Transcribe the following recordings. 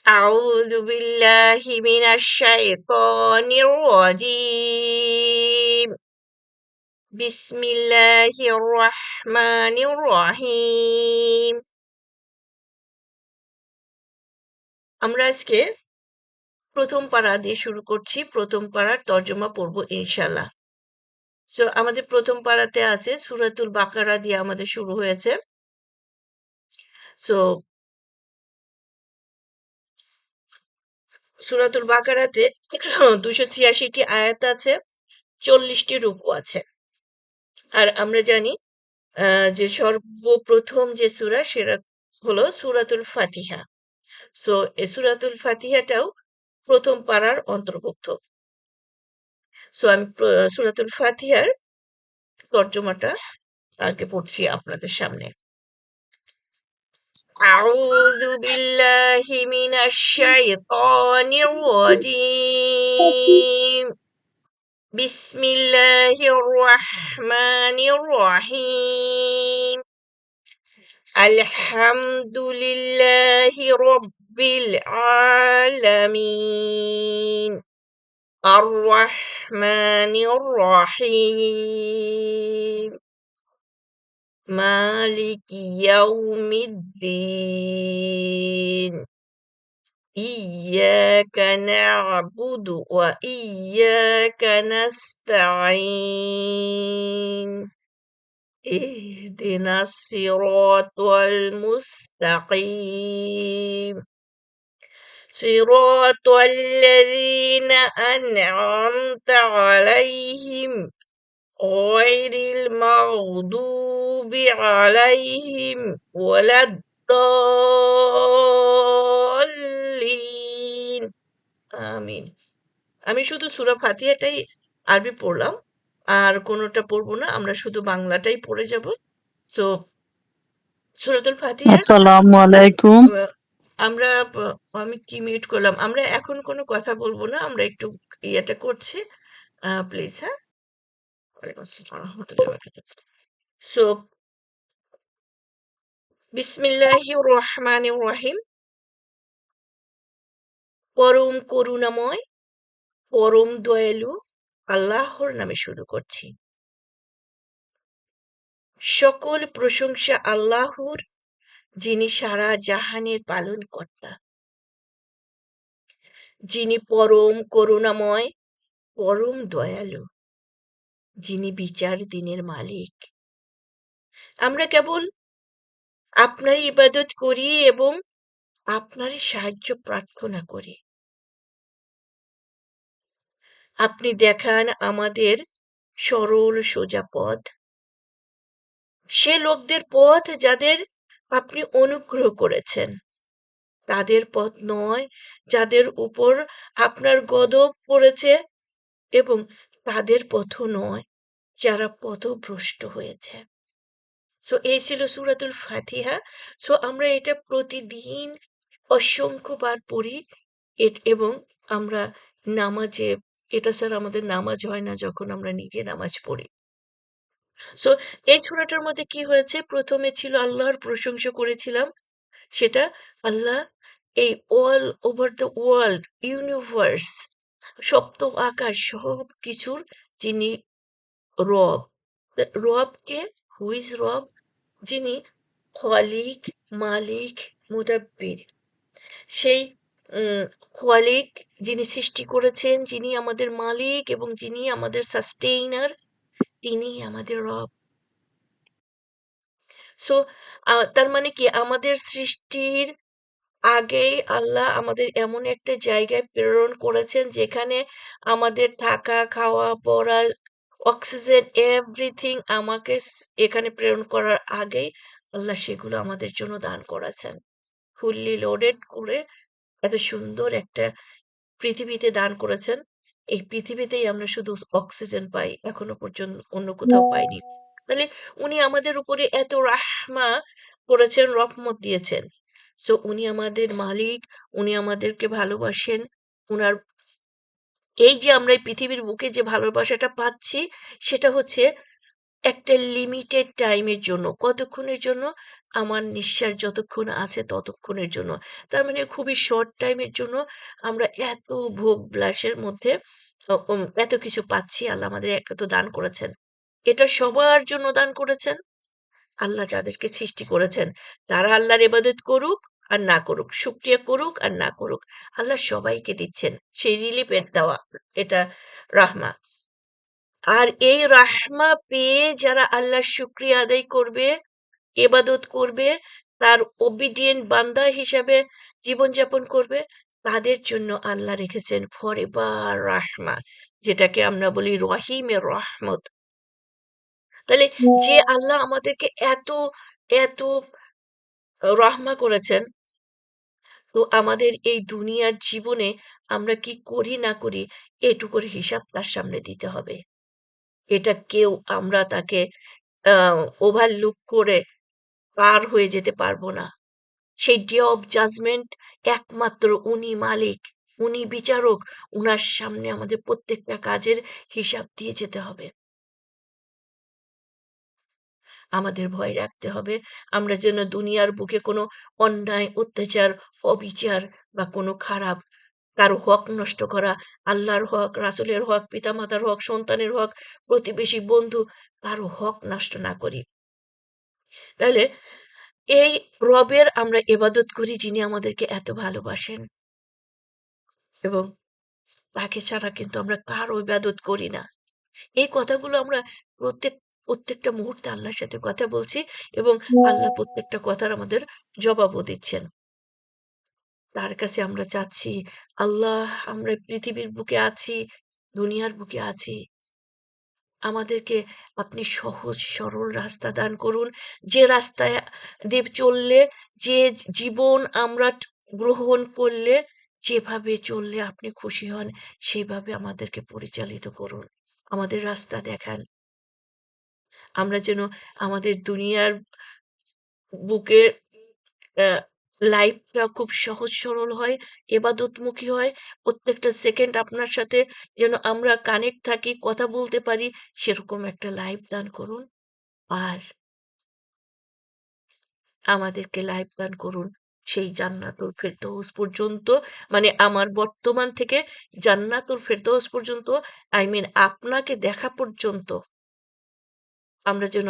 أعوذ بالله من الشيطان الرجيم بسم الله الرحمن الرحيم আমরা আজকে প্রথম পারা দিয়ে শুরু করছি। প্রথম পারার তর্জমা পড়ব ইনশাআল্লাহ। সো আমাদের প্রথম পারাতে আছে সূরাতুল বাকারা দিয়ে আমাদের শুরু হয়েছে। সো সূরাতুল বাকারাতে 286টি আয়াত আছে, 40টি রুকু আছে। আর আমরা জানি যে সর্বপ্রথম যে সূরা সেটা হলো সূরাতুল ফাতিহা। সো এই সূরাতুল ফাতিহাটাও প্রথম পারার অন্তর্ভুক্ত। সো আমি সূরাতুল ফাতিহার তর্জমাটা আগে পড়ছি আপনাদের সামনে। আউযু বিল্লাহি মিনাশ শাইতানির রাজীম। বিসমিল্লাহির রহমানির রহিম। আলহামদুলিল্লাহি রাব্বিল আলামিন। আর-রহমানির রহিম। মালিকি ইয়াউমিদ্দিন। ইয়্যাকা না'বুদু ওয়া ইয়্যাকা নাস্তাঈন। ইহদিনাস সিরাতাল মুস্তাকিম। صراط الذين أنعمت عليهم غير المغضوب عليهم ولا الضالين আমিন। আমি শুধু সূরা ফাতিহাটাই আরবি পড়লাম, আর কোনোটা পড়বো না, আমরা শুধু বাংলাটাই পড়ে যাব। সো সূরাতুল ফাতিহার আসসালামু আলাইকুম। আমরা আমি কি মিউট করলাম, আমরা এখন কোনো কথা বলবো না, আমরা একটু ইয়েটা করছি, প্লিজ। হ্যাঁ, ওয়ালাইকুম আসসালাম ওয়া রাহমাতুল্লাহি ওয়া বারাকাতুহু। সো বিসমিল্লাহির রহমানির রহিম। পরম করুণাময়, পরম দয়ালু আল্লাহর নামে শুরু করছি। সকল প্রশংসা আল্লাহর, যিনি সারা জাহানের পালনকর্তা, যিনি পরম করুণাময়, পরম দয়ালু, যিনি বিচার দিনের মালিক। আমরা কেবল আপনারই ইবাদত করি এবং আপনারই সাহায্য প্রার্থনা করি। আপনি দেখান আমাদের সরল সোজা পথ, সে লোকদের পথ যাদের আপনি অনুগ্রহ করেছেন, তাদের পথ নয় যাদের উপর আপনার গজব পড়েছে, এবং তাদের পথও নয় যারা পথভ্রষ্ট হয়েছে। সো এই ছিল সূরাতুল ফাতিহা। সো আমরা এটা প্রতিদিন অসংখ্যবার পড়ি, এবং আমরা নামাজে, এটা স্যার আমাদের নামাজ হয় না যখন আমরা নিজে নামাজ পড়ি। সো এই সূরাটার মধ্যে কি হয়েছে, প্রথমে ছিল আল্লাহর প্রশংসা করেছিলাম, সেটা আল্লাহ এই all over the world, universe, সপ্ত আকাশ, সব কিছুর যিনি রব। রবকে, হু ইজ রব? যিনি খলিক, মালিক, মুদাব্বির। সেই খলিক, যিনি সৃষ্টি করেছেন, যিনি আমাদের মালিক এবং যিনি আমাদের সাস্টেইনার, তিনি আমাদের রব। সো তার মানে কি, আমাদের সৃষ্টির আগেই আল্লাহ আমাদের এমন একটা জায়গায় প্রেরণ করেছেন যেখানে আমাদের থাকা, খাওয়া, পড়া, অক্সিজেন, এভরিথিং আমাকে এখানে প্রেরণ করার আগেই আল্লাহ সেগুলো আমাদের জন্য দান করেছেন। ফুললি লোডেড করে এত সুন্দর একটা পৃথিবীতে দান করেছেন। এই পৃথিবীতেই আমরা শুধু অক্সিজেন পাই, এখনো পর্যন্ত অন্য কোথাও পাইনি। তাহলে উনি আমাদের উপরে এত রাহমা করেছেন, রহমত দিয়েছেন। সো উনি আমাদের মালিক, উনি আমাদেরকে ভালোবাসেন। উনার এই যে আমরা এই পৃথিবীর বুকে যে ভালোবাসাটা পাচ্ছি, সেটা হচ্ছে একটা লিমিটেড টাইমের জন্য। কতক্ষণের জন্য? আমার নিঃশ্বাস যতক্ষণ আছে ততক্ষণের জন্য। তার মানে খুবই শর্ট টাইমের জন্য আমরা এত ভোগ বিলাসের মধ্যে এত কিছু পাচ্ছি। আল্লাহ আমাদের এত দান করেছেন। এটা সবার জন্য দান করেছেন। আল্লাহ যাদেরকে সৃষ্টি করেছেন তারা আল্লাহর ইবাদত করুক আর না করুক, শুকরিয়া করুক আর না করুক। আল্লাহ সবাইকে দিচ্ছেন। সেই রিলিফের দেওয়া। এটা রাহমা। আর এই রাহমা পেয়ে যারা আল্লাহর শুকরিয়া আদায় করবে, ইবাদত করবে, তার ওবিডিয়েন্ট বান্দা হিসাবে জীবনযাপন করবে, তাদের জন্য আল্লাহ রেখেছেন ফরএভার রাহমা, যেটাকে আমরা বলি রহিমের রহমত। তাহলে যে আল্লাহ আমাদেরকে এত এত রহমা করেছেন, তো আমাদের এই দুনিয়ার জীবনে আমরা কি করি না করি এটুকুর হিসাব তার সামনে দিতে হবে। এটা কেউ আমরা তাকে ওভারলুক করে পার হয়ে যেতে পারবো না। সেই ডে অফ জাজমেন্ট একমাত্র উনি মালিক, উনি বিচারক। উনার সামনে আমাদের প্রত্যেকটা কাজের হিসাব দিয়ে যেতে হবে। আমাদের ভয় রাখতে হবে আমরা যেন দুনিয়ার বুকে কোনো অন্যায়, অত্যাচার, অবিচার বা কোনো খারাপ কারো হক নষ্ট করা, আল্লাহর হক, রাসূলের হক, পিতামাতার হক, সন্তানের হক, প্রতিবেশী, বন্ধু কারো হক নষ্ট না করি। তাহলে এই রবের আমরা ইবাদত করি যিনি আমাদেরকে এত ভালোবাসেন, এবং তাকে ছাড়া কিন্তু আমরা কারো ইবাদত করি না। এই কথাগুলো আমরা প্রত্যেকটা মুহূর্তে আল্লাহর সাথে কথা বলছি, এবং আল্লাহ প্রত্যেকটা কথার আমাদের জবাবও দিচ্ছেন। তার কাছে আমরা চাচ্ছি, আল্লাহ আমরা পৃথিবীর বুকে আছি, দুনিয়ার বুকে আছি। আমাদেরকে আপনি সহজ সরল রাস্তা দান করুন। যে রাস্তায় দিয়ে চললে, যে জীবন আমরা গ্রহণ করলে, যেভাবে চললে আপনি খুশি হন, সেভাবে আমাদেরকে পরিচালিত করুন। আমাদের রাস্তা দেখান। আমরা যেন আমাদের দুনিয়ার বুকে লাইফটা খুব সহজ সরল হয়, এবাদতমুখী হয়। প্রত্যেকটা সেকেন্ড আপনার সাথে যেন আমরা কানেক্ট থাকি, কথা বলতে পারি, সেরকম একটা লাইফ দান করুন। আর আমাদেরকে লাইফ দান করুন সেই জান্নাতুল ফেরদৌস পর্যন্ত, মানে আমার বর্তমান থেকে জান্নাতুল ফেরদৌস পর্যন্ত, আই মিন আপনাকে দেখা পর্যন্ত আমরা যেন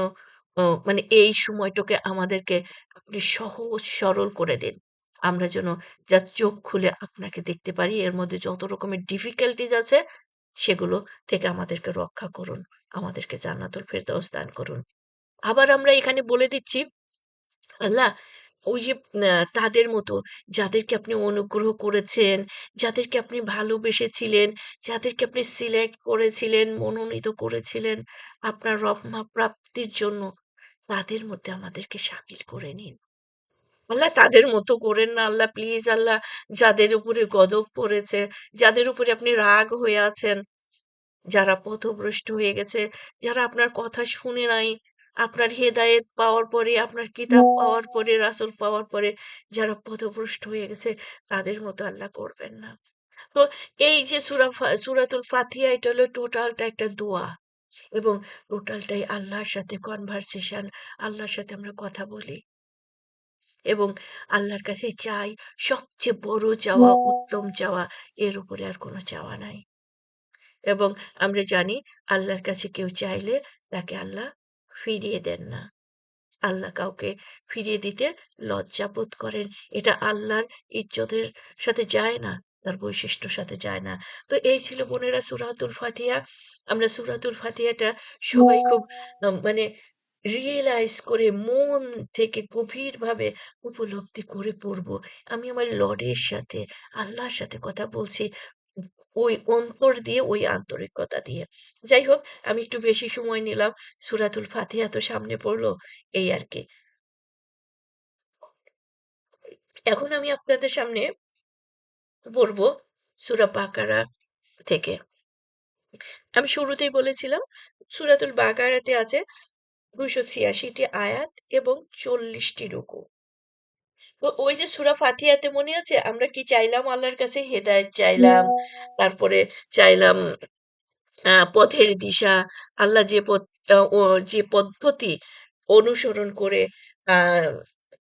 মানে এই সময়টাকে আমাদেরকে আপনি সহজ সরল করে দিন। আমরা যেন জাস্ট চোখ খুলে আপনাকে দেখতে পারি। এর মধ্যে যত রকমের ডিফিকাল্টিজ আছে সেগুলো থেকে আমাদেরকে রক্ষা করুন। আমাদেরকে জান্নাতুল ফেরদৌস দান করুন। আবার আমরা এখানে বলে দিচ্ছি, আল্লাহ ওই যে তাদের মতো যাদেরকে আপনি অনুগ্রহ করেছেন, যাদেরকে আপনি ভালোবেসেছিলেন, যাদেরকে আপনি সিলেক্ট করেছিলেন, মনোনীত করেছিলেন আপনার রহমত প্রাপ্তির জন্য, তাদের মধ্যে আমাদেরকে শামিল করে নিন। আল্লাহ তাদের মতো করেন না আল্লাহ, প্লিজ আল্লাহ। যাদের উপরে গজব পড়েছে, যাদের উপরে আপনি রাগ হয়ে আছেন, যারা পথভ্রষ্ট হয়ে গেছে, যারা আপনার কথা শুনে নাই, আপনার হেদায়েত পাওয়ার পরে, আপনার কিতাব পাওয়ার পরে, রাসূল পাওয়ার পরে যারা পথভ্রষ্ট হয়ে গেছে, তাদের মতো আল্লাহ করবেন না। তো এই যে সূরাতুল ফাতিহা, এটা হলো টোটালটা একটা দোয়া, এবং টোটালটাই আল্লাহর সাথে কনভারসেশন। আল্লাহর সাথে আমরা কথা বলি এবং আল্লাহর কাছে চাই। সবচেয়ে বড় চাওয়া, উত্তম চাওয়া, এর উপরে আর কোনো চাওয়া নাই। এবং আমরা জানি আল্লাহর কাছে কেউ চাইলে তাকে আল্লাহ ফিরিয়ে দেন না। আল্লাহ কাউকে ফিরিয়ে দিতে লজ্জা বোধ করেন। এটা আল্লাহর ইজ্জতের সাথে যায় না, তার বৈশিষ্ট্যর সাথে যায় না। তো এই ছিল বোনেরা সূরাতুল ফাতিহা। আমরা সূরাতুল ফাতিহাটা সবাই খুব মানে রিয়েলাইজ করে মন থেকে গভীরভাবে উপলব্ধি করে পড়ব। আমি আমার লর্ডের সাথে, আল্লাহর সাথে কথা বলছি। ওই অন্তর দিয়ে, ওই আন্তরিকতা দিয়ে। যাই হোক, আমি একটু বেশি সময় নিলাম। সূরাতুল ফাতিহা তো সামনে পড়লো, এই আরকি। এখন আমি আপনাদের সামনে পড়ব সূরা বাকারা থেকে। আমি শুরুতেই বলেছিলাম সূরাতুল বাকারাতে আছে ২৮৬ টি আয়াত এবং ৪০ টি রুকু। তো ওই যে সূরা ফাতিহাতে মনে আছে আমরা কি চাইলাম? আল্লাহর কাছে হেদায়েত চাইলাম। তারপরে চাইলাম পথের দিশা, আল্লাহ যে পথ ও যে পদ্ধতি অনুসরণ করে আহ,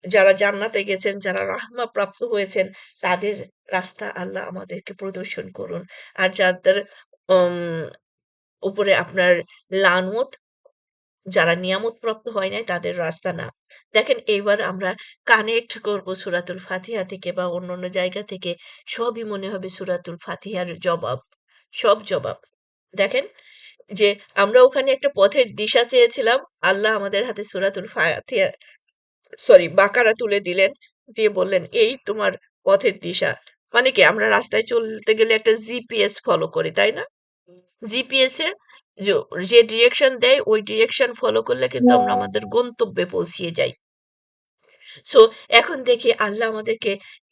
যারা জান্নাতে গেছেন, যারা রাহমা প্রাপ্ত হয়েছেন, তাদের রাস্তা আল্লাহ আমাদেরকে প্রদর্শন করুন। আর যাদের উম, উপরে আপনার লানত, যারা নিয়ামত প্রাপ্ত হয় নাই, তাদের রাস্তা না। দেখেন, এইবার আমরা কানেক্ট করব সূরাতুল ফাতিহা থেকে বা অন্যান্য জায়গা থেকে, সবই মনে হবে সূরাতুল ফাতিহার জবাব, সব জবাব। দেখেন যে আমরা ওখানে একটা পথের দিশা চেয়েছিলাম, আল্লাহ আমাদের হাতে সূরাতুল ফাতিহা, সরি, বাকারা তুলে দিলেন, দিয়ে বললেন এই তোমার পথের দিশা। মানে কি, আমরা রাস্তায় চলতে গেলে একটা জিপিএস ফলো করি, তাই না? জিপিএস এ যে ডিরেকশন দেয়, ওই ডিরেকশন ফলো করলে কিন্তু আমরা আমাদের গন্তব্যে পৌঁছিয়ে যাই। সো এখন দেখি আল্লাহ আমাদেরকে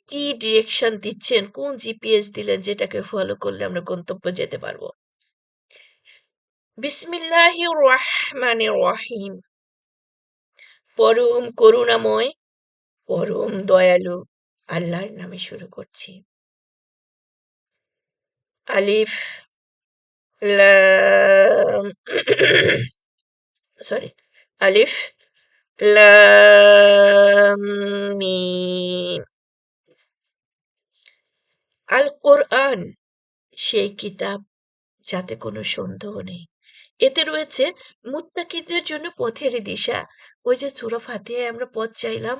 কি ডিরেকশন দিচ্ছেন, কোন জিপিএস দিলেন যেটাকে ফলো করলে আমরা গন্তব্যে যেতে পারবো। বিসমিল্লাহির রহমানির রহিম। পরম করুণাময়, পরম দয়ালু আল্লাহর নামে শুরু করছি। আলিফ লাম সরি, আলিফ লাম মিম। আল কোরআন সেই কিতাব যাতে কোনো সন্দেহ নেই। এতে রয়েছে মুত্তাকিদের জন্য পথের দিশা। ওই যে সূরা ফাতিহায় আমরা পথ চাইলাম,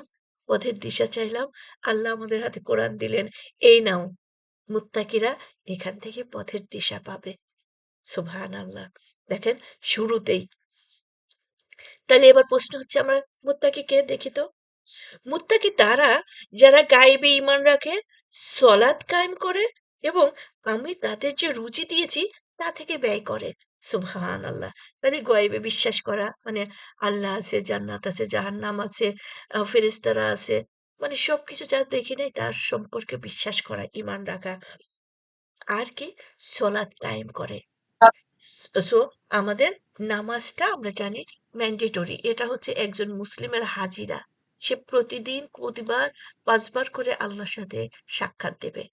পথের দিশা চাইলাম, আল্লাহ আমাদের হাতে কোরআন দিলেন, এই নাও, মুত্তাকিরা এখান থেকে পথের দিশা পাবে। সুবহানাল্লাহ। দেখেন, শুরুতেই। তাহলে এবার প্রশ্ন হচ্ছে, আমরা মুত্তাকি কে দেখি তো। মুত্তাকি তারা যারা গায়েবে ঈমান রাখে, সলাত কায়েম করে এবং আমি তাদের যে রুজি দিয়েছি তা থেকে ব্যয় করে। সুবহানাল্লাহ। তাহলে গয়েবে বিশ্বাস করা মানে আল্লাহ আছে, জান্নাত আছে, জাহান্নাম আছে, ফেরেশতারা আছে, মানে সবকিছু যা দেখি নাই তার সম্পর্কে বিশ্বাস করা, ঈমান রাখা। আর কি? সলাত কায়েম করে। সো আমাদের নামাজটা আমরা জানি ম্যান্ডেটরি। এটা হচ্ছে একজন মুসলিমের হাজিরা। সে প্রতিদিন প্রতিবার ৫ বার করে আল্লাহর সাথে সাক্ষাৎ দেবে।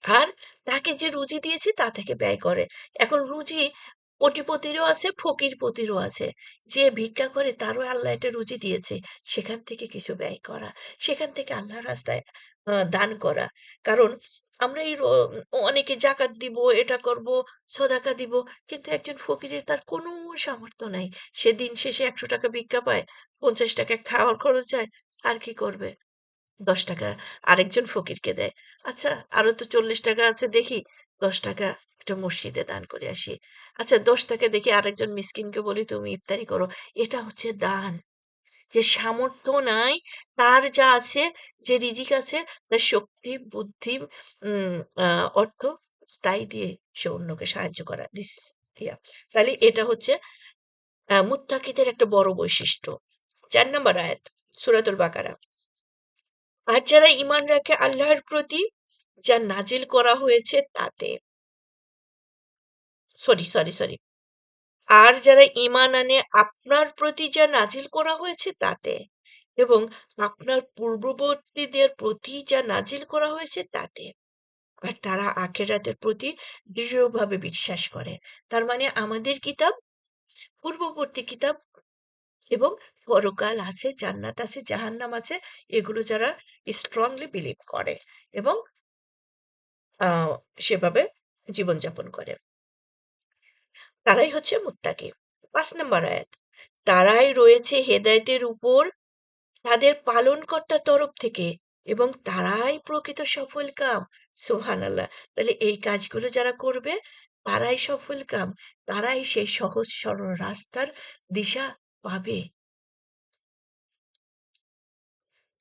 আর তাকে যে রুজি দিয়েছি তা থেকে ব্যয় করে। এখন রুজি কোটিপতিরও আছে, ফকিরপতিরও আছে। যে ভিক্ষা করে তারও আল্লাহ একটা রুজি দিয়েছে। সেখান থেকে কিছু ব্যয় করা। সেখান থেকে আল্লাহর রাস্তায় দান করা। কারণ আমরা অনেকে জাকাত দিব, এটা করব, সদাকা দিব। কিন্তু একজন ফকিরের তার কোনো সামর্থ্য নাই। সে দিন শেষে ৳১০০ ভিক্ষা পায়, ৳৫০ খাওয়ার খরচ যায়। আর কি করবে? ৳১০ আরেকজন ফকিরকে দেয়। আচ্ছা, আরো তো ৳৪০ আছে, দেখি ৳১০ একটা মসজিদে দান করে আসি। আচ্ছা, ৳১০ দেখি আরেকজন মিসকিনকে বলি তুমি ইফতারি করো। এটা হচ্ছে দান। যে সামর্থ্য নাই, তার যা আছে, যে রিজিক আছে, তার শক্তি, বুদ্ধি, উম আ অর্থ, তাই দিয়ে সে অন্যকে সাহায্য করা। তাহলে এটা হচ্ছে মুত্তাকিদের একটা বড় বৈশিষ্ট্য। ৪ নম্বর আয়াত, সূরাতুল বাকারা। আর যারা ঈমান রাখে আল্লাহর প্রতি, যা নাজিল করা হয়েছে তাতে। সরি। আর যারা ঈমান আনে আপনার প্রতি যা নাজিল করা হয়েছে তাতে, এবং আপনার পূর্ববর্তীদের প্রতি যা নাজিল করা হয়েছে তাতে। আর তারা আখিরাতের প্রতি দৃঢ়ভাবে বিশ্বাস করে। তার মানে আমাদের কিতাব, পূর্ববর্তী কিতাব এবং পরকাল আছে, জান্নাত আছে, জাহান্নাম আছে, এগুলো যারা স্ট্রংলি বিলিভ করে এবং আ সেভাবে জীবনযাপন করে, তারাই হচ্ছে মুত্তাকি। ৫ নম্বর আয়াত। তারাই রয়েছে হেদায়েতের উপর তাদের পালনকর্তার তরফ থেকে এবং তারাই প্রকৃত সফলকাম। সুবহানাল্লাহ। তাহলে এই কাজগুলো যারা করবে তারাই সফলকাম, তারাই সেই সহজ সরল রাস্তার দিশা পাবে।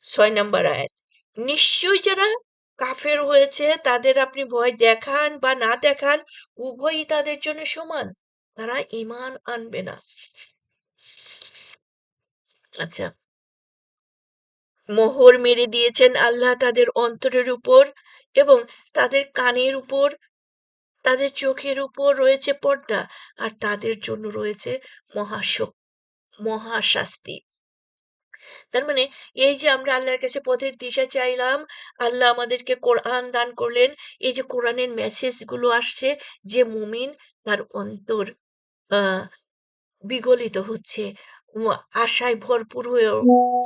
৬ নম্বর আয়াত। নিশ্চয়ই যারা কাফের হয়েছে তাদের আপনি ভয় দেখান বা না দেখান, উভয়ই তাদের জন্য সমান। তারা ঈমান আনবে না। আচ্ছা, মোহর মেরে দিয়েছেন আল্লাহ তাদের অন্তরের উপর এবং তাদের কানের উপর, তাদের চোখের উপর রয়েছে পর্দা, আর তাদের জন্য রয়েছে মহাশক মহাশাস্তি। তার মানে এই যে আমরা আল্লাহর কাছে পথের দিশা চাইলাম, আল্লাহ আমাদেরকে কোরআন দান করলেন, এই যে কোরআনের মেসেজ গুলো আসছে, যে মুমিন তার অন্তর আহ বিগলিত হচ্ছে, আশায় ভরপুর হয়ে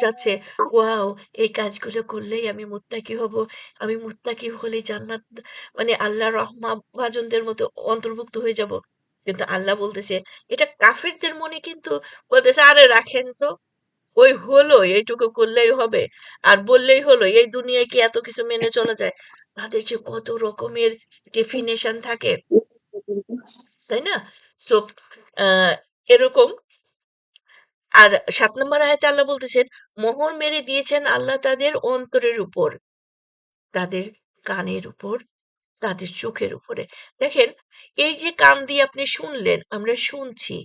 যাচ্ছে। ওয়াও! এই কাজগুলো করলেই আমি মুত্তাকি হব। আমি মুত্তাকি হলেই জান্নাত, মানে আল্লাহর ভাজনদের মতো অন্তর্ভুক্ত হয়ে যাব। কিন্তু আল্লাহ বলতেছে, এটা কাফিরদের মনে কিন্তু বলতেছে, আরে রাখেন তো। ওই হলো, এইটুকু করলেই হবে। আর বললেই হলো, এই দুনিয়ায় কি এত কিছু মেনে চলা যায়? তাদের যে কত রকমের ডেফিনেশন থাকে, তাই না? সো এরকম। আর ৭ নম্বর আয়াতে আল্লাহ বলতেছেন, মোহর মেরে দিয়েছেন আল্লাহ তাদের অন্তরের উপর, তাদের কানের উপর, তাদের চোখের উপরে। দেখেন, এই যে কান দিয়ে আপনি শুনলেন, আমরা শুনছি,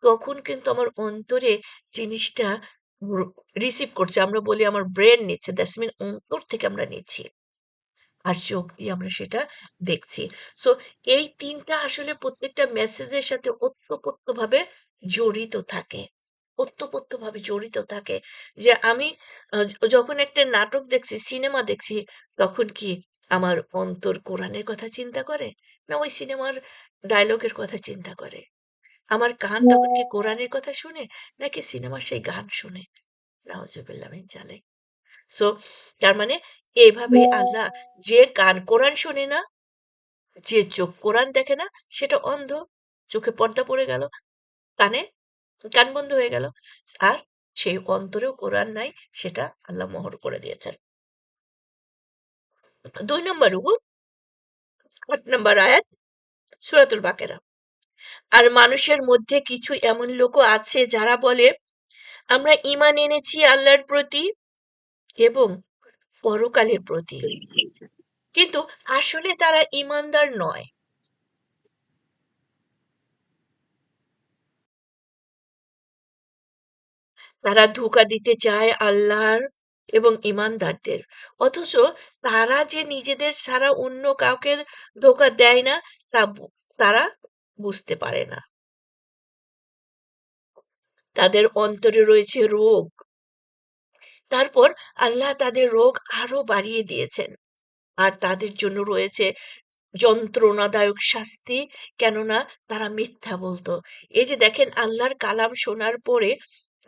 তখন কিন্তু আমার অন্তরে জিনিসটা রিসিভ করছে। আমরা বলি আমার ব্রেন নিচ্ছে, দ্যাটস মিন অন্তর থেকে আমরা নিচ্ছি। আর চোখ দিয়ে আমরা সেটা দেখছি। সো এই ৩ টা আসলে প্রত্যেকটা মেসেজের সাথে ওতপ্রোতভাবে জড়িত থাকে। ওতপ্রোতভাবে জড়িত থাকে। যে আমি যখন একটা নাটক দেখছি, সিনেমা দেখছি, তখন কি আমার অন্তর কোরআনের কথা চিন্তা করে? না ওই সিনেমার ডায়ালগের কথা চিন্তা করে? আমার কান তখন কি কোরআনের কথা শুনে? নাকি সিনেমার সেই গান শুনে? নাউজুবিল্লাহ মিন জালিক। সো তার মানে এইভাবেই আল্লাহ, যে কান কোরআন শোনে না, যে চোখ কোরআন দেখে না, সেটা অন্ধ। চোখে পর্দা পড়ে গেল, কানে কান বন্ধ হয়ে গেল। আর সেই অন্তরেও কোরআন নাই, সেটা আল্লাহ মোহর করে দিয়েছেন। ২ নম্বর রুকু, ৮ নম্বর আয়াত, সূরাতুল বাকারা। আর মানুষের মধ্যে কিছু এমন লোকও আছে যারা বলে, আমরা ঈমান এনেছি আল্লাহর প্রতি এবং পরকালের প্রতি। কিন্তু আসলে তারা ঈমানদার নয়। তারা ধোঁকা দিতে চায় আল্লাহর এবং ঈমানদারদের। অথচ তারা যে নিজেদের ছাড়া অন্য কাউকে ধোঁকা দেয় না, তা তারা বুঝতে পারে না। তাদের অন্তরে রয়েছে রোগ। তারপর আল্লাহ তাদের রোগ আরো বাড়িয়ে দিয়েছেন। আর তাদের জন্য রয়েছে যন্ত্রণাদায়ক শাস্তি, কেননা তারা মিথ্যা বলতো। এই যে দেখেন, আল্লাহর কালাম শোনার পরে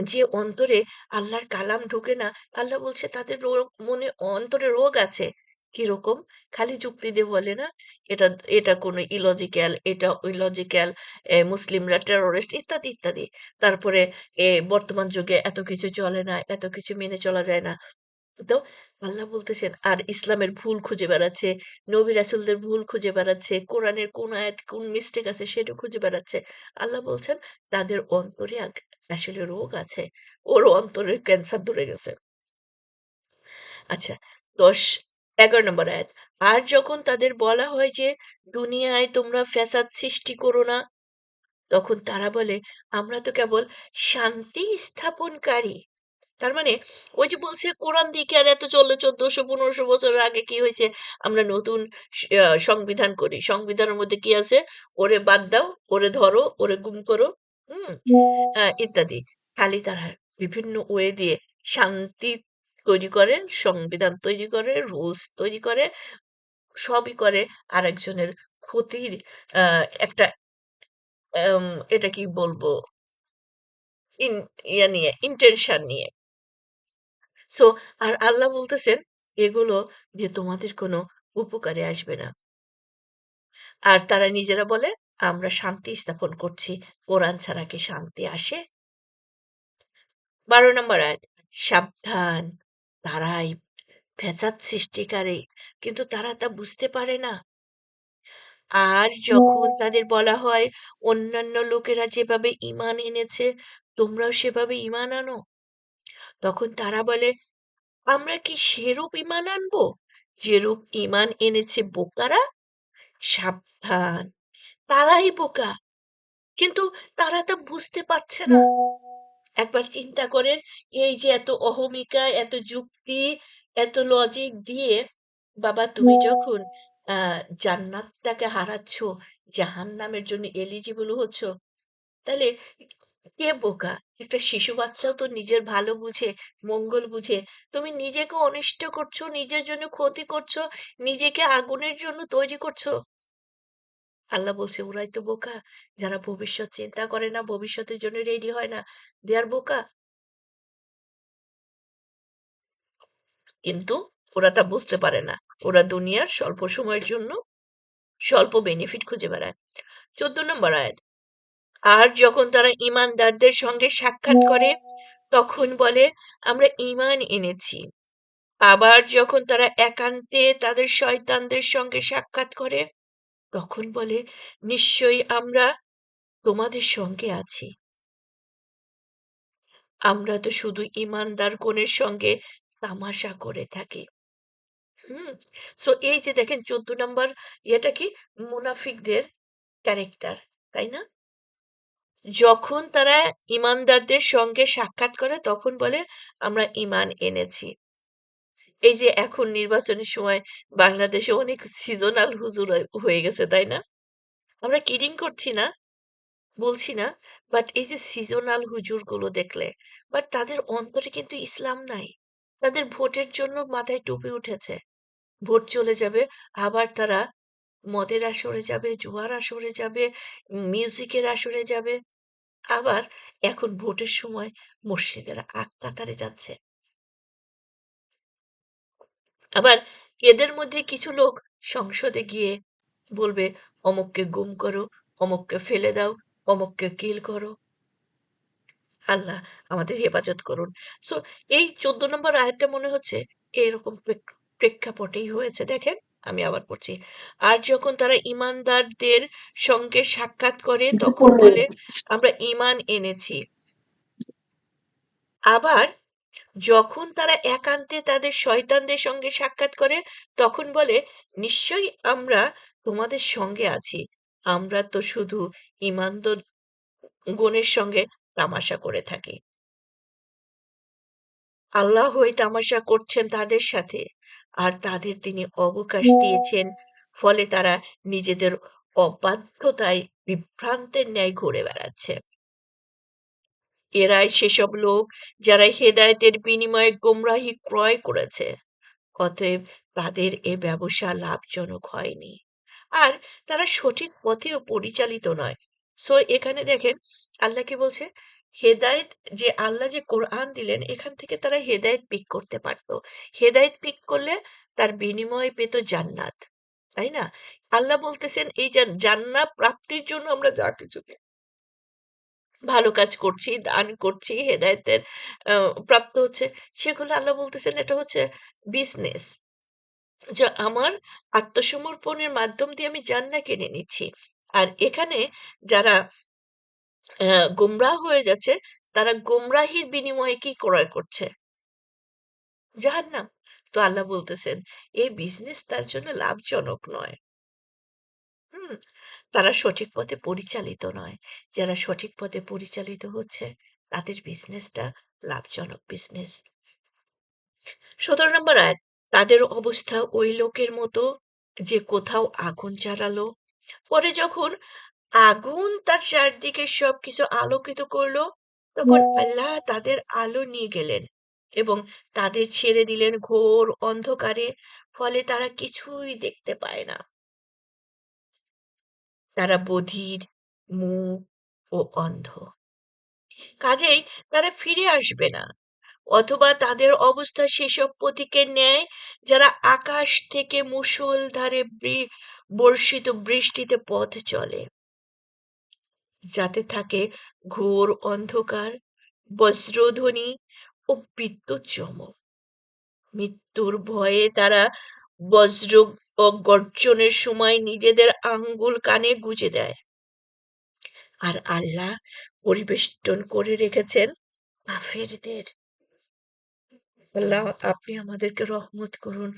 যে অন্তরে আল্লাহর কালাম ঢোকে না, আল্লাহ বলছে তাদের রোগ, মনে অন্তরে রোগ আছে। কিরকম? খালি যুক্তি দিয়ে বলে না, এটা এটা কোনো ইলজিক্যাল, এটা ইলজিক্যাল, মুসলিমরা টেরোরিস্ট, ইত্যাদি ইত্যাদি। তারপরে বর্তমান যুগে এত কিছু চলে না, এত কিছু মেনে চলা যায় না। তো আল্লাহ বলতেছেন, আর ইসলামের ভুল খুঁজে বেড়াচ্ছে, নবী রাসূলদের ভুল খুঁজে বেড়াচ্ছে, কোরআনের কোন আয়াত কোন মিস্টেক আছে সেটা খুঁজে বেড়াচ্ছে। আল্লাহ বলছেন তাদের অন্তরে আসলে রোগ আছে। ওর অন্তরে ক্যান্সার ধরে গেছে। আচ্ছা, ১০ নম্বর আয়াত। আর যখন তাদের বলা হয় যে দুনিয়ায় তোমরা ফ্যাসাদ সৃষ্টি করো না, তখন তারা বলে, আমরা তো কেবল শান্তি স্থাপনকারী। তার মানে ওই যে বলছে কোরআন দিয়ে কি আর এত চললে ১৪০০-১৫০০ বছর আগে কি হয়েছে? আমরা নতুন সংবিধান করি। সংবিধানের মধ্যে কি আছে? ওরে বাদ দাও, ওরে ধরো, ওরে গুম করো, হুম? ইত্যাদি। খালি তারা বিভিন্ন ওয়ে দিয়ে শান্তি তৈরি করে, সংবিধান তৈরি করে, রুলস তৈরি করে, সবই করে আরেকজনের ক্ষতির আ একটা আম এটা কি বলবো? ইন ইয়া নিয়ে, ইনটেনশন নিয়ে। সো আর আল্লাহ বলতেছেন এগুলো যে তোমাদের কোনো উপকারে আসবে না। আর তারা নিজেরা বলে আমরা শান্তি স্থাপন করছি। কোরআন ছাড়া কি শান্তি আসে? ১২ নম্বর আয়াত, সাবধান, তারাই ফ্যাসাদ সৃষ্টিকারী, কিন্তু তারা তা বুঝতে পারে না। আর যখন তাদের বলা হয় অন্যান্য লোকেরা যেভাবে ঈমান এনেছে, তোমরাও সেভাবে ঈমান আনো, তখন তারা বলে, আমরা কি সেরূপ ঈমান আনবো যেরূপ ঈমান এনেছে বোকারা? সাবধান, তারাই বোকা, কিন্তু তারা তা বুঝতে পারছে না। একবার চিন্তা করেন, এই যে এত অহমিকা, এত যুক্তি, এত লজিক দিয়ে বাবা তুমি যখন জান্নাতটাকে হারাচ্ছ, জাহান্নামের জন্য এলিজিবল হচ্ছ, তাহলে কে বোকা? একটা শিশু বাচ্চাও তো নিজের ভালো বুঝে, মঙ্গল বুঝে। তুমি নিজেকে অনিষ্ট করছো, নিজের জন্য ক্ষতি করছো, নিজেকে আগুনের জন্য তৈরি করছো। আল্লাহ বলছে ওরাই তো বোকা, যারা ভবিষ্যৎ চিন্তা করে না, ভবিষ্যতের জন্য রেডি হয় না, দে আর বোকা। কিন্তু ওরা তা বুঝতে পারে না। ওরা দুনিয়ার স্বল্প সময়ের জন্য স্বল্প বেনিফিট খুঁজে বেড়ায়। 14 নম্বর আয়াত। আর যখন তারা ঈমানদারদের সঙ্গে সাক্ষাৎ করে তখন বলে আমরা ঈমান এনেছি। আবার যখন তারা একান্তে তাদের শয়তানদের সঙ্গে সাক্ষাৎ করে তখন বলে নিশ্চয়ই আমরা তোমাদের সঙ্গে আছি। আমরা তো শুধু ঈমানদারগণের সঙ্গে তামাশা করে থাকি। হুম? সো এই যে দেখেন 14 নাম্বার ইয়েটা কি? মুনাফিকদের ক্যারেক্টার, তাই না? যখন তারা ঈমানদারদের সঙ্গে সাক্ষাৎ করে তখন বলে আমরা ঈমান এনেছি। এই যে এখন নির্বাচনের সময় বাংলাদেশে অনেক সিজনাল হুজুর হয়ে গেছে, তাই না? আমরা কিডিং করছি না, বলছি না। বাট এই যে সিজনাল হুজুরগুলো দেখলে, বাট তাদের অন্তরে কিন্তু ইসলাম নাই। তাদের ভোটের জন্য মাথায় টুপি উঠেছে। ভোট চলে যাবে, আবার তারা মদের আসরে যাবে, জুয়ার আসরে যাবে, মিউজিকের আসরে যাবে। আবার এখন ভোটের সময় মসজিদের কাতারে যাচ্ছে। আবার এদের মধ্যে কিছু লোক সংসদে গিয়ে বলবে অমুককে গুম করো, অমুককে ফেলে দাও, অমুককে কিল করো। আল্লাহ আমাদের হেফাজত করুন। সো এই 14 নম্বর আয়াতটা মনে হচ্ছে এরকম প্রেক্ষাপটেই হয়েছে। দেখেন, আমি আবার পড়ছি। আর যখন তারা ঈমানদারদের সঙ্গে সাক্ষাৎ করে তখন বলে আমরা ঈমান এনেছি। আবার যখন তারা একান্তে তাদের শয়তানদের সঙ্গে সাক্ষাৎ করে তখন বলে নিশ্চয়ই আমরা তোমাদের সঙ্গে আছি। আমরা তো শুধু ঈমানদার গণের সঙ্গে তামাশা করে থাকি। আল্লাহই তামাশা করছেন তাদের সাথে, আর তাদের তিনি অবকাশ দিয়েছেন। ফলে তারা নিজেদের অবাধ্যতায় বিভ্রান্তের ন্যায় ঘুরে বেড়াচ্ছে। এরাই সেসব লোক যারা হেদায়েতের বিনিময়ে গোমরাহি ক্রয় করেছে। অতএব তাদের এ ব্যবসা লাভজনক হয়নি। আর তারা সঠিক পথেও পরিচালিত নয়। সো এখানে দেখেন আল্লাহ কি বলছে? হেদায়েত, যে আল্লাহ যে কোরআন দিলেন এখান থেকে তারা হেদায়েত পিক করতে পারত। হেদায়েত পিক করলে তার বিনিময়ে পেত জান্নাত। তাই না? আল্লাহ বলতেছেন এই জান্নাত প্রাপ্তির জন্য আমরা যা কিছু ভালো কাজ করছি, দান করছি, হেদায়েতের প্রাপ্ত হচ্ছে, সেগুলো আল্লাহ বলতেছেন এটা হচ্ছে বিজনেস। যা আমার আত্মসমর্পণের মাধ্যম দিয়ে আমি জান্নাত কিনে নিচ্ছি। আর এখানে যারা গোমরাহ হয়ে যাচ্ছে, তারা গোমরাহির বিনিময়ে কি ক্রয় করছে? জাহান্নাম। তো আল্লাহ বলতেছেন এই বিজনেস তার জন্য লাভজনক নয়। হুম? তারা সঠিক পথে পরিচালিত নয়। যারা সঠিক পথে পরিচালিত হচ্ছে তাদের বিজনেসটা লাভজনক বিজনেস। 17 নম্বর আয়াত। তাদের অবস্থা ওই লোকের মতো যে কোথাও আগুন জ্বালালো, পরে যখন আগুন তার চারদিকে সবকিছু আলোকিত করলো তখন আল্লাহ তাদের আলো নিয়ে গেলেন এবং তাদের ছেড়ে দিলেন ঘোর অন্ধকারে। ফলে তারা কিছুই দেখতে পায় না। তারা বধির, মূক ও অন্ধ। কাজেই তারা ফিরে আসবে না, অথবা তাদের অবস্থা সেসব পথিকের ন্যায় যারা আকাশ থেকে মুষলধারে বর্ষিত বৃষ্টিতে পথ চলে, যাতে থাকে ঘোর অন্ধকার, বজ্রধ্বনি ও বিদ্যুৎ চমক। মৃত্যুর ভয়ে তারা বজ্র ও গর্জনের সময় নিজেদের আঙ্গুল কানে গুজে দেয়। আর আল্লাহ পরিবেষ্টন করে রেখেছেন কাফেরদের। আল্লাহ আপনি আমাদেরকে রহমত করুন।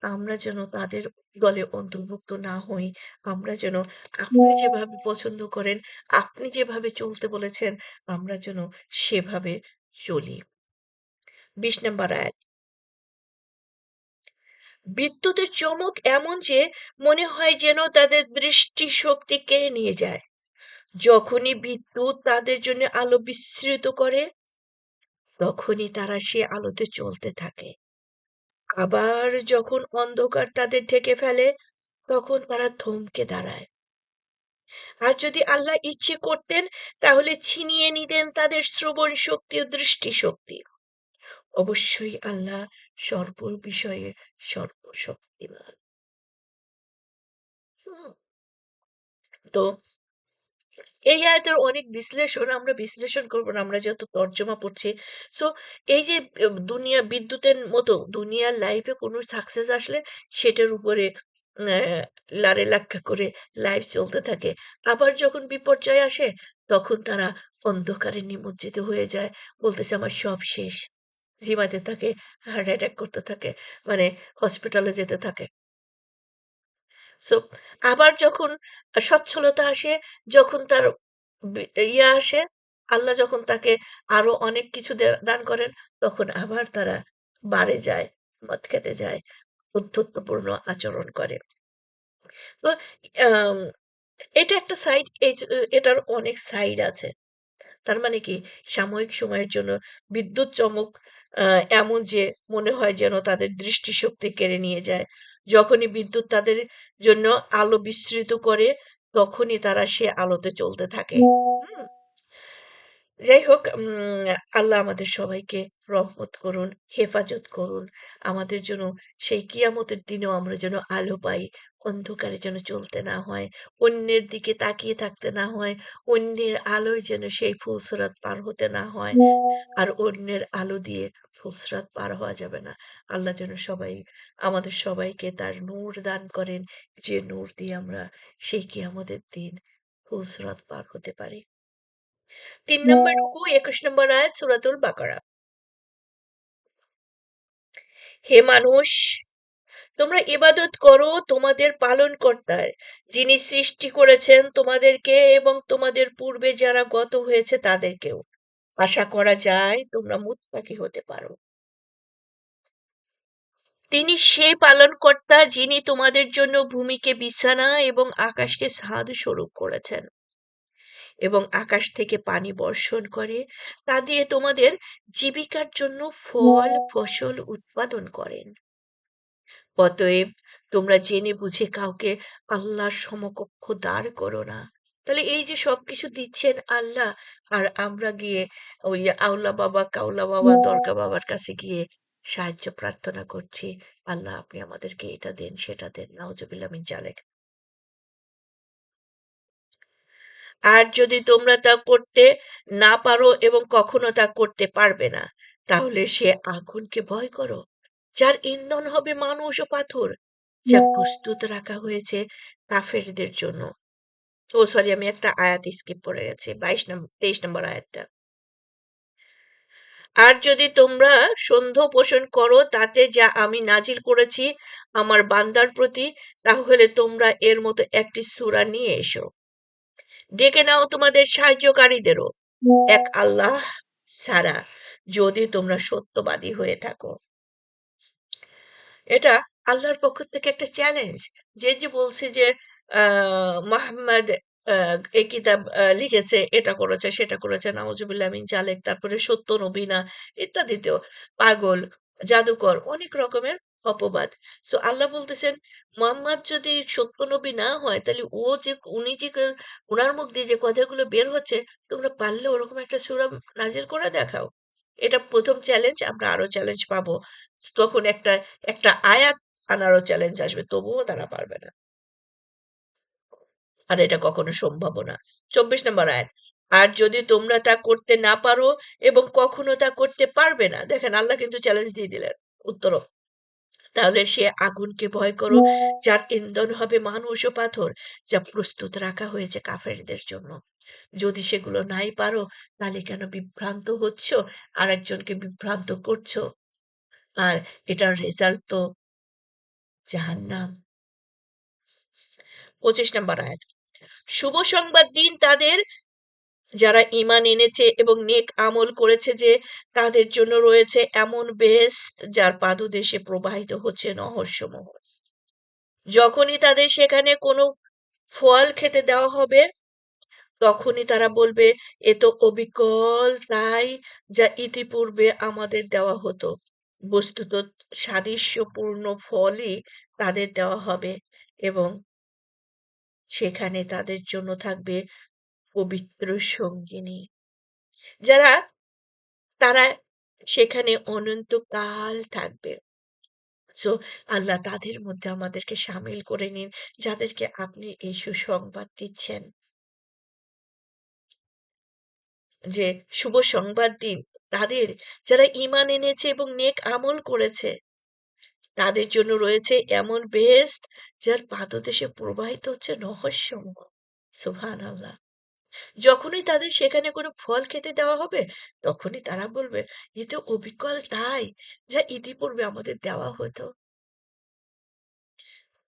আমরা যেন তাদের দলে অন্তর্ভুক্ত না হই। আমরা যেন আপনি যেভাবে পছন্দ করেন, আপনি যেভাবে চলতে বলেছেন, আমরা যেন সেভাবে চলি। 20 নম্বর আয়াত। বিদ্যুতের চমক এমন যে মনে হয় যেন তাদের দৃষ্টিশক্তি কেড়ে নিয়ে যায়। যখনই বিদ্যুৎ তাদের জন্য আলো বিস্তৃত করে, তখনই তারা সে আলোতে চলতে থাকে। আবার যখন অন্ধকার তাদের ঢেকে ফেলে তখন তারা থমকে দাঁড়ায়। আর যদি আল্লাহ ইচ্ছে করতেন তাহলে ছিনিয়ে নিতেন তাদের শ্রবণ শক্তি ও দৃষ্টিশক্তি। অবশ্যই আল্লাহ সর্ব বিষয়ে সর্বশক্তিমান। হুম, তো এই আয়াতের অনেক বিশ্লেষণ আমরা বিশ্লেষণ করব না, আমরা যেহেতু তর্জমা পড়ছি। সো এই যে বিদ্যুতের মতো দুনিয়ার লাইফে কোনো সাকসেস আসলে সেটার উপরে লারে লাক্কা করে লাইফ চলতে থাকে। আবার যখন বিপর্যয় আসে তখন তারা অন্ধকারে নিমজ্জিত হয়ে যায়, বলতেছে আমার সব শেষ। ঝিমাতে থাকে, হার্ট অ্যাটাক করতে থাকে, মানে হসপিটালে যেতে থাকে। সো আবার যখন সচ্ছলতা আসে, যখন তার আসে, আল্লাহ যখন তাকে আরো অনেক কিছু দান করেন, তখন আবার তারা বারে যায়, মদ খেতে যায়, বন্ধুত্বপূর্ণ আচরণ করে। তো আম, এটা একটা সাইড, এটার অনেক সাইড আছে। তার মানে কি, সাময়িক সময়ের জন্য বিদ্যুৎ চমক এমন যে মনে হয় যেন তাদের দৃষ্টিশক্তি কেড়ে নিয়ে যায়। যখনই বিদ্যুৎ তাদের জন্য আলো বিস্তৃত করে, তখনই তারা সে আলোতে চলতে থাকে। হুম, যাই হোক, আল্লাহ আমাদের সবাইকে রহমত করুন, হেফাজত করুন। আমাদের জন্য সেই কিয়ামতের দিনেও আমরা যেন আলো পাই, অন্ধকারে যেন চলতে না হয়, অন্যের দিকে তাকিয়ে থাকতে না হয়, অন্যের আলোয় যেন সেই ফুলসরাত পার হতে না হয়। আর অন্যের আলো দিয়ে ফুলসরাত পার হওয়া যাবে না। আল্লাহ যেন আমাদের সবাইকে তার নূর দান করেন, যে নূর দিয়ে আমরা সেই কিয়ামতের দিন ফুলসরাত পার হতে পারি। ৩ নম্বর রুকু, ২১ নম্বর আয়াত, সূরাতুল বাকারা। হে মানুষ, তোমরা ইবাদত করো তোমাদের পালনকর্তার, যিনি সৃষ্টি করেছেন তোমাদেরকে এবং তোমাদের পূর্বে যারা গত হয়েছে তাদেরকেও। আশা করা যায় তোমরা মুত্তাকি হতে পারো। তিনি সেই পালনকর্তা যিনি তোমাদের জন্য ভূমিকে বিছানা এবং আকাশকে ছাদ স্বরূপ করেছেন এবং আকাশ থেকে পানি বর্ষণ করে, তা দিয়ে তোমাদের জীবিকার জন্য ফল ফসল উৎপাদন করেন। অতএব তোমরা জেনে বুঝে কাউকে আল্লাহর সমকক্ষ দাঁড় করো না। তাহলে এই যে সবকিছু দিচ্ছেন আল্লাহ, আর আমরা গিয়ে ওই আউলা বাবা, কাউলা বাবা, দরগা বাবার কাছে গিয়ে সাহায্য প্রার্থনা করছি, আল্লাহ আপনি আমাদেরকে এটা দেন সেটা দেন, নাউজুবিল্লাহ মিন জালিক। আর যদি তোমরা তা করতে না পারো এবং কখনো তা করতে পারবে না, তাহলে সে আগুনকে ভয় করো, যার ইন্ধন হবে মানুষ ও পাথর, যা প্রস্তুত রাখা হয়েছে কাফেরদের জন্য। ও সরি, আমি একটা আয়াত স্কিপ করে গেছি, 23 নম্বর আয়াতটা। আর যদি তোমরা সন্দেহ পোষণ করো তাতে যা আমি নাজিল করেছি আমার বান্দার প্রতি, তাহলে তোমরা এর মতো একটি সূরা নিয়ে এসো, ডেকে নাও তোমাদের সাহায্যকারীদেরও এক আল্লাহ ছাড়া, যদি তোমরা সত্যবাদী হয়ে থাকো। এটা আল্লাহর পক্ষ থেকে একটা চ্যালেঞ্জ। যে বলছে যে মোহাম্মদ এই কিতাব লিখেছে, এটা করেছে, সেটা করেছে, নাউজুবিল্লাহ মিন জালেক, তারপরে সত্য নবী না, ইত্যাদিতেও পাগল, জাদুকর, অনেক রকমের অপবাদ। সো আল্লাহ বলতেছেন, মোহাম্মদ যদি সত্য নবী না হয়, তাহলে উনি যে উনার মুখ দিয়ে যে কথাগুলো বের হচ্ছে, তোমরা পারলে ওরকম একটা সূরা নাজিল করে দেখাও। এটা প্রথম চ্যালেঞ্জ। আমরা আরো চ্যালেঞ্জ পাবো। তখন একটা একটা আয়াত আনারও চ্যালেঞ্জ আসবে, তবুও তারা পারবে না। আর এটা কখনো সম্ভবও না। ২৪ নম্বর আয়াত। আর যদি তোমরা তা করতে না পারো এবং কখনো তা করতে পারবে না, দেখেন আল্লাহ কিন্তু চ্যালেঞ্জ দিয়ে দিলেন উত্তরও, তাহলে সে আগুনকে ভয় করো, যার ইন্ধন হবে মানুষ ও পাথর, যা প্রস্তুত রাখা হয়েছে কাফেরদের জন্য। যদি সেগুলো নাই পারো, তাহলে কেন বিভ্রান্ত হচ্ছ, আর একজনকে বিভ্রান্ত করছো? আর এটার রেজাল্ট তো জাহান্নাম। ২৫ নম্বর আয়াত। শুভ সংবাদ দিন তাদের যারা ঈমান এনেছে এবং নেক আমল করেছে, যে তাদের জন্য রয়েছে এমন বেহেশত যার পাদদেশে প্রবাহিত হচ্ছে নহরসমূহ। যখনই তাদের সেখানে কোনো ফল খেতে দেওয়া হবে, তখনই তারা বলবে, এ তো অবিকল তাই যা ইতিপূর্বে আমাদের দেওয়া হতো। বস্তুত সাদৃশ্যপূর্ণ ফলই তাদের দেওয়া হবে এবং সেখানে তাদের জন্য থাকবে পবিত্র সঙ্গিনী, যারা তারা সেখানে অনন্তকাল থাকবে। সো আল্লাহ তাদের মধ্যে আমাদেরকে শামিল করে নিন, যাদেরকে আপনি এই সুসংবাদ দিচ্ছেন, যে শুভ সংবাদ দিন তাদের, যারা ঈমান এনেছে এবং নেক আমল করেছে। তাদের জন্য রয়েছে এমন বেহেশত, যার পাদদেশে প্রবাহিত হচ্ছে রহস্যময়। সুবহানাল্লাহ। যখনই তাদের সেখানে কোনো ফল খেতে দেওয়া হবে, তখনই তারা বলবে, এ তো অবিকল তাই, যা ইতিপূর্বে আমাদের দেওয়া হতো।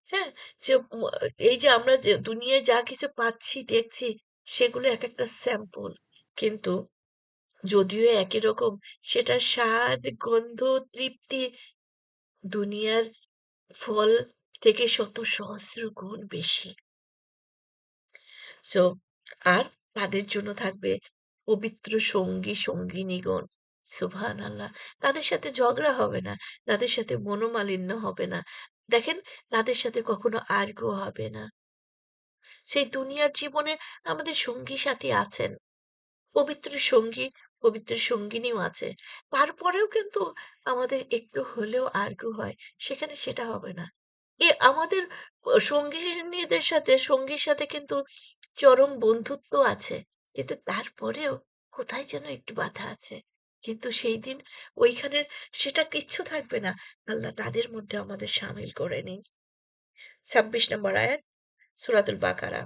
হ্যাঁ? যে এই যে আমরা যে দুনিয়ায় যা কিছু পাচ্ছি, দেখছি, সেগুলো একেকটা স্যাম্পল। কিন্তু যদিও একই রকম, সেটার স্বাদ, গন্ধ, তৃপ্তি দুনিয়ার ফল থেকে শত সহস্র গুণ বেশি। সো আর তাদের জন্য থাকবে পবিত্র সঙ্গী সঙ্গিনীগণ। সুবহানাল্লাহ। তাদের সাথে ঝগড়া হবে না, তাদের সাথে মনোমালিন্য হবে না। দেখেন, তাদের সাথে কখনো আর্গ্যু হবে না। সেই দুনিয়ার জীবনে আমাদের সঙ্গী সাথী আছেন, পবিত্র সঙ্গী, পবিত্র সঙ্গিনীও আছে। তারপরেও কিন্তু আমাদের একটু হলেও আর্গ্যু হয়, সেখানে সেটা হবে না। আমাদের সঙ্গীর সাথে কিন্তু চরম বন্ধুত্ব আছে। কিন্তু তারপরেও কোথায় যেন একটু বাধা আছে। কিন্তু সেই দিন ওইখানে সেটা কিচ্ছু থাকবে না। আল্লাহ তাদের মধ্যে আমাদের শামিল করে নিন। ২৬ নম্বর আয়াত, সূরাতুল বাকারা।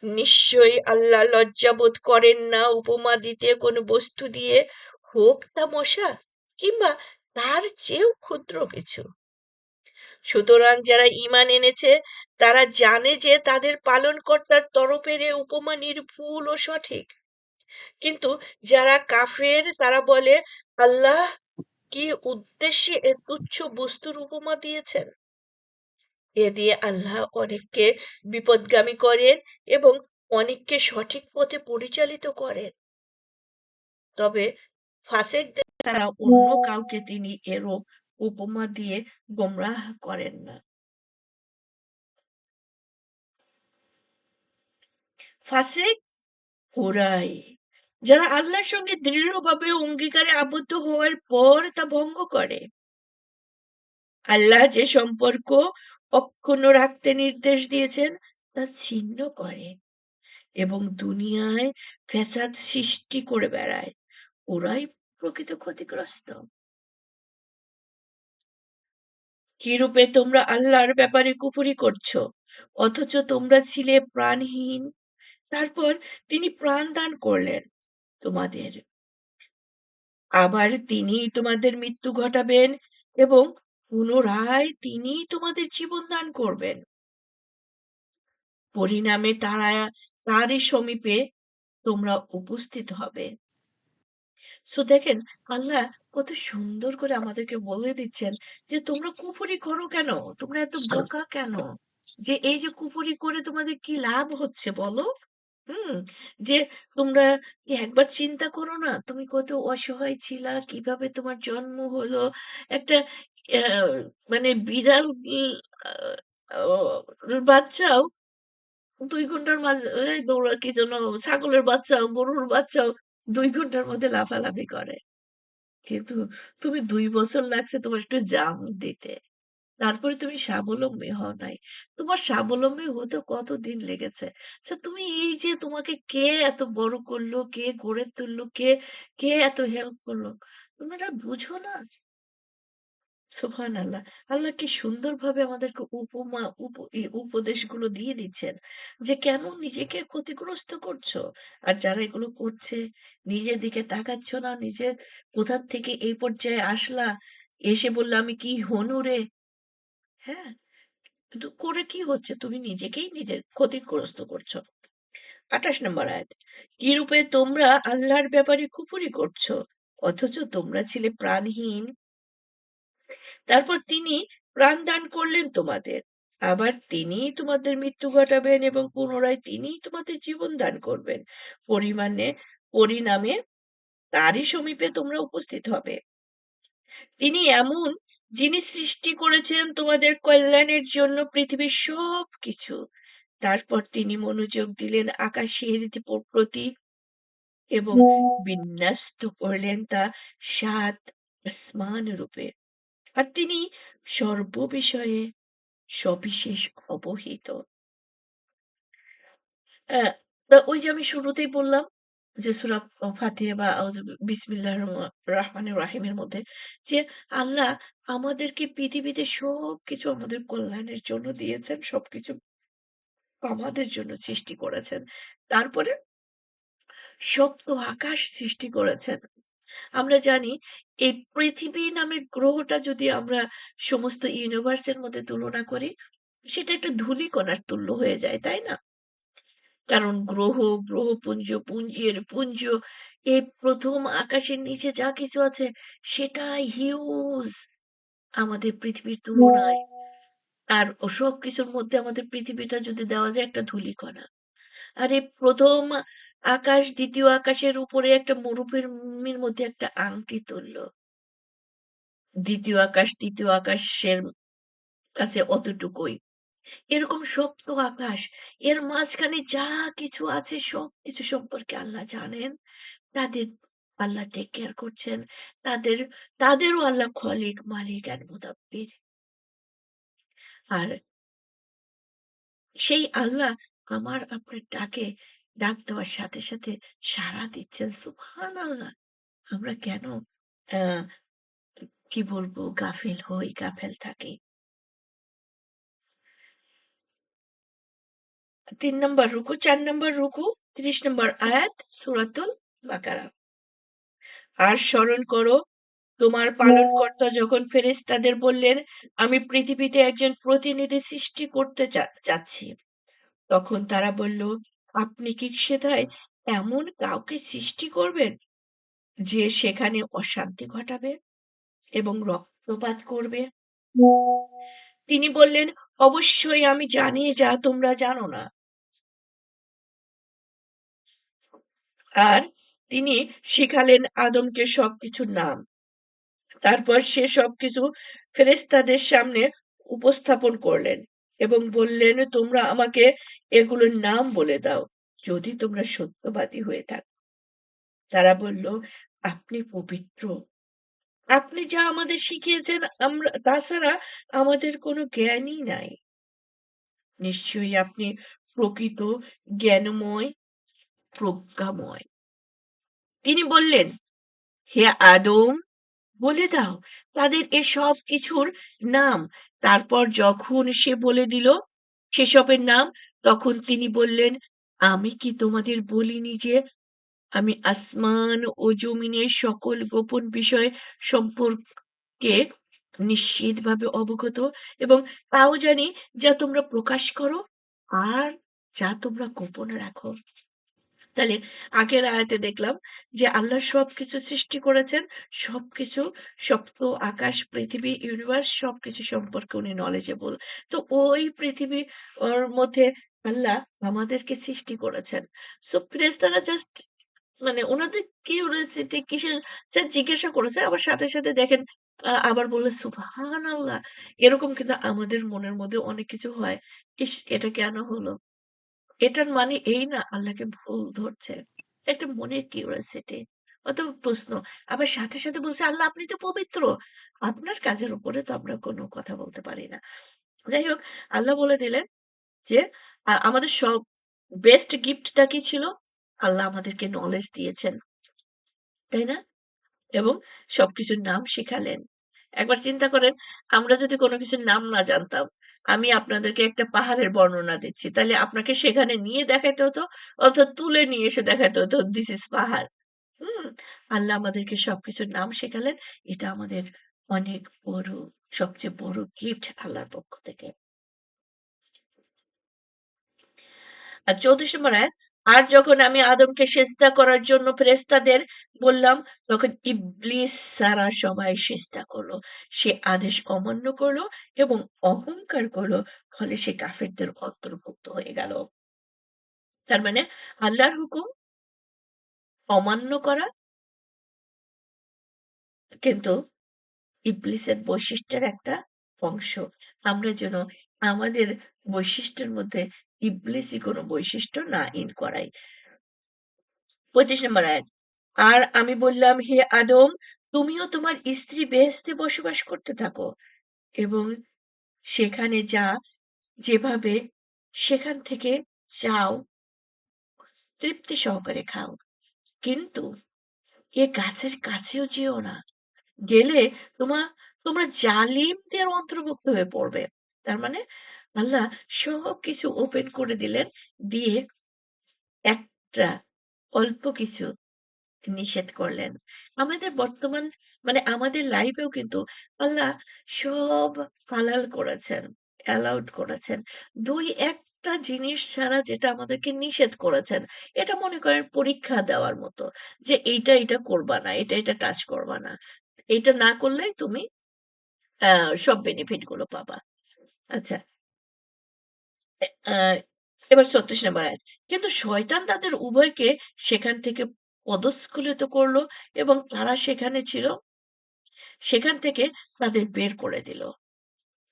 নিশ্চয়ই আল্লাহ লজ্জাবোধ করেন না উপমা দিতে কোনো বস্তু দিয়ে, হোক তা মশা কিংবা তার চেয়েও ক্ষুদ্র কিছু। সুতরাং যারা ঈমান এনেছে তারা জানে যে তাদের পালনকর্তার তরফের এ উপমা নির্ভুল ও সঠিক। কিন্তু যারা কাফের তারা বলে, আল্লাহ কি উদ্দেশ্যে এ তুচ্ছ বস্তুর উপমা দিয়েছেন? এ দিয়ে আল্লাহ অনেককে বিপদগামী করেন এবং অনেককে সঠিক পথে পরিচালিত করেন। তবে ফাসেকদের দ্বারা অন্য কাউকে তিনি এরূপ উপমা দিয়ে গোমরাহ করেন না। ফাসেক ওরাই, যারা আল্লাহর সঙ্গে দৃঢ়ভাবে অঙ্গীকারে আবদ্ধ হওয়ার পর তা ভঙ্গ করে। আল্লাহ যে সম্পর্ক অক্ষুণ্ণ রাখতে নির্দেশ দিয়েছেন তা ছিন্ন করে এবং দুনিয়ায় ফ্যাসাদ সৃষ্টি করে বেড়ায়। ওরাই প্রকৃত ক্ষতিগ্রস্ত। কিরূপে তোমরা আল্লাহর ব্যাপারে কুফরি করছো, অথচ তোমরা ছিলে প্রাণহীন। তারপর তিনি প্রাণ দান করলেন তোমাদের। আবার তিনিই তোমাদের মৃত্যু ঘটাবেন এবং পুনরায় তিনিই তোমাদের জীবন দান করবেন। পরিণামে তারই সমীপে তোমরা উপস্থিত হবে। সো দেখেন, আল্লাহ কত সুন্দর করে আমাদেরকে বলে দিচ্ছেন যে তোমরা কুফরি করো কেন, তোমরা এত বোকা কেন, যে এই যে কুফরি করে তোমাদের কি লাভ হচ্ছে বলো। হুম, যে তোমরা কি একবার চিন্তা করো না, তুমি কত অসহায় ছিলা, কিভাবে তোমার জন্ম হলো, একটা আহ, মানে বিড়াল আহ, বাচ্চাও ২ ঘন্টার মাঝে এই দৌড়া, কি যেন ছাগলের বাচ্চাও, গরুর বাচ্চাও ২ ঘন্টার মধ্যে লাফালাফি করে। কিন্তু তুমি ২ বছর লাগছে তোমার একটু জাম দিতে। তারপরে তুমি স্বাবলম্বী হও নাই। তোমার স্বাবলম্বী হতে কতদিন লেগেছে? আচ্ছা, তুমি এই যে তোমাকে কে এত বড় করলো, কে গড়ে তুললো, কে এত হেল্প করলো? তুমি এটা বুঝো না? সুবহানাল্লাহ। আল্লাহ কি সুন্দরভাবে আমাদেরকে উপমা উপদেশগুলো দিয়ে দিচ্ছেন যে কেন নিজেকে ক্ষতিগ্রস্ত করছো? আর যারা এগুলো করছে, নিজের দিকে তাকাচ্ছ না, নিজের কোথার থেকে এই পর্যায়ে আসলা, এসে বললে আমি কি হনু রে? হ্যাঁ? কিন্তু করে কি হচ্ছে? তুমি নিজেকেই নিজের ক্ষতিগ্রস্ত করছো। ২৮ নম্বর আয়াত। কিরূপে তোমরা আল্লাহর ব্যাপারে কুফরি করছো, অথচ তোমরা ছিলে প্রাণহীন। তারপর তিনি প্রাণ দান করলেন তোমাদের। আবার তিনিই তোমাদের মৃত্যু ঘটাবেন এবং পুনরায় তিনিই তোমাদের জীবন দান করবেন। পরিণামে তারই সমীপে তোমরা উপস্থিত হবে। তিনি এমন যিনি সৃষ্টি করেছেন তোমাদের কল্যাণের জন্য পৃথিবীর সবকিছু, তারপর তিনি মনোযোগ দিলেন আকাশের প্রতি এবং বিন্যস্ত করলেন তা ৭ আসমান রূপে। আর তিনি সর্ববিষয়ে সবিশেষ অবহিত। ওই যে আমি শুরুতেই বললাম যে সূরা ফাতিহা বা বিসমিল্লাহির রহমানির রহিমের মধ্যে যে আল্লাহ আমাদেরকে পৃথিবীতে সবকিছু আমাদের কল্যাণের জন্য দিয়েছেন। সবকিছু আমাদের জন্য সৃষ্টি করেছেন। তারপরে সপ্ত আকাশ সৃষ্টি করেছেন। আমরা জানি এই পৃথিবী নামের গ্রহটা যদি আমরা সমস্ত ইউনিভার্সের মধ্যে তুলনা করি, সেটা একটা ধূলিকণার তুল্য হয়ে যায়, তাই না? কারণ গ্রহ, গ্রহপুঞ্জ, পুঞ্জের পুঞ্জ, এই ১ম আকাশের নিচে যা কিছু আছে সেটাই হিউজ আমাদের পৃথিবীর তুলনায়। আর সবকিছুর মধ্যে আমাদের পৃথিবীটা যদি দেওয়া যায় একটা ধূলিকণা। আর এই ১ম আকাশ ২য় আকাশের উপরে একটা মরুভূমির মধ্যে একটা আংটি তুলল। ২য় আকাশ ৩য় আকাশের কাছে অতটুকুই। এরকম সপ্ত আকাশ, এর মাঝখানে যা কিছু আছে সবকিছু সম্পর্কে আল্লাহ জানেন। তাদের আল্লাহ টেক কেয়ার করছেন। তাদের তাদেরও আল্লাহ খলিক, মালিক এন্ড মুদাব্বির। আর সেই আল্লাহ আমার আপনার ডাক দেওয়ার সাথে, সাথে সাড়া দিচ্ছেন। সুবহানাল্লাহ! আমরা কেন আ কি বলবো গাফেল হই, গাফেল থাকি। ৩ নম্বর রুকু, ৪ নম্বর রুকু, ৩০ নম্বর আয়াত সূরাতুল বাকারা। আর স্মরণ করো তোমার পালনকর্তা যখন ফেরেশতাদের বললেন, আমি পৃথিবীতে একজন প্রতিনিধি সৃষ্টি করতে চাচ্ছি। তখন তারা বলল, আপনি কি সেথায় এমন কাউকে সৃষ্টি করবেন যে সেখানে অশান্তি ঘটাবে এবং রক্তপাত করবে? তিনি বললেন, অবশ্যই আমি জানি যা তোমরা জানো না। আর তিনি শিখালেন আদমকে সবকিছুর নাম। তারপর সে সবকিছু ফেরেশতাদের সামনে উপস্থাপন করলেন এবং বললেন, তোমরা আমাকে এগুলোর নাম বলে দাও, যদি তোমরা সত্যবাদী হয়ে থাকো। তারা বলল, আপনি পবিত্র। আপনি যা আমাদের শিখিয়েছেন আমরা তাছাড়া আমাদের কোনো জ্ঞানই নাই। নিশ্চয়ই আপনি প্রকৃত জ্ঞানময়, প্রজ্ঞাময়। তিনি বললেন, হে আদম, বলে দাও তাদের এসব কিছুর নাম। তারপর যখন সে বলে দিল সেসবের নাম, তখন তিনি বললেন, আমি কি তোমাদের বলিনি যে আমি আসমান ও জমিনের সকল গোপন বিষয় সম্পর্কে নিশ্চিতভাবে অবগত এবং তাও জানি যা তোমরা প্রকাশ করো আর যা তোমরা গোপন রাখো। তাহলে আগের আয়াতে দেখলাম যে আল্লাহ সবকিছু সৃষ্টি করেছেন। সবকিছু সপ্ত আকাশ, পৃথিবী, ইউনিভার্স সবকিছু সম্পর্কে উনি knowledgeable। তো ওই পৃথিবী ওর মধ্যে আল্লাহ আমাদেরকে সৃষ্টি করেছেন। সো ফেরেশতারা জাস্ট মানে উনাদের কিউরিওসিটি কিসের যা জিজ্ঞাসা করেছে আবার সাথে, সাথে দেখেন আবার বললে সুবহানাল্লাহ! এরকম কিন্তু আমাদের মনের মধ্যে অনেক কিছু হয়। ইস! এটা কেন হলো? এটার মানে এই না আল্লাহকে ভুল ধরছে। একটা মনের কিউরিওসিটি অথবা প্রশ্ন। আবার সাথে, সাথে বলছে, "আল্লাহ আপনি তো পবিত্র। আপনার কাজের উপরে তো আমরা কোনো কথা বলতে পারি না।" যাই হোক আল্লাহ বলে দিলেন যে আমাদের সব বেস্ট গিফটটা কি ছিল? আল্লাহ আমাদেরকে নলেজ দিয়েছেন। তাই না? এবং সবকিছুর নাম শিখালেন। একবার চিন্তা করেন, আমরা যদি কোনো কিছুর নাম না জানতাম, আমি আপনাদেরকে একটা পাহাড়ের বর্ণনা দিচ্ছি। তাইলে আপনাকে সেখানে নিয়ে দেখাইতে হতো অথবা তুলে নিয়ে এসে দেখাইতে হতো, "দিস ইজ পাহাড়।" হুম? আল্লাহ আমাদেরকে সবকিছুর নাম শেখালেন। এটা আমাদের অনেক বড়, সবচেয়ে বড় গিফট আল্লাহর পক্ষ থেকে। আর ৩৪ নম্বর আয়াত, আর যখন আমি আদমকে সেজদা করার জন্য ফেরেশতাদের বললাম, তখন ইবলিস ছাড়া সবাই সিজদা করল। সে আদেশ অমান্য করল এবং অহংকার করল। ফলে সে কাফেরদের অন্তর্ভুক্ত হয়ে গেল। তার মানে আল্লাহর হুকুম অমান্য করা কিন্তু ইবলিসের বৈশিষ্ট্যের একটা অংশ। আমরা যেন আমাদের বৈশিষ্ট্যের মধ্যে ইবলিসি কোনো বৈশিষ্ট্য না করাই। 35 নম্বর আয়াত। আর আমি বললাম, হে আদম, তুমিও তোমার স্ত্রী বেহেশতে বসবাস করতে থাকো এবং সেখানে যা যেভাবে সেখান থেকে চাও তৃপ্তি সহকারে খাও, কিন্তু এ গাছের কাছেও যেও না, গেলে তোমা তোমরা জালিমদের অন্তর্ভুক্ত হয়ে পড়বে। তার মানে আল্লাহ সব কিছু ওপেন করে দিলেন, দিয়ে একটা অল্প কিছু নিষেধ করলেন। আমাদের বর্তমান মানে আমাদের লাইফেও কিন্তু আল্লাহ সব হালাল করেছেন, অ্যালাউড করেছেন। ২-১ টা জিনিস ছাড়া যেটা আমাদেরকে নিষেধ করেছেন, এটা মনে করেন পরীক্ষা দেওয়ার মতো, যে এইটা করবা না, এটা টাচ করবা না। এইটা না করলেই তুমি সব বেনিফিট গুলো পাবা। আচ্ছা, আ এবার ৩৬ নম্বর আয়াত। কিন্তু শয়তান তাদের উভয়কে সেখান থেকে পদস্খলিত করল এবং তারা সেখান থেকে তাদের বের করে দিল।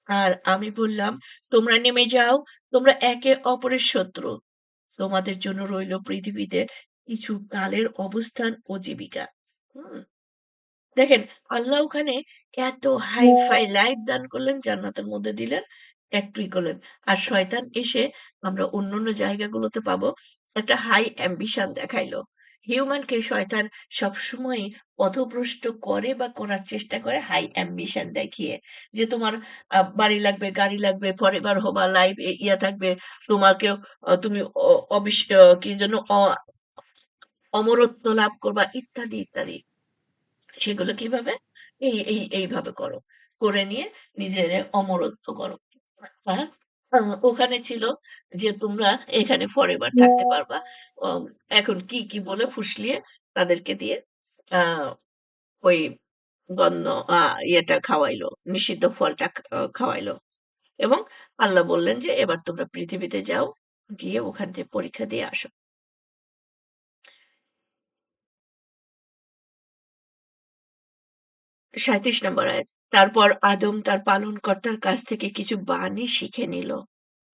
আর আমি বললাম, তোমরা নেমে যাও, তোমরা একে অপরের শত্রু। তোমাদের জন্য রইল পৃথিবীতে কিছু কালের অবস্থান ও জীবিকা। হুম? দেখেন, আল্লাহ ওখানে এত হাই-ফাই লাইফ দান করলেন, জান্নাতের মধ্যে দিলেন, একটুই করলেন। আর শয়তান এসে আমরা অন্যান্য জায়গাগুলোতে পাবো একটা হাই অ্যাম্বিশন দেখাইলো। হিউম্যানকে শয়তান সবসময়ই পথভ্রষ্ট করে বা করার চেষ্টা করে হাই অ্যাম্বিশন দেখিয়ে। যে তোমার বাড়ি লাগবে, গাড়ি লাগবে, ফরেভার হবা, লাইফ ইয়া থাকবে, তোমাকেও তুমি কি যেন অমরত্ব লাভ করবা, ইত্যাদি, ইত্যাদি। সেগুলো কিভাবে? এইভাবে করো। করে নিয়ে নিজের অমরত্ব করো। আর ওখানে ছিল যে তোমরা এখানে ফরএভার থাকতে পারবা। অম এখন কি বলে ফুসলিয়ে তাদেরকে দিয়ে আ ওই গন্ধ আ ইয়েটা খাওয়াইলো, নিষিদ্ধ ফলটা খাওয়াইলো। এবং আল্লাহ বললেন যে, "এবার তোমরা পৃথিবীতে যাও, গিয়ে ওখান থেকে পরীক্ষা দিয়ে আসো।" ৩৭ নম্বর আয়াত। তারপর আদম তার পালনকর্তার কাছ থেকে কিছু বাণী শিখে নিল।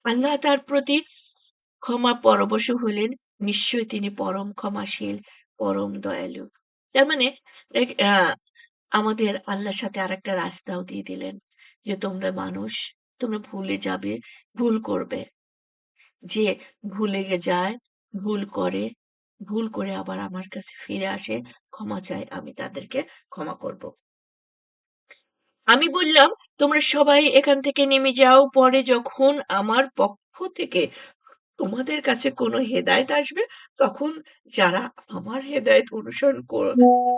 আল্লাহ তার প্রতি ক্ষমা পরবশ হইলেন, নিশ্চয়ই তিনি পরম ক্ষমাশীল, পরম দয়ালু। তার মানে আমাদের আল্লাহর সাথে আরেকটা রাস্তাও দিয়ে দিলেন, যে তোমরা মানুষ, তোমরা ভুলে যাবে, ভুল করবে। যে যায়, ভুল করে, ভুল করে আবার আমার কাছে ফিরে আসে, ক্ষমা চায়, আমি তাদেরকে ক্ষমা করব। আমি বললাম, তোমরা সবাই এখান থেকে নেমে যাও, পরে যখন আমার পক্ষ থেকে তোমাদের কাছে কোনো হেদায়েত আসবে, তখন যারা আমার হেদায়েত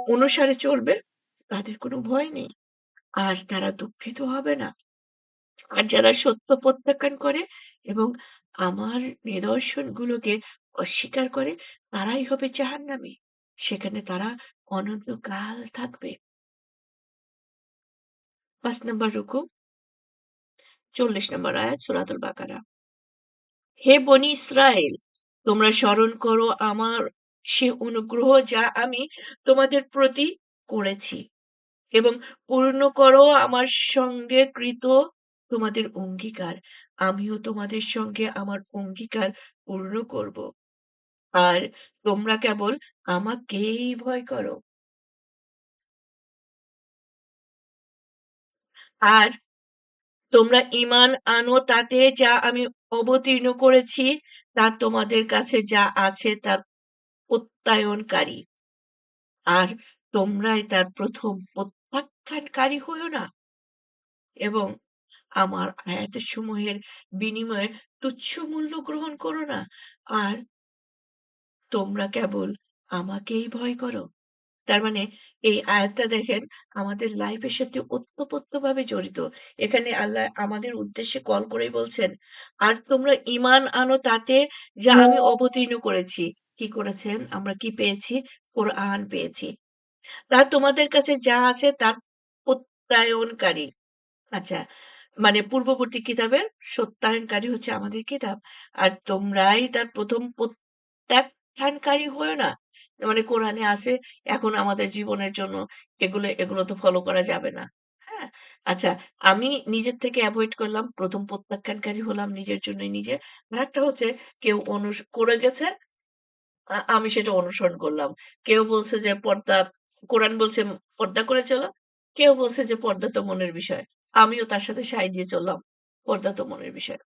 অনুসারে চলবে, তাদের কোনো ভয় নেই। আর তারা দুঃখিত হবে না। আর যারা সত্য প্রত্যাখ্যান করে এবং আমার নিদর্শনগুলোকে অস্বীকার করে, তারাই হবে জাহান্নামী। সেখানে তারা অনন্তকাল থাকবে। ৫ নাম্বার রুকু, ৪০ নম্বর আয়াত, সূরাতুল বাকারা। হে বনী ইসরাইল, তোমরা স্মরণ করো আমার সে অনুগ্রহ যা আমি তোমাদের প্রতি করেছি, এবং পূর্ণ করো আমার সঙ্গে কৃত তোমাদের অঙ্গীকার। আমিও তোমাদের সঙ্গে আমার অঙ্গীকার পূর্ণ করব। আর তোমরা কেবল আমাকেই ভয় করো। আর তোমরা ঈমান আনো তাতে যা আমি অবতীর্ণ করেছি, তা তোমাদের কাছে যা আছে তার প্রত্যয়নকারী। আর তোমরাই তার প্রথম প্রত্যাখ্যানকারী হইও না, এবং আমার আয়াতসমূহের বিনিময়ে তুচ্ছ মূল্য গ্রহণ করো না। আর তোমরা কেবল আমাকেই ভয় করো। তার মানে এই আয়াতটা দেখেন আমাদের লাইফের সাথে ওতপ্রোতভাবে জড়িত। এখানে আল্লাহ আমাদের উদ্দেশ্যে কল করেই বলছেন, আর তোমরা ঈমান আনো তাতে যা আমি অবতীর্ণ করেছি। কি করেছেন? আমরা কি পেয়েছি? কোরআন পেয়েছি। তা তোমাদের কাছে যা আছে তার প্রত্যয়নকারী। আচ্ছা, মানে পূর্ববর্তী কিতাবের সত্যায়নকারী হচ্ছে আমাদের কিতাব। আর তোমরাই তার প্রথম প্রত্যাখ্যানকারী হয়ো না। মানে কোরআনে আছে, এখন আমাদের জীবনের জন্য এগুলো তো ফলো করা যাবে না। হ্যাঁ? আচ্ছা, আমি নিজের থেকে এভয়েড করলাম। ১ম প্রত্যাখ্যানকারী হলাম নিজের জন্যই নিজে। আরেকটা হচ্ছে কেউ করে গেছে, আমি সেটা অনুসরণ করলাম। কেউ বলছে যে কোরআন বলছে পর্দা করে চলো। কেউ বলছে যে পর্দা তো মনের বিষয়। আমিও তার সাথে সায় দিয়ে চললাম। পর্দা তো মনের বিষয়।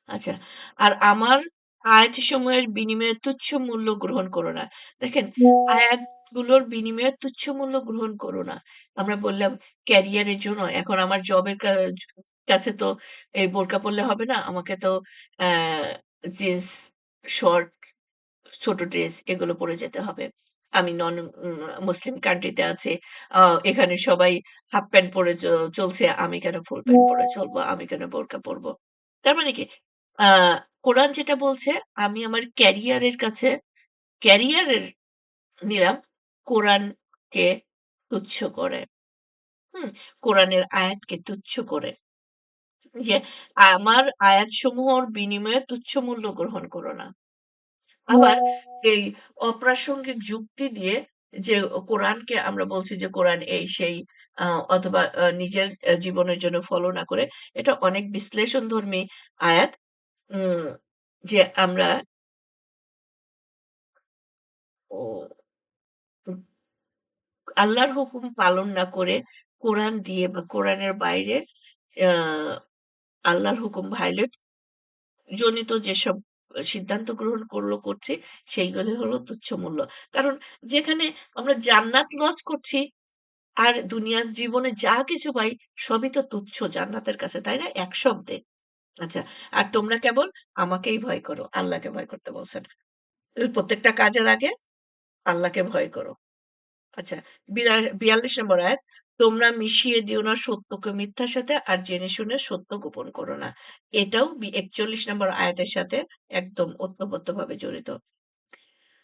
আচ্ছা। আর আমার আয়াতসমূহের বিনিময়ে তুচ্ছ মূল্য গ্রহণ করো না। দেখেন, আয়াতগুলোর বিনিময়ে তুচ্ছ মূল্য গ্রহণ করো না। আমরা বললাম ক্যারিয়ারের জন্য এখন আমার জবের কাছে তো এই বোরকা পড়লে হবে না। আমাকে তো অ্যা জিন্স, শর্ট, ছোট ড্রেস এগুলো পরে যেতে হবে। আমি নন উম মুসলিম কান্ট্রিতে আছি। আ এখানে সবাই হাফ প্যান্ট পরে চলছে। আমি কেন ফুল প্যান্ট পরে চলবো? আমি কেন বোরকা পরবো? তার মানে কি? আ কোরআন যেটা বলছে আমি আমার ক্যারিয়ারের নিলাম কোরআনকে তুচ্ছ করে। হুম? কোরআনের আয়াতকে তুচ্ছ করে। যে আমার আয়াতসমূহর বিনিময়ে তুচ্ছ মূল্য গ্রহণ করো না। আবার এই অপ্রাসঙ্গিক যুক্তি দিয়ে যে কোরআনকে আমরা বলছি যে কোরআন এই সেই আ অথবা নিজের জীবনের জন্য ফলো না করে এটা অনেক বিশ্লেষণধর্মী আয়াত। উম যে আমরা ও আল্লাহর হুকুম পালন না করে কোরআন দিয়ে বা কোরআনের বাইরে আ আল্লাহর হুকুম ভায়োলেট জনিত যেসব সিদ্ধান্ত গ্রহণ করছি সেইগুলি হলো তুচ্ছ মূল্য। কারণ যেখানে আমরা জান্নাত লস করছি আর দুনিয়ার জীবনে যা কিছু পাই সবই তো তুচ্ছ জান্নাতের কাছে, তাই না? এক শব্দে। আচ্ছা, আর তোমরা কেবল আমাকেই ভয় করো। আল্লাহকে ভয় করতে বলছেন। প্রত্যেকটা কাজের আগে আল্লাহকে ভয় করো। আচ্ছা, ৪২ নম্বর আয়াত, তোমরা মিশিয়ে দিও না সত্যকে মিথ্যার সাথে আর জেনে শুনে সত্য গোপন করো না। এটাও ৪১ নম্বর আয়াতের সাথে একদম ওতপ্রোতভাবে জড়িত।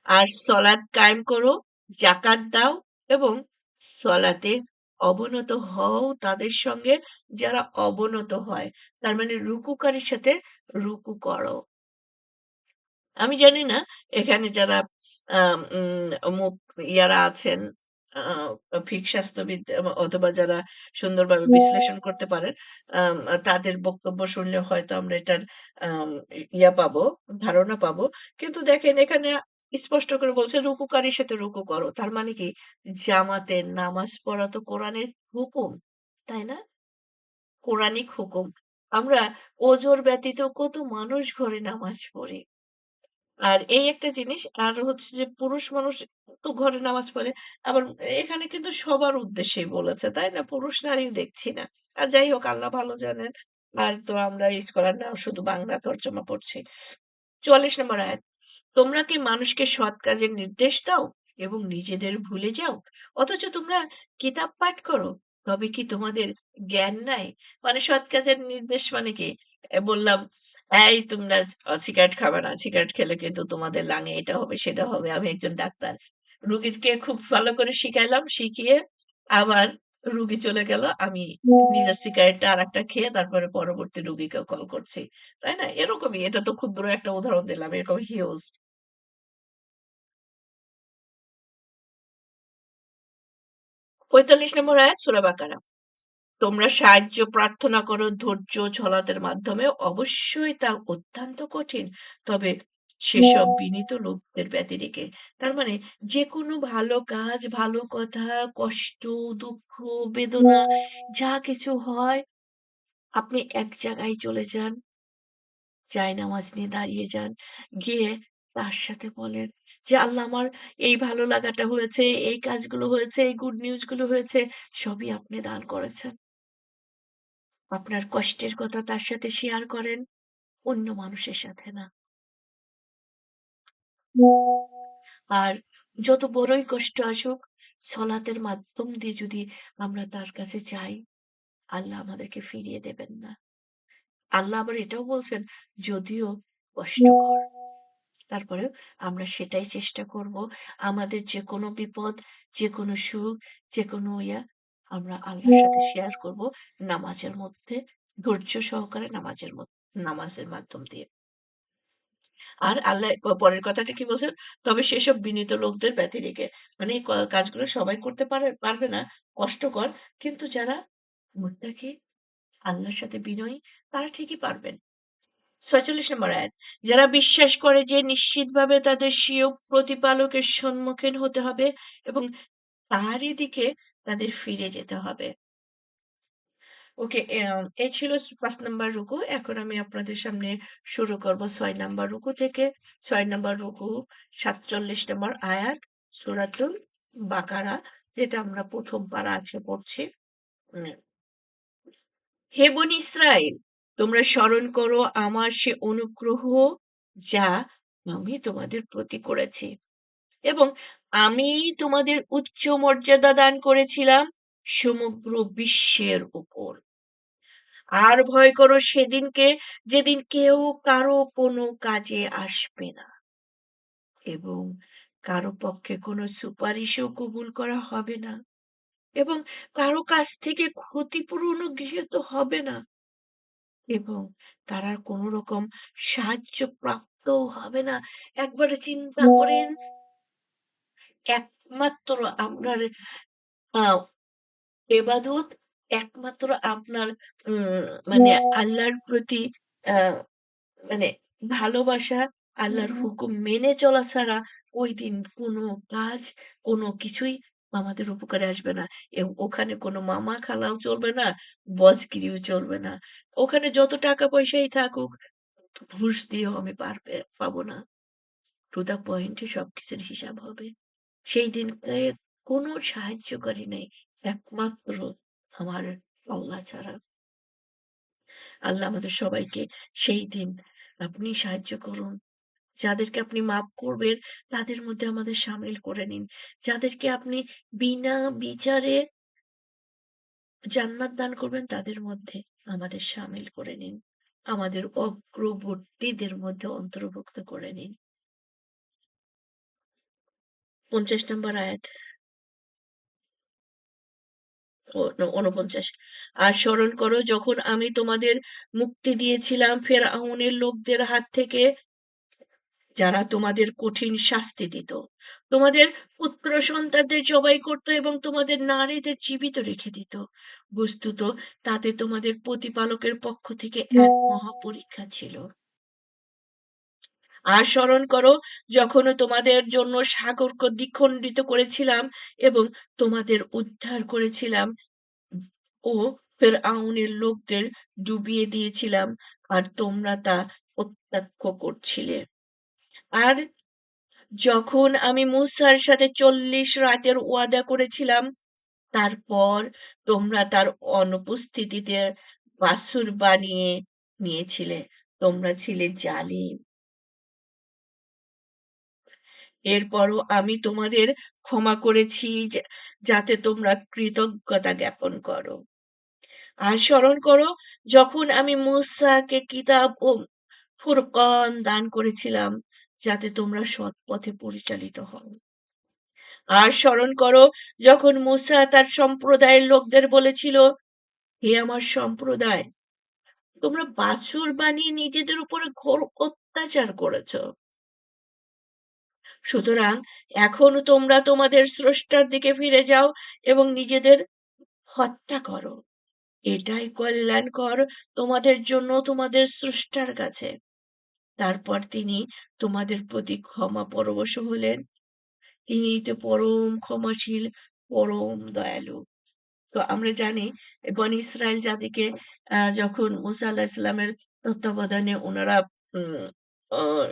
আর সলাত কায়েম করো, যাকাত দাও এবং সলাতে অবনত হও তাদের সঙ্গে যারা অবনত হয়। তার মানে রুকুকারীর সাথে রুকু করো। আমি জানি না এখানে যারা আম মুক ইয়ারা আছেন, আ স্বাস্থ্যবিদ অথবা যারা সুন্দরভাবে বিশ্লেষণ করতে পারেন, আম তাদের বক্তব্য শুনলে হয়তো আমরা এটার আম ইয়া পাবো, ধারণা পাবো। কিন্তু দেখেন এখানে স্পষ্ট করে বলছে, "রুকুকারীর সাথে রুকু করো।" তার মানে কি? জামাতে নামাজ পড়া তো কোরআনের হুকুম, তাই না? কোরআনিক হুকুম। আমরা ওজোর ব্যতীত কত মানুষ ঘরে নামাজ পড়ি। আর এই একটা জিনিস আর হচ্ছে যে পুরুষ মানুষ তো ঘরে নামাজ পড়ে। আবার এখানে কিন্তু সবার উদ্দেশ্যেই বলেছে, তাই না? পুরুষ নারী দেখছি না। আর যাই হোক আল্লাহ ভালো জানেন। আর তো আমরা স্কলার না শুধু বাংলা তর্জমা পড়ছি। ৪৪ নম্বর আয়াত। তোমরা কি মানুষকে সৎ কাজের নির্দেশ দাও এবং নিজেদের ভুলে যাও? অথচ তোমরা কিতাব পাঠ করো। তবে কি তোমাদের জ্ঞান নাই? মানে সৎ কাজের নির্দেশ মানে কি? বললাম, "এই তোমরা সিগারেট খাবা না। সিগারেট খেলে কিন্তু তোমাদের লাংয়ে এটা হবে, সেটা হবে।" আমি একজন ডাক্তার। রুগীকে খুব ভালো করে শিখাইলাম। শিখিয়ে আবার রুগী চলে গেল। আমি নিজের সিগারেটটা আরেকটা খেয়ে তারপরে পরবর্তী রুগীকে কল করছি। তাই না? এরকমই। এটা তো ক্ষুদ্র একটা উদাহরণ দিলাম। এরকম হিউজ। ৪৫ নম্বর আয়াত সূরা বাকারা। তোমরা সাহায্য প্রার্থনা করো ধৈর্য ছলাতের মাধ্যমে অবশ্যই তা অত্যন্ত কঠিন। তবে সেসব বিনীত লোকদের ব্যতি রেখে। তার মানে যেকোনো ভালো কাজ, ভালো কথা, কষ্ট, দুঃখ, বেদনা যা কিছু হয় আপনি এক জায়গায় চলে যান, জায়নামাজ নিয়ে দাঁড়িয়ে যান। গিয়ে তার সাথে বলেন যে, "আল্লাহ আমার এই ভালো লাগাটা হয়েছে, এই কাজগুলো হয়েছে, এই গুড নিউজ গুলো হয়েছে, সবই আপনি দান করেছেন।" আপনার কষ্টের কথা তার সাথে শেয়ার করেন, অন্য মানুষের সাথে না। আর যত বড়ই কষ্ট আসুক, সলাতের মাধ্যম দিয়ে যদি আমরা তার কাছে চাই, আল্লাহ আমাদেরকে ফিরিয়ে দেবেন না। আল্লাহ আবার এটাও বলছেন, যদিও কষ্টকর। তারপরেও আমরা সেটাই চেষ্টা করব। আমাদের যেকোনো বিপদ, যেকোনো সুখ, যেকোনো আমরা আল্লাহর সাথে শেয়ার করব নামাজের মধ্যে, ধৈর্য সহকারে নামাজের মাধ্যম দিয়ে। আর আল্লাহ পরের কথাটা কি বলছেন? তবে সেসব বিনীত লোকদের ব্যতিরেকে। মানে এই কাজগুলো সবাই করতে পারবে না। কষ্টকর, কিন্তু যারা মুত্তাকি, আল্লাহর সাথে বিনয়ী, তারা ঠিকই পারবেন। ৪৬ নম্বর আয়াত। যারা বিশ্বাস করে যে নিশ্চিতভাবে তাদের স্বীয় প্রতিপালকের সম্মুখীন হতে হবে এবং তারই দিকে তাদের ফিরে যেতে হবে। ওকে, এই ছিল ৫ নাম্বার রুকু। এখন আমি আপনাদের সামনে শুরু করব ৬ নাম্বার রুকু থেকে। ৬ নাম্বার রুকু ৪৭ নম্বর আয়াত, সূরাতুল বাকারা, যেটা আমরা ১ম পারা আজকে পড়ছি। উম হে বনী ইসরাইল, তোমরা স্মরণ করো আমার সে অনুগ্রহ যা আমি তোমাদের প্রতি করেছি এবং আমি তোমাদের উচ্চ মর্যাদা দান করেছিলাম সমগ্র বিশ্বের উপর। আর ভয় করো সেদিনকে, যেদিন কেউ কারো কোনো কাজে আসবে না এবং কারো পক্ষে কোনো সুপারিশও কবুল করা হবে না এবং কারো কাছ থেকে ক্ষতিপূরণও গৃহীত হবে না এবং তারা কোনো রকম সাহায্য প্রাপ্তও হবে না। একবারে চিন্তা করেন, একমাত্র আপনার আহ এবাদত, একমাত্র আপনার মানে আল্লাহর প্রতি আহ মানে ভালোবাসা, আল্লাহর হুকুম মেনে চলা ছাড়া ওই দিন কোনো কাজ, কোনো কিছুই আমাদের উপকারে আসবে না। ওখানে কোনো মামা খালাও চলবে না, বজগিরিও চলবে না। ওখানে যত টাকা পয়সাই থাকুক, ঘুষ দিয়েও আমি পাবো না। টু দা পয়েন্টে সবকিছুর হিসাব হবে। সেই দিনকে কোনো সাহায্যকারী নেই, একমাত্র আমার আল্লাহ ছাড়া। আল্লাহ আমাদের সবাইকে সেই দিন আপনি সাহায্য করুন। যাদেরকে আপনি মাফ করবেন তাদের মধ্যে আমাদের শামিল করে নিন। যাদেরকে আপনি বিনা বিচারে জান্নাত দান করবেন তাদের মধ্যে আমাদের শামিল করে নিন। আমাদের অগ্রবর্তীদের মধ্যে অন্তর্ভুক্ত করে নিন। ৫০ নম্বর আয়াত, ৪৯। আর স্মরণ করো যখন আমি তোমাদের মুক্তি দিয়েছিলাম ফেরআউনের লোকদের হাত থেকে, যারা তোমাদের কঠিন শাস্তি দিত, তোমাদের পুত্র সন্তানদের জবাই করত এবং তোমাদের নারীদের জীবিত রেখে দিত। বস্তুত তাতে তোমাদের প্রতিপালকের পক্ষ থেকে এক মহাপরীক্ষা ছিল। আর স্মরণ করো যখন তোমাদের জন্য সাগরকে দ্বিখণ্ডিত করেছিলাম এবং তোমাদের উদ্ধার করেছিলাম ও ফেরআউনের লোকদের ডুবিয়ে দিয়েছিলাম আর তোমরা তা প্রত্যক্ষ করছিলে। আর যখন আমি মূসার সাথে ৪০ রাতের ওয়াদা করেছিলাম, তারপর তোমরা তার অনুপস্থিতিতে বাছুর বানিয়ে নিয়েছিলে। তোমরা ছিলে জালিম। এরপরও আমি তোমাদের ক্ষমা করেছি যাতে তোমরা কৃতজ্ঞতা জ্ঞাপন করো। আর স্মরণ করো যখন আমি মূসাকে কিতাব ও ফুরকান দান করেছিলাম যাতে তোমরা সৎ পথে পরিচালিত হও। আর স্মরণ করো যখন মূসা তার সম্প্রদায়ের লোকদের বলেছিল, হে আমার সম্প্রদায়, তোমরা বাছুর বানিয়ে নিজেদের উপরে ঘোর অত্যাচার করেছ। সুতরাং এখন তোমরা তোমাদের স্রষ্টার দিকে ফিরে যাও এবং নিজেদের হত্যা করো। এটাই কল্যাণকর তোমাদের জন্য তোমাদের স্রষ্টার কাছে। তারপর তিনি তোমাদের প্রতি ক্ষমা পরবশ হলেন। তিনিই তো পরম ক্ষমাশীল, পরম দয়ালু। তো আমরা জানি বনী ইসরাইল জাতিকে যখন মুসা আল্লাহ ইসলামের তত্ত্বাবধানে ওনারা উম, আহ,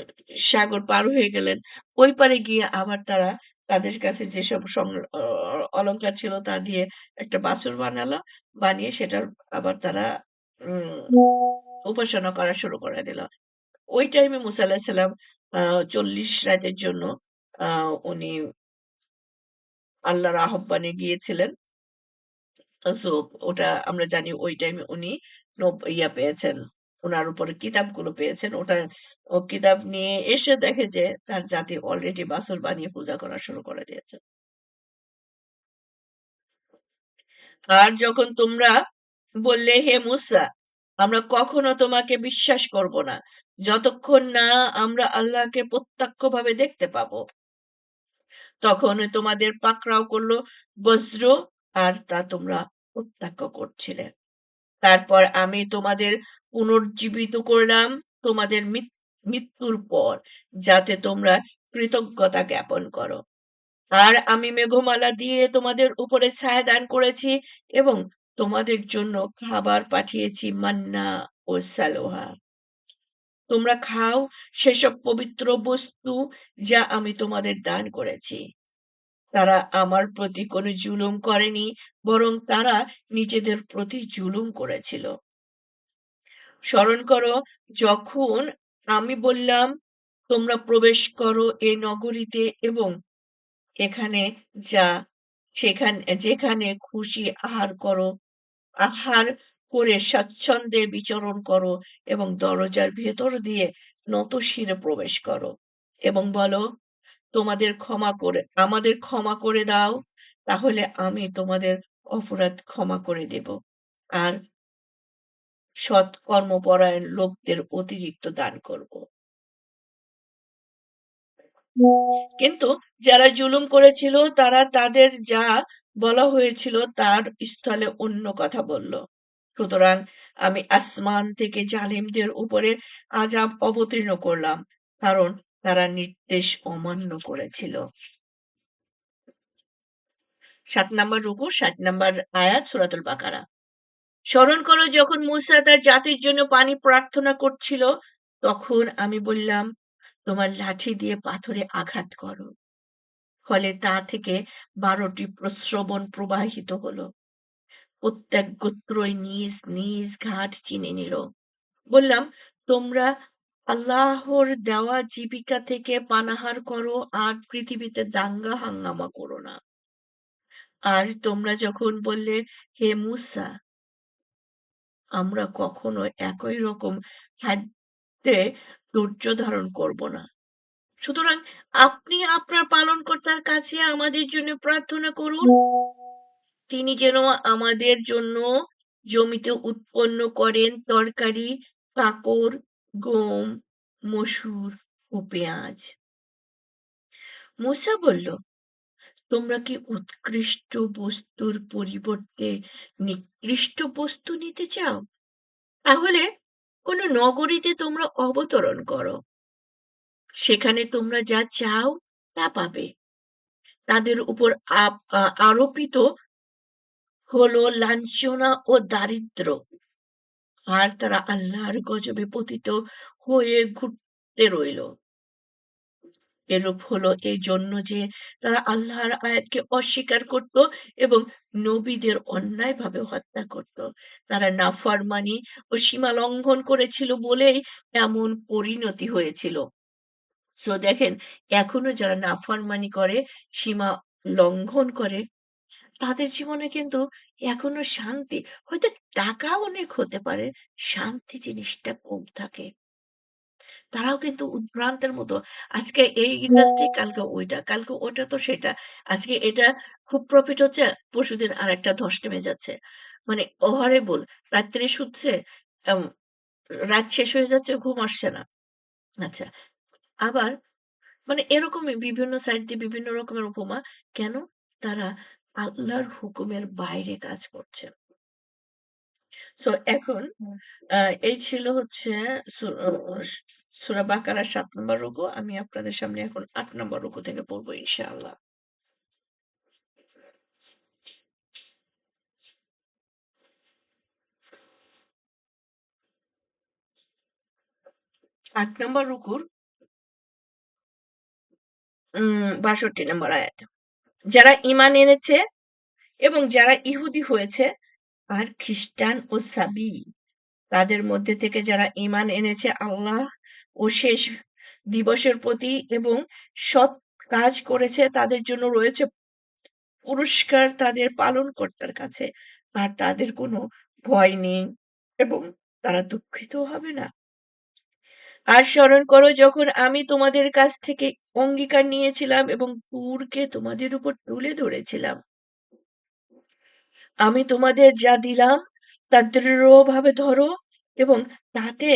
সাগর পার হয়ে গেলেন, ওই পারে গিয়ে আবার তারা তাদের কাছে যেসব অলংকার ছিল তা দিয়ে একটা বাছুর বানালো, বানিয়ে সেটার আবার তারা উম উপাসনা করা শুরু করে দিল। ওই টাইমে মুসা আল্লাহ সাল্লাম ৪০ রাতের জন্য উনি আল্লাহর আহ্বানে গিয়েছিলেন। সো ওটা আমরা জানি ওই টাইমে উনি ইয়া পেয়েছেন, ওনার উপরে কিতাবগুলো পেয়েছেন। ওটা ও কিতাব নিয়ে এসে দেখে যে তার জাতি অলরেডি বাছুর বানিয়ে পূজা করা শুরু করে দিয়েছে। আর যখন তোমরা বললে, হে মুসা, আমরা কখনো তোমাকে বিশ্বাস করব না যতক্ষণ না আমরা আল্লাহকে প্রত্যক্ষভাবে দেখতে পাবো, তখন তোমাদের পাকড়াও করলো বজ্র আর তা তোমরা প্রত্যাখ্য করছিলে। তারপর আমি তোমাদের পুনর্জীবিত করলাম তোমাদের মৃত্যুর পর, যাতে তোমরা কৃতজ্ঞতা জ্ঞাপন করো। আর আমি মেঘমালা দিয়ে তোমাদের উপরে ছায়া দান করেছি এবং তোমাদের জন্য খাবার পাঠিয়েছি, মান্না ও সালোহা। তোমরা খাও সেসব পবিত্র বস্তু যা আমি তোমাদের দান করেছি। তারা আমার প্রতি কোনো জুলুম করেনি, বরং তারা নিজেদের প্রতি জুলুম করেছিল। স্মরণ করো যখন আমি বললাম, তোমরা প্রবেশ করো এই নগরীতে এবং এখানে যা যেখানে খুশি আহার করে স্বাচ্ছন্দ্যে বিচরণ করো এবং দরজার ভেতর দিয়ে নতশিরে প্রবেশ করো এবং বলো, আমাদের ক্ষমা করে দাও, তাহলে আমি তোমাদের অপরাধ ক্ষমা করে দেব আর সৎ কর্মপরায়ণ লোকদের অতিরিক্ত দান করব। কিন্তু যারা জুলুম করেছিল তারা তাদের যা বলা হয়েছিল তার স্থলে অন্য কথা বলল। সুতরাং আমি আসমান থেকে জালিমদের উপরে আযাব অবতীর্ণ করলাম, কারণ তারা নির্দেশ অমান্য করেছিল। ৭ নম্বর রুকু ৬০ নম্বর আয়াত সূরাতুল বাকারা। স্মরণ করো যখন মূসা তার জাতির জন্য পানি প্রার্থনা করছিল, তখন আমি বললাম, তোমার লাঠি দিয়ে পাথরে আঘাত করো। ফলে তা থেকে ১২টি প্রস্রবণ প্রবাহিত হলো। প্রত্যেক গোত্রই নিজ নিজ ঘাট চিনে নিল। বললাম, তোমরা আল্লাহর দেওয়া জীবিকা থেকে পানাহার করো আর পৃথিবীতে দাঙ্গা হাঙ্গামা করো না। আর তোমরা যখন বললে, হে মূসা, আমরা কখনো একই রকম খাদ্যে ধৈর্য ধারণ করব না, সুতরাং আপনি আপনার পালনকর্তার কাছে আমাদের জন্য প্রার্থনা করুন, তিনি যেন আমাদের জন্য জমিতে উৎপন্ন করেন তরকারি, কাকর, গম, মসুর ও পেঁয়াজ। মূসা বলল, তোমরা কি উৎকৃষ্ট বস্তুর পরিবর্তে নিকৃষ্ট বস্তু নিতে চাও? তাহলে কোন নগরীতে তোমরা অবতরণ করো, সেখানে তোমরা যা চাও তা পাবে। তাদের উপর আরোপিত হলো লাঞ্ছনা ও দারিদ্র, আর তারা আল্লাহর গজবে পতিত হয়ে ঘুরতে রইল। এরূপ হলো এই জন্য যে তারা আল্লাহর আয়াতকে অস্বীকার করত এবং নবীদের অন্যায়ভাবে হত্যা করত। তারা নাফরমানি ও সীমা লঙ্ঘন করেছিল বলেই এমন পরিণতি হয়েছিল। সো দেখেন, এখনো যারা নাফরমানি করে, সীমা লঙ্ঘন করে, তাদের জীবনে কিন্তু এখনো শান্তি, হয়তো টাকা অনেক হতে পারে, শান্তি জিনিসটা কম থাকে। তারাও কিন্তু উদ্ভ্রান্তের মতো, আজকে এই ইন্ডাস্ট্রি, কালকে ওইটা, কালকে ওটা, তো সেটা, আজকে এটা খুব প্রফিট হচ্ছে, পরশুদিন আর একটা ধস নেমে যাচ্ছে। মানে হরেবল। রাত্রে শুচ্ছে, আম, রাত শেষ হয়ে যাচ্ছে, ঘুম আসছে না। আচ্ছা, আবার মানে এরকমই বিভিন্ন সাইড দিয়ে বিভিন্ন রকমের উপমা। কেন? তারা আল্লাহর হুকুমের বাইরে কাজ করছে। সো এখন এই ছিল হচ্ছে সূরা বাকারার ৭ নম্বর রুকু। আমি আপনাদের সামনে এখন ৮ নম্বর রুকু থেকে পড়বো ইনশাআল্লাহ। ৮ নম্বর রুকুর ৬২ নম্বর আয়াত। যারা ঈমান এনেছে এবং যারা ইহুদি হয়েছে আর খ্রিস্টান ও সাবী, তাদের মধ্যে থেকে যারা ঈমান এনেছে আল্লাহ ও শেষ দিবসের প্রতি এবং সৎ কাজ করেছে, তাদের জন্য রয়েছে পুরস্কার তাদের পালনকর্তার কাছে, আর তাদের কোনো ভয় নেই এবং তারা দুঃখিত হবে না। আর স্মরণ করো যখন আমি তোমাদের কাছ থেকে অঙ্গীকার নিয়েছিলাম এবং তুরকে তোমাদের উপর তুলে ধরেছিলাম। আমি তোমাদের যা দিলাম তা দৃঢ়ভাবে ধরো এবং তাতে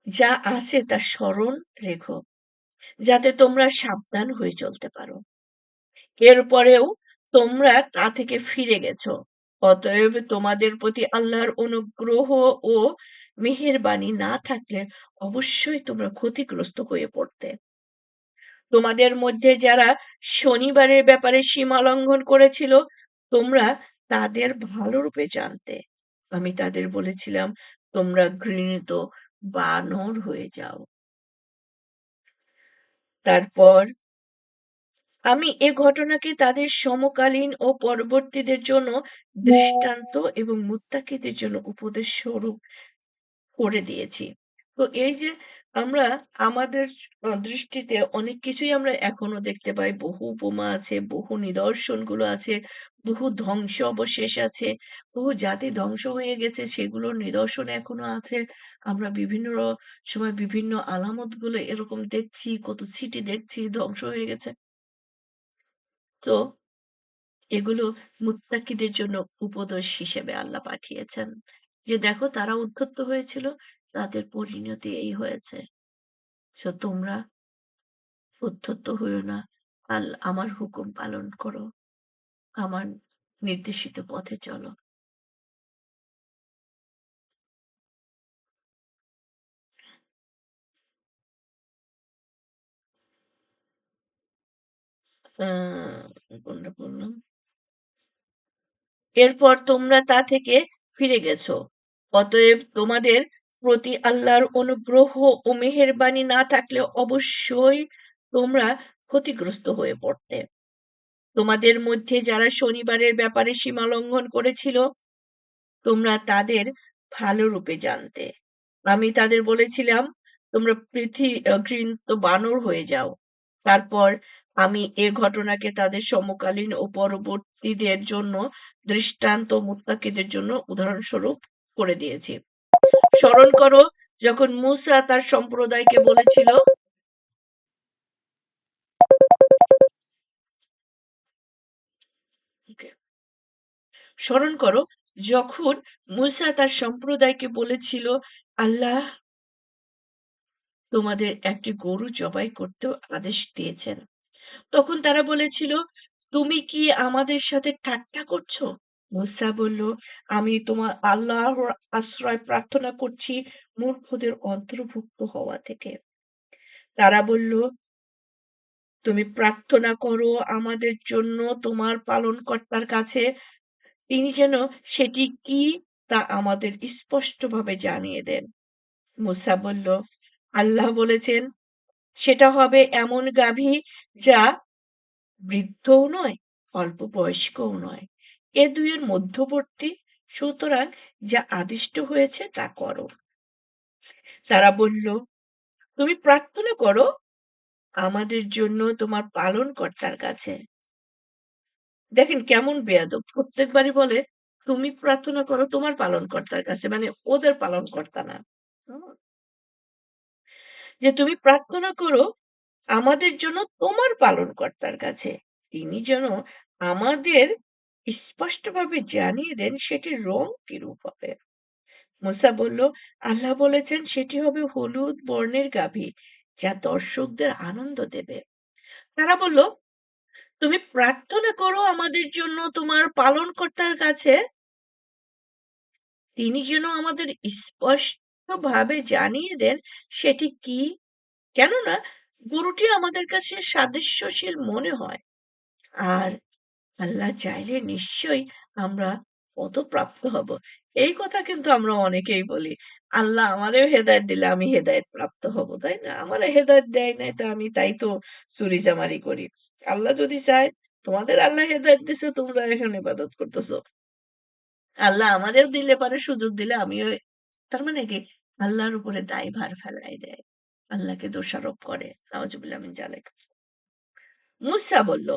যা আছে তা স্মরণ রেখো, যাতে তোমরা সাবধান হয়ে চলতে পারো। এরপরেও তোমরা তা থেকে ফিরে গেছো। অতএব তোমাদের প্রতি আল্লাহর অনুগ্রহ ও মেহেরবানি না থাকলে অবশ্যই তোমরা ক্ষতিগ্রস্ত হয়ে পড়তে। তোমাদের মধ্যে যারা শনিবারের ব্যাপারে সীমা লঙ্ঘন করেছিল, তোমরা তাদের ভালোরূপে জানতে। আমি তাদের বলেছিলাম, তোমরা ঘৃণিত বানর হয়ে যাও। তারপর আমি এ ঘটনাকে তাদের সমকালীন ও পরবর্তীদের জন্য দৃষ্টান্ত এবং মুত্তাকিদের জন্য উপদেশ স্বরূপ করে দিয়েছি। তো এই যে আমরা আমাদের দৃষ্টিতে অনেক কিছুই আমরা এখনো দেখতে পাই। বহু উপমা আছে, বহু নিদর্শনগুলো আছে, বহু ধ্বংস অবশেষ আছে, বহু জাতি ধ্বংস হয়ে গেছে সেগুলোর নিদর্শন এখনো আছে। আমরা বিভিন্ন সময় বিভিন্ন আলামতগুলো এরকম দেখছি, কত সিটি দেখছি ধ্বংস হয়ে গেছে। তো এগুলো মুত্তাকিদের জন্য উপদেশ হিসেবে আল্লাহ পাঠিয়েছেন। যে দেখো তারা উদ্ধত হয়েছিল, তাদের পরিণতি এই হয়েছে। সো তোমরা উদ্ধত হইও না, আমার হুকুম পালন করো, আমার নির্দেশিত পথে চলো। কোনটা বললাম? এরপর তোমরা তা থেকে ফিরে গেছো। অতএব তোমাদের প্রতি আল্লাহর অনুগ্রহ ও মেহেরবানি না থাকলে অবশ্যই তোমরা ক্ষতিগ্রস্ত হয়ে পড়তে। তোমাদের মধ্যে যারা শনিবারের ব্যাপারে সীমা লঙ্ঘন করেছিল, তোমরা তাদের ভালোরূপে জানতে। আমি তাদের বলেছিলাম, তোমরা ঘৃণিত বানর হয়ে যাও। তারপর আমি এ ঘটনাকে তাদের সমকালীন ও পরবর্তীদের জন্য দৃষ্টান্ত, মুত্তাকিদের জন্য উদাহরণস্বরূপ করে দিয়েছি। স্মরণ করো যখন মূসা তার সম্প্রদায়কে বলেছিল, স্মরণ করো যখন মূসা তার সম্প্রদায়কে বলেছিল, আল্লাহ তোমাদের একটি গরু জবাই করতেও আদেশ দিয়েছেন। তখন তারা বলেছিল, তুমি কি আমাদের সাথে ঠাট্টা করছো? মূসা বলল, আমি তোমার আল্লাহর আশ্রয় প্রার্থনা করছি মূর্খদের অন্তর্ভুক্ত হওয়া থেকে। তারা বলল, তুমি প্রার্থনা করো আমাদের জন্য তোমার পালনকর্তার কাছে, তিনি যেন সেটি কি তা আমাদের স্পষ্টভাবে জানিয়ে দেন। মূসা বলল, আল্লাহ বলেছেন, সেটা হবে এমন গাভী যা বৃদ্ধও নয়, অল্প বয়স্কও নয়, এ দুইয়ের মধ্যবর্তী, সুতরাং যা আদিষ্ট হয়েছে তা করো। তারা বলল, তুমি প্রার্থনা করো আমাদের জন্য তোমার পালনকর্তার কাছে। দেখেন কেমন বেয়াদব, প্রত্যেকবারই বলে তুমি প্রার্থনা করো তোমার পালনকর্তার কাছে, মানে ওদের পালনকর্তা না। হুম, যে তুমি প্রার্থনা করো আমাদের জন্য তোমার পালনকর্তার কাছে, তিনি যেন আমাদের স্পষ্টভাবে জানিয়ে দেন সেটির রং কিরূপ হবে। মুসা বলল, আল্লাহ বলেছেন সেটি হবে হলুদ বর্ণের গাভী, যা দর্শকদের আনন্দ দেবে। তারা বলল, তুমি প্রার্থনা করো আমাদের জন্য তোমার পালনকর্তার কাছে, তিনি যেন আমাদের স্পষ্টভাবে জানিয়ে দেন সেটি কি, কেননা গরুটি আমাদের কাছে সাদৃশ্যশীল মনে হয়, আর আল্লাহ চাইলে নিশ্চয়ই আমরা পদপ্রাপ্ত হব। এই কথা কিন্তু আমরা অনেকেই বলি, আল্লাহ আমারেও হেদায়েত দিলে আমি হেদায়েত প্রাপ্ত হব, তাই না? আমারে হেদায়েত দেয় নাই, তা আমি তাই তো চুরিচামারি করি। আল্লাহ যদি চায়, তোমাদের আল্লাহ হেদায়েত দিছে, তোমরা এখন ইবাদত করতেছো, আল্লাহ আমারেও দিলে পারে, সুযোগ দিলে আমিও, তার মানে কি আল্লাহর উপরে দায়ভার ফেলাই দেয়, আল্লাহকে দোষারোপ করে। নাউজুবিল্লাহ মিন জালিক। মূসা বলল,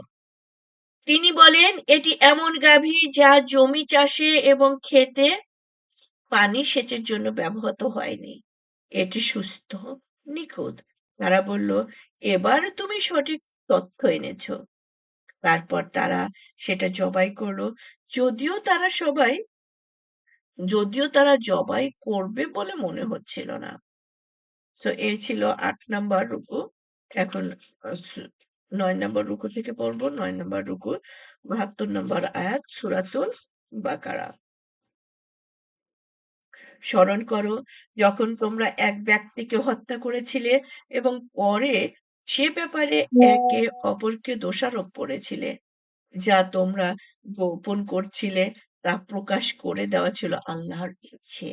তিনি বলেন, এটি এমন গাভী যা জমি চাষে এবং ক্ষেতে পানি সেচের জন্য ব্যবহৃত হয়নি। এটি সুস্থ, নিখুঁত। তারা বলল, এবার তুমি সঠিক তথ্য এনেছ। তারপর তারা সেটা জবাই করলো, যদিও তারা সবাই যদিও তারা জবাই করবে বলে মনে হচ্ছিল না। সো এই ছিল ৮ নাম্বার রুকু। এখন 9 নম্বর রুকু থেকে পড়ব। 9 নম্বর রুকু 72 নম্বর আয়াত সূরাতুল বাকারা। স্মরণ করো যখন তোমরা এক ব্যক্তিকে হত্যা করেছিলে এবং পরে সে ব্যাপারে একে অপরকে দোষারোপ করেছিলে। যা তোমরা গোপন করছিলে তা প্রকাশ করে দেওয়া ছিল আল্লাহর ইচ্ছে।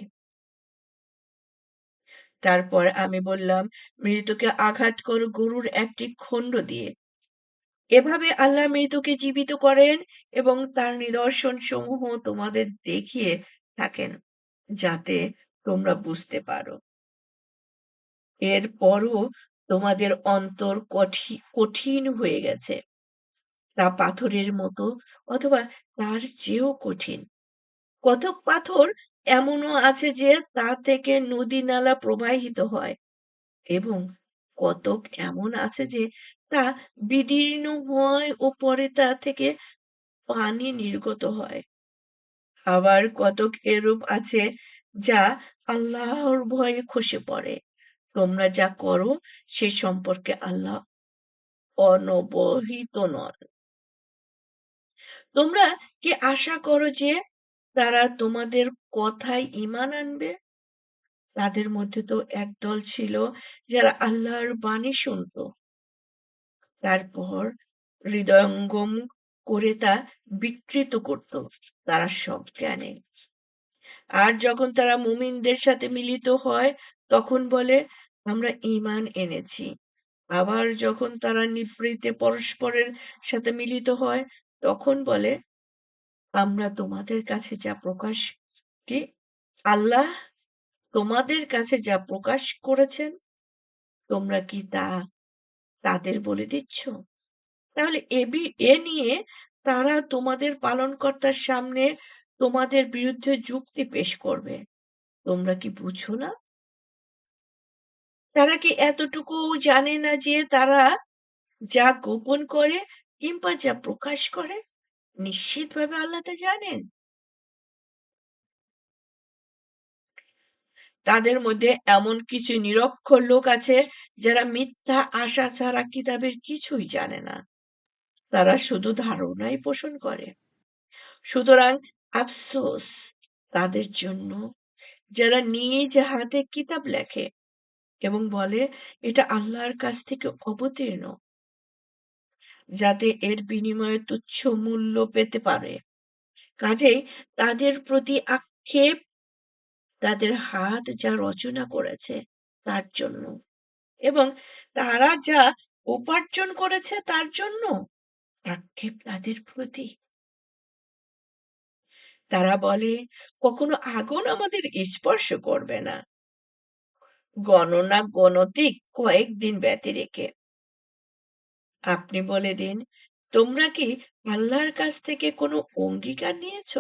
তারপর আমি বললাম, মৃতকে আঘাত করো গরুর একটি খণ্ড দিয়ে। এভাবে আল্লাহ মৃতকে জীবিত করেন এবং তার নিদর্শন সমূহ তোমাদের দেখিয়ে থাকেন, যাতে তোমরা বুঝতে পারো। এরপরও তোমাদের অন্তর কঠিন হয়ে গেছে, তা পাথরের মতো অথবা তার চেয়েও কঠিন। কতক পাথর এমনও আছে যে তা থেকে নদী নালা প্রবাহিত হয়, এবং কতক এমন আছে যে তা বিদীর্ণ হয় ও পরে তা থেকে পানি নির্গত হয়। আবার কতক এরূপ আছে যা আল্লাহর ভয়ে খসে পড়ে। তোমরা যা করো সে সম্পর্কে আল্লাহ অনবহিত নন। তোমরা কি আশা করো যে তারা তোমাদের কথায় ঈমান আনবে? তাদের মধ্যে তো একদল ছিল যারা আল্লাহর বাণী শুনত, তারপর হৃদয়ঙ্গম করে তা বিকৃত করত। তারা সজ্ঞানী। আর যখন তারা মুমিনদের সাথে মিলিত হয় তখন বলে, আমরা ঈমান এনেছি। আবার যখন তারা নিভৃতে পরস্পরের সাথে মিলিত হয় তখন বলে, আমরা তোমাদের কাছে যা প্রকাশ কি আল্লাহ তোমাদের কাছে যা প্রকাশ করেছেন তোমরা কি তা তাদের বলে দিচ্ছ? তাহলে এ নিয়ে তারা তোমাদের পালনকর্তার সামনে তোমাদের বিরুদ্ধে যুক্তি পেশ করবে। তোমরা কি বুঝো না? তারা কি এতটুকু জানে না যে তারা যা গোপন করে কিংবা যা প্রকাশ করে নিশ্চিতভাবে আল্লাহ তা জানেন। তাদের মধ্যে এমন কিছু নিরক্ষর লোক আছে যারা মিথ্যা আশা ছাড়া কিতাবের কিছুই জানে না। তারা শুধু ধারণাই পোষণ করে। সুতরাং আফসোস তাদের জন্য যারা নিজ হাতে কিতাব লেখে এবং বলে এটা আল্লাহর কাছ থেকে অবতীর্ণ, যাতে এর বিনিময়ে তুচ্ছ মূল্য পেতে পারে। কাজেই তাদের প্রতি আক্ষেপ তাদের হাত যা রচনা করেছে তার জন্য, এবং তারা যা উপার্জন করেছে তার জন্য আক্ষেপ তাদের প্রতি। তারা বলে, কখনো আগুন আমাদের স্পর্শ করবে না, গণনা গণতিক কয়েকদিন ব্যতি রেখে। আপনি বলে দিন, তোমরা কি আল্লাহর কাছ থেকে কোনো অঙ্গীকার নিয়েছ?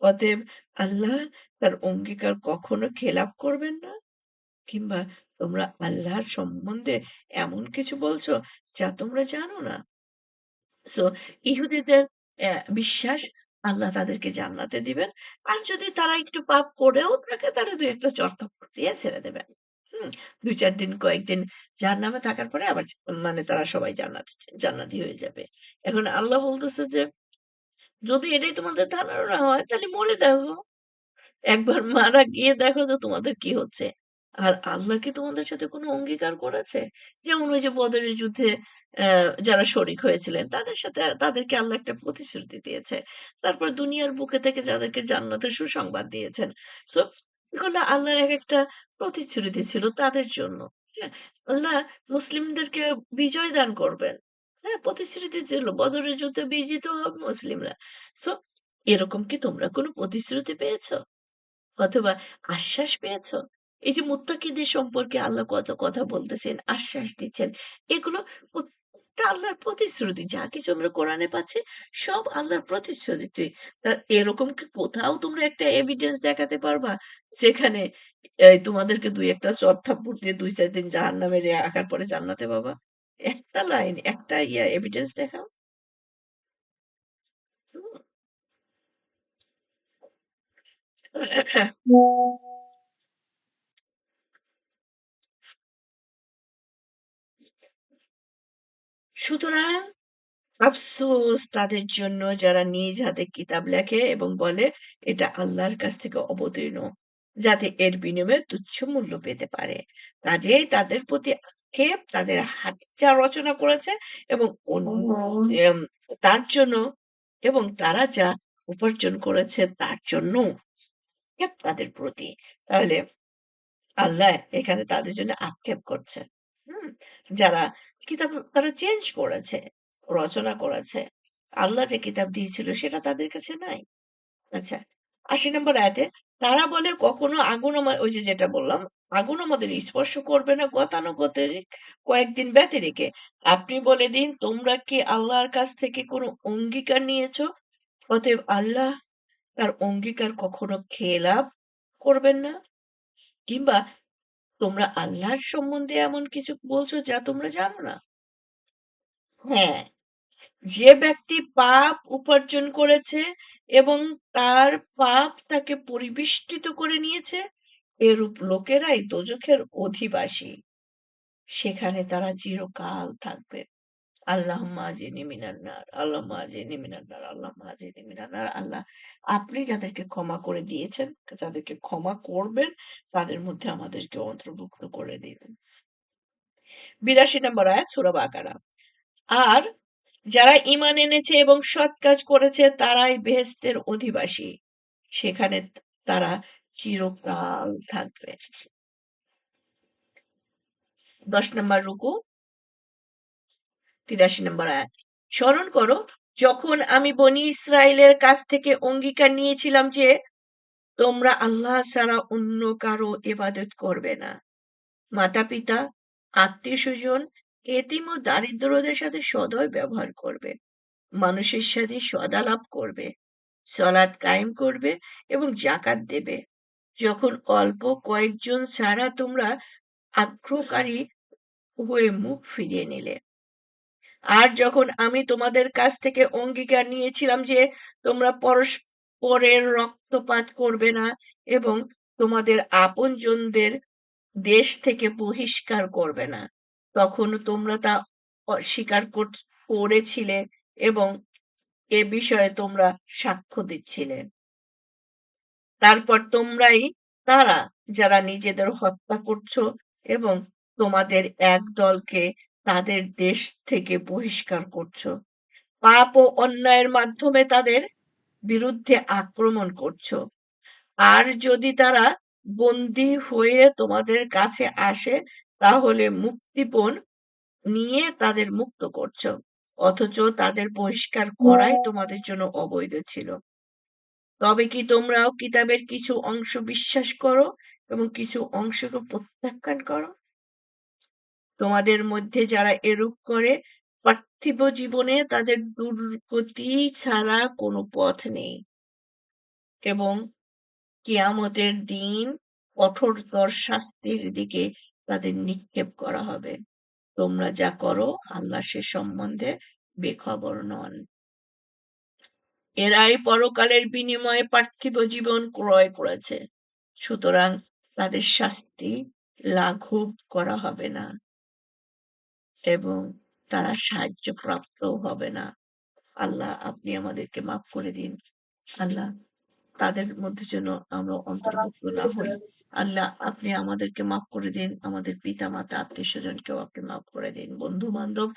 অতএব আল্লাহ তার অঙ্গীকার কখনো খেলাপ করবেন না। কিংবা তোমরা আল্লাহর সম্বন্ধে এমন কিছু বলছো যা তোমরা জানো না। সো ইহুদিদের বিশ্বাস আল্লাহ তাদেরকে জান্নাতে দিবেন, আর যদি তারা একটু পাপ করেও থাকে তারা দুই একটা চর থাপ্পড় দিয়ে ছেড়ে দেবেন। হুম, ২-৪ দিন কয়েকদিন জাহান্নামে থাকার পরে আবার মানে তারা সবাই জান্নাতি হয়ে যাবে। এখন আল্লাহ বলতেছে যে যদি এটাই তোমাদের ধারণা হয় তাহলে মরে দেখো, একবার মারা গিয়ে দেখো যে তোমাদের কি হচ্ছে। আর আল্লাহ কি তোমাদের সাথে কোনো অঙ্গীকার করেছে? যেমন ওই যে বদরের যুদ্ধে যারা শরিক হয়েছিলেন তাদের সাথে তাদেরকে আল্লাহ একটা প্রতিশ্রুতি দিয়েছে। তারপর দুনিয়ার বুকে থেকে যাদেরকে জান্নাতের সুসংবাদ দিয়েছেন। সো এগুলো আল্লাহর একেকটা প্রতিশ্রুতি ছিল তাদের জন্য। হ্যাঁ? আল্লাহ মুসলিমদেরকে বিজয় দান করবেন। হ্যাঁ? প্রতিশ্রুতি ছিল বদরের যুদ্ধে বিজিত হবে মুসলিমরা। সো এরকম কি তোমরা কোনো প্রতিশ্রুতি পেয়েছো? অথবা আশ্বাস পেয়েছো? এই যে মুত্তাকিদের সম্পর্কে আল্লাহ কত কথা বলতেছেন, আশ্বাস দিচ্ছেন, এগুলো প্রত্যেকটা আল্লাহর প্রতিশ্রুতি। যা কিছু আমরা কোরআনে পাচ্ছি সব আল্লাহর প্রতিশ্রুতি। তা এরকম কি কোথাও তোমরা একটা এভিডেন্স দেখাতে পারবা যেখানে তোমাদেরকে ২-১ টা চড় থাপ্পড় দিয়ে ২-৪ দিন জাহান্নামে রাখার পরে জান্নাতে পাবা? একটা লাইন, একটা এভিডেন্স দেখাও। সুতরাং আফসোস তাদের জন্য যারা নিজ হাতে কিতাব লেখে এবং বলে এটা আল্লাহর কাছ থেকে অবতীর্ণ, যাতে এর বিনিময়ে তুচ্ছ মূল্য পেতে পারে। কাজেই তাদের প্রতি আক্ষেপ তাদের হাত যা রচনা করেছে এবং এম, তার জন্য এবং তারা যা উপার্জন করেছে তার জন্য আক্ষেপ তাদের প্রতি। তাহলে আল্লাহ এখানে তাদের জন্য আক্ষেপ করছে। হুম যারা কিতাব তারা চেঞ্জ করেছে, রচনা করেছে, আল্লাহ যে কিতাব দিয়েছিল সেটা তাদের কাছে নাই। আচ্ছা, ৮০ নম্বর আয়াতে তারা বলে কখনো আগুন ওই যে যেটা বললাম, আগুন আমাদের স্পর্শ করবে না গতানুগতিক কয়েকদিন ব্যতি রেখে। আপনি বলে দিন, তোমরা কি আল্লাহর কাছ থেকে কোনো অঙ্গীকার নিয়েছো? অতএব আল্লাহ তার অঙ্গীকার কখনো খেলাপ করবেন না। কিংবা তোমরা আল্লাহর সম্বন্ধে এমন কিছু বলছো যা তোমরা জানো না? হ্যাঁ, যে ব্যক্তি পাপ উপার্জন করেছে এবং তার পাপ তাকে পরিবেষ্টিত করে নিয়েছে, এরূপ লোকেরাই দোজখের অধিবাসী। সেখানে তারা চিরকাল থাকবে। আল্লাহুম্মা আজিরনি মিনান নার, আল্লাহুম্মা আজিরনি মিনান নার, আল্লাহুম্মা আজিরনি মিনান নার। আল্লাহ, আপনি যাদেরকে ক্ষমা করে দিয়েছেন, যাদেরকে ক্ষমা করবেন, তাদের মধ্যে আমাদেরকে অন্তর্ভুক্ত করে দিন। ৮২ নম্বর আয়াত সূরা বাকারা। আর যারা ঈমান এনেছে এবং সৎ কাজ করেছে তারাই বেহেশতের অধিবাসী। সেখানে তারা চিরকাল থাকবে। ১০ নম্বর রুকু, ৮৩ নম্বর আয়াত। স্মরণ করো যখন আমি বনী ইসরায়েলের কাছ থেকে অঙ্গীকার নিয়েছিলাম যে তোমরা আল্লাহ ছাড়া অন্য কারো ইবাদত করবে না। মাতা-পিতা, আত্মীয়-স্বজন, এতিম ও দারিদ্রদের সাথে সদয় ব্যবহার করবে। মানুষের সাথে সদালাপ করবে, সলাৎ কায়েম করবে এবং জাকাত দেবে। যখন অল্প কয়েকজন ছাড়া তোমরা আগ্রহকারী হয়ে মুখ ফিরিয়ে নিলে। আর যখন আমি তোমাদের কাছ থেকে অঙ্গীকার নিয়েছিলাম যে তোমরা পরস্পরের রক্তপাত করবে না এবং তোমাদের আপনজনদের দেশ থেকে বহিষ্কার করবে না, তখন তোমরা তা অস্বীকার করেছিলে এবং এ বিষয়ে তোমরা সাক্ষ্য দিচ্ছিলে। তারপর তোমরাই তারা যারা নিজেদের হত্যা করছো এবং তোমাদের এক দলকে তাদের দেশ থেকে বহিষ্কার করছো। পাপ ও অন্যায়ের মাধ্যমে তাদের বিরুদ্ধে আক্রমণ করছো। আর যদি তারা বন্দী হয়ে তোমাদের কাছে আসে, তাহলে মুক্তিপণ নিয়ে তাদের মুক্ত করছো, অথচ তাদের বহিষ্কার করাই তোমাদের জন্য অবৈধ ছিল। তবে কি তোমরাও কিতাবের কিছু অংশ বিশ্বাস করো এবং কিছু অংশকে প্রত্যাখ্যান করো? তোমাদের মধ্যে যারা এরূপ করে, পার্থিব জীবনে তাদের দুর্গতি ছাড়া কোনো পথ নেই এবং কিয়ামতের দিন কঠোরতর শাস্তির দিকে তাদের নিক্ষেপ করা হবে। তোমরা যা করো আল্লাহ সে সম্বন্ধে বেখবর নন। এরাই পরকালের বিনিময়ে পার্থিব জীবন ক্রয় করেছে, সুতরাং তাদের শাস্তি লাঘব করা হবে না এবং তারা সাহায্যপ্রাপ্তও হবে না। আল্লাহ, আপনি আমাদেরকে মাফ করে দিন। আল্লাহ, তাদের মধ্যে যেন আমরা অন্তর্ভুক্ত না হই। আল্লাহ, আপনি আমাদেরকে মাফ করে দিন। আমাদের পিতা মাতা আত্মীয় স্বজনকেও আপনি মাফ করে দিন। বন্ধু বান্ধব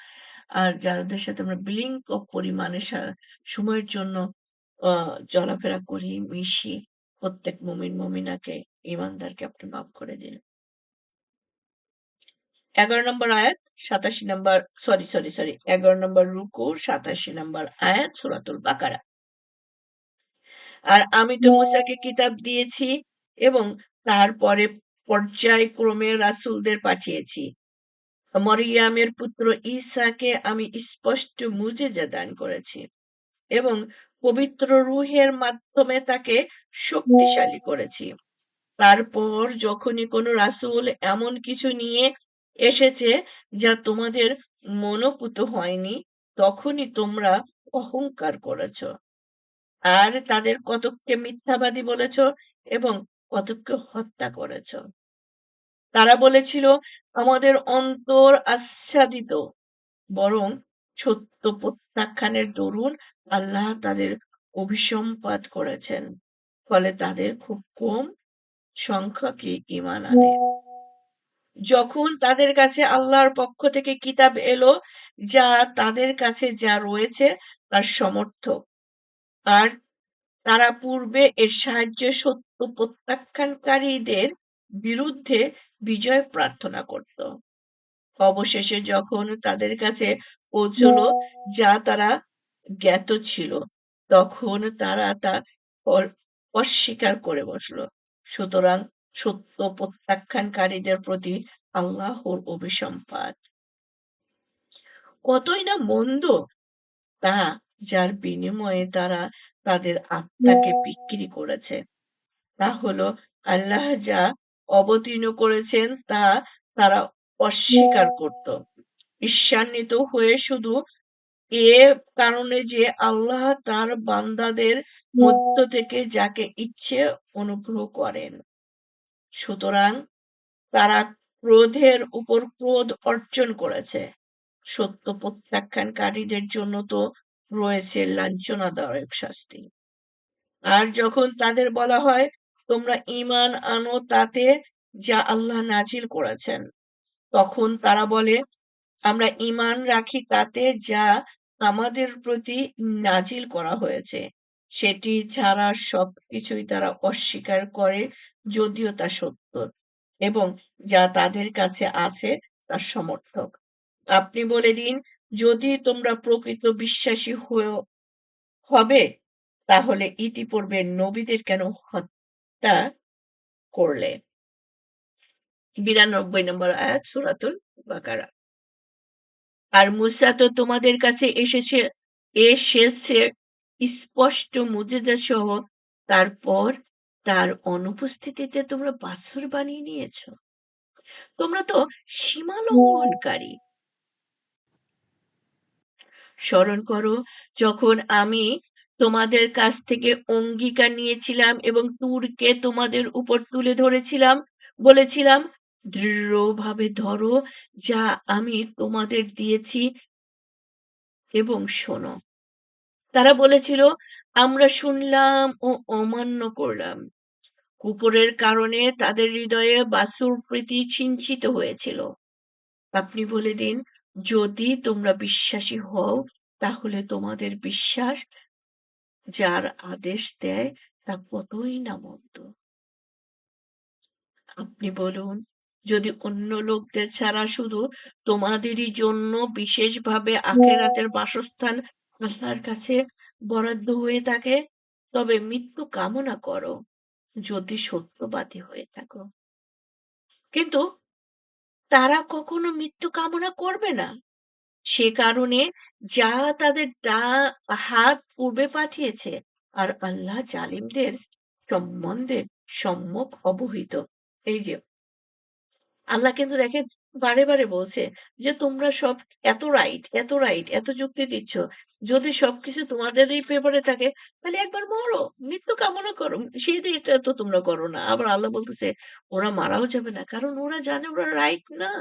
আর যাদের সাথে আমরা বিলিং পরিমাণে সময়ের জন্য চলাফেরা করি, মিশি, প্রত্যেক মুমিন মুমিনাকে, ইমানদারকে আপনি মাফ করে দিন। 11 নম্বর আয়াত, 87 নম্বর, সরি 11 নম্বর রুকু, 87 নম্বর আয়াত, সূরাতুল বাকারা। আর আমি তো মূসাকে কিতাব দিয়েছি এবং তারপরে পর্যায়ক্রমে রাসূলদের পাঠিয়েছি। মরিয়ামের পুত্র ঈসাকে আমি স্পষ্ট মুজিজা দান করেছি এবং পবিত্র রূহের মাধ্যমে তাকে শক্তিশালী করেছি। তারপর যখনই কোনো রাসূল এমন কিছু নিয়ে এসেছে যা তোমাদের মনোপুত হয়নি, তখনই তোমরা অহংকার করেছ আর তাদের কতককে মিথ্যাবাদী বলেছ এবং কতককে হত্যা করেছ। তারা বলেছিল, আমাদের অন্তর আচ্ছাদিত, বরং সত্য প্রত্যাখ্যানের দরুন আল্লাহ তাদের অভিসম্পাত করেছেন, ফলে তাদের খুব কম সংখ্যকই ঈমান আনে। যখন তাদের কাছে আল্লাহর পক্ষ থেকে কিতাব এলো, যা তাদের কাছে যা রয়েছে তার সমর্থক, আর তারা পূর্বে এর সাহায্যে সত্য প্রত্যাখ্যানকারীদের বিরুদ্ধে বিজয় প্রার্থনা করত। অবশেষে যখন তাদের কাছে পৌঁছল যা তারা জ্ঞাত ছিল, তখন তারা তা অস্বীকার করে বসল। সুতরাং সত্য প্রত্যাখ্যানকারীদের প্রতি আল্লাহর অভিসম্পাত কতই না মন্দ, তা যার বিনিময়ে তারা তাদের আত্মাকে বিক্রি করেছে। তা হলো আল্লাহ যা অবতীর্ণ করেছেন তা তারা অস্বীকার করত, ঈর্ষান্বিত হয়ে শুধু এ কারণে যে আল্লাহ তার বান্দাদের মধ্য থেকে যাকে ইচ্ছে অনুগ্রহ করেন। সুতরাং তারা ক্রোধের উপর ক্রোধ অর্জন করেছে। সত্য প্রত্যাখ্যানকারীদের জন্য তো রয়েছে লাঞ্ছনাদায়ক শাস্তি। আর যখন তাদের বলা হয় তোমরা ঈমান আনো তাতে যা আল্লাহ নাজিল করেছেন, তখন তারা বলে আমরা ঈমান রাখি তাতে যা আমাদের প্রতি নাজিল করা হয়েছে, সেটি ছাড়া সবকিছুই তারা অস্বীকার করে, যদিও তা সত্য, এবং যা তাদের কাছে আছে তার সমর্থক। আপনি বলে দিন, যদি তোমরা প্রকৃত বিশ্বাসী হবে, তাহলে ইতিপূর্বে নবীদের কেন হত্যা করলে? 92 নম্বর আয়াত সূরাতুল বাকারা। আর মূসা তো তোমাদের কাছে এসেছে স্পষ্ট মুজিজা সহ, তারপর তার অনুপস্থিতিতে তোমরা বাছুর বানিয়ে নিয়েছ। তোমরা তো সীমা লঙ্ঘনকারী। স্মরণ করো যখন আমি তোমাদের কাছ থেকে অঙ্গীকার নিয়েছিলাম এবং তুরকে তোমাদের উপর তুলে ধরেছিলাম, বলেছিলাম দৃঢ়ভাবে ধরো যা আমি তোমাদের দিয়েছি এবং শোনো। তারা বলেছিল আমরা শুনলাম ও অমান্য করলাম। কুফরের কারণে তাদের হৃদয়ে বাসুর প্রীতি সিঞ্চিত হয়েছিল। আপনি বলে দিন, যদি তোমরা বিশ্বাসী হও, তাহলে তোমাদের বিশ্বাস যার আদেশ দেয় তা কতই না মন্দ। আপনি বলুন, যদি অন্য লোকদের ছাড়া শুধু তোমাদেরই জন্য বিশেষভাবে আখেরাতের বাসস্থান আল্লাহর কাছে বরাদ্দ হয়ে থাকে, তবে মৃত্যু কামনা করো যদি সত্যবাদী হয়ে থাকো। কিন্তু তারা কখনো মৃত্যু কামনা করবে না, সে কারণে যা তাদের হাত পূর্বে পাঠিয়েছে, আর আল্লাহ জালিমদের সম্বন্ধে সম্যক অবহিত। এই যে আল্লাহ কিন্তু দেখেন বারে বারে বলছে যে তোমরা সব এত যুক্তি দিচ্ছ, যদি সবকিছু তোমাদেরই পেপারে থাকে তাহলে একবার মরো, মৃত্যু কামনা করো, সেই এটা তো তোমরা করো না। আবার আল্লাহ বলতেছে ওরা মারাও যাবে না, কারণ ওরা জানে ওরা রাইট না,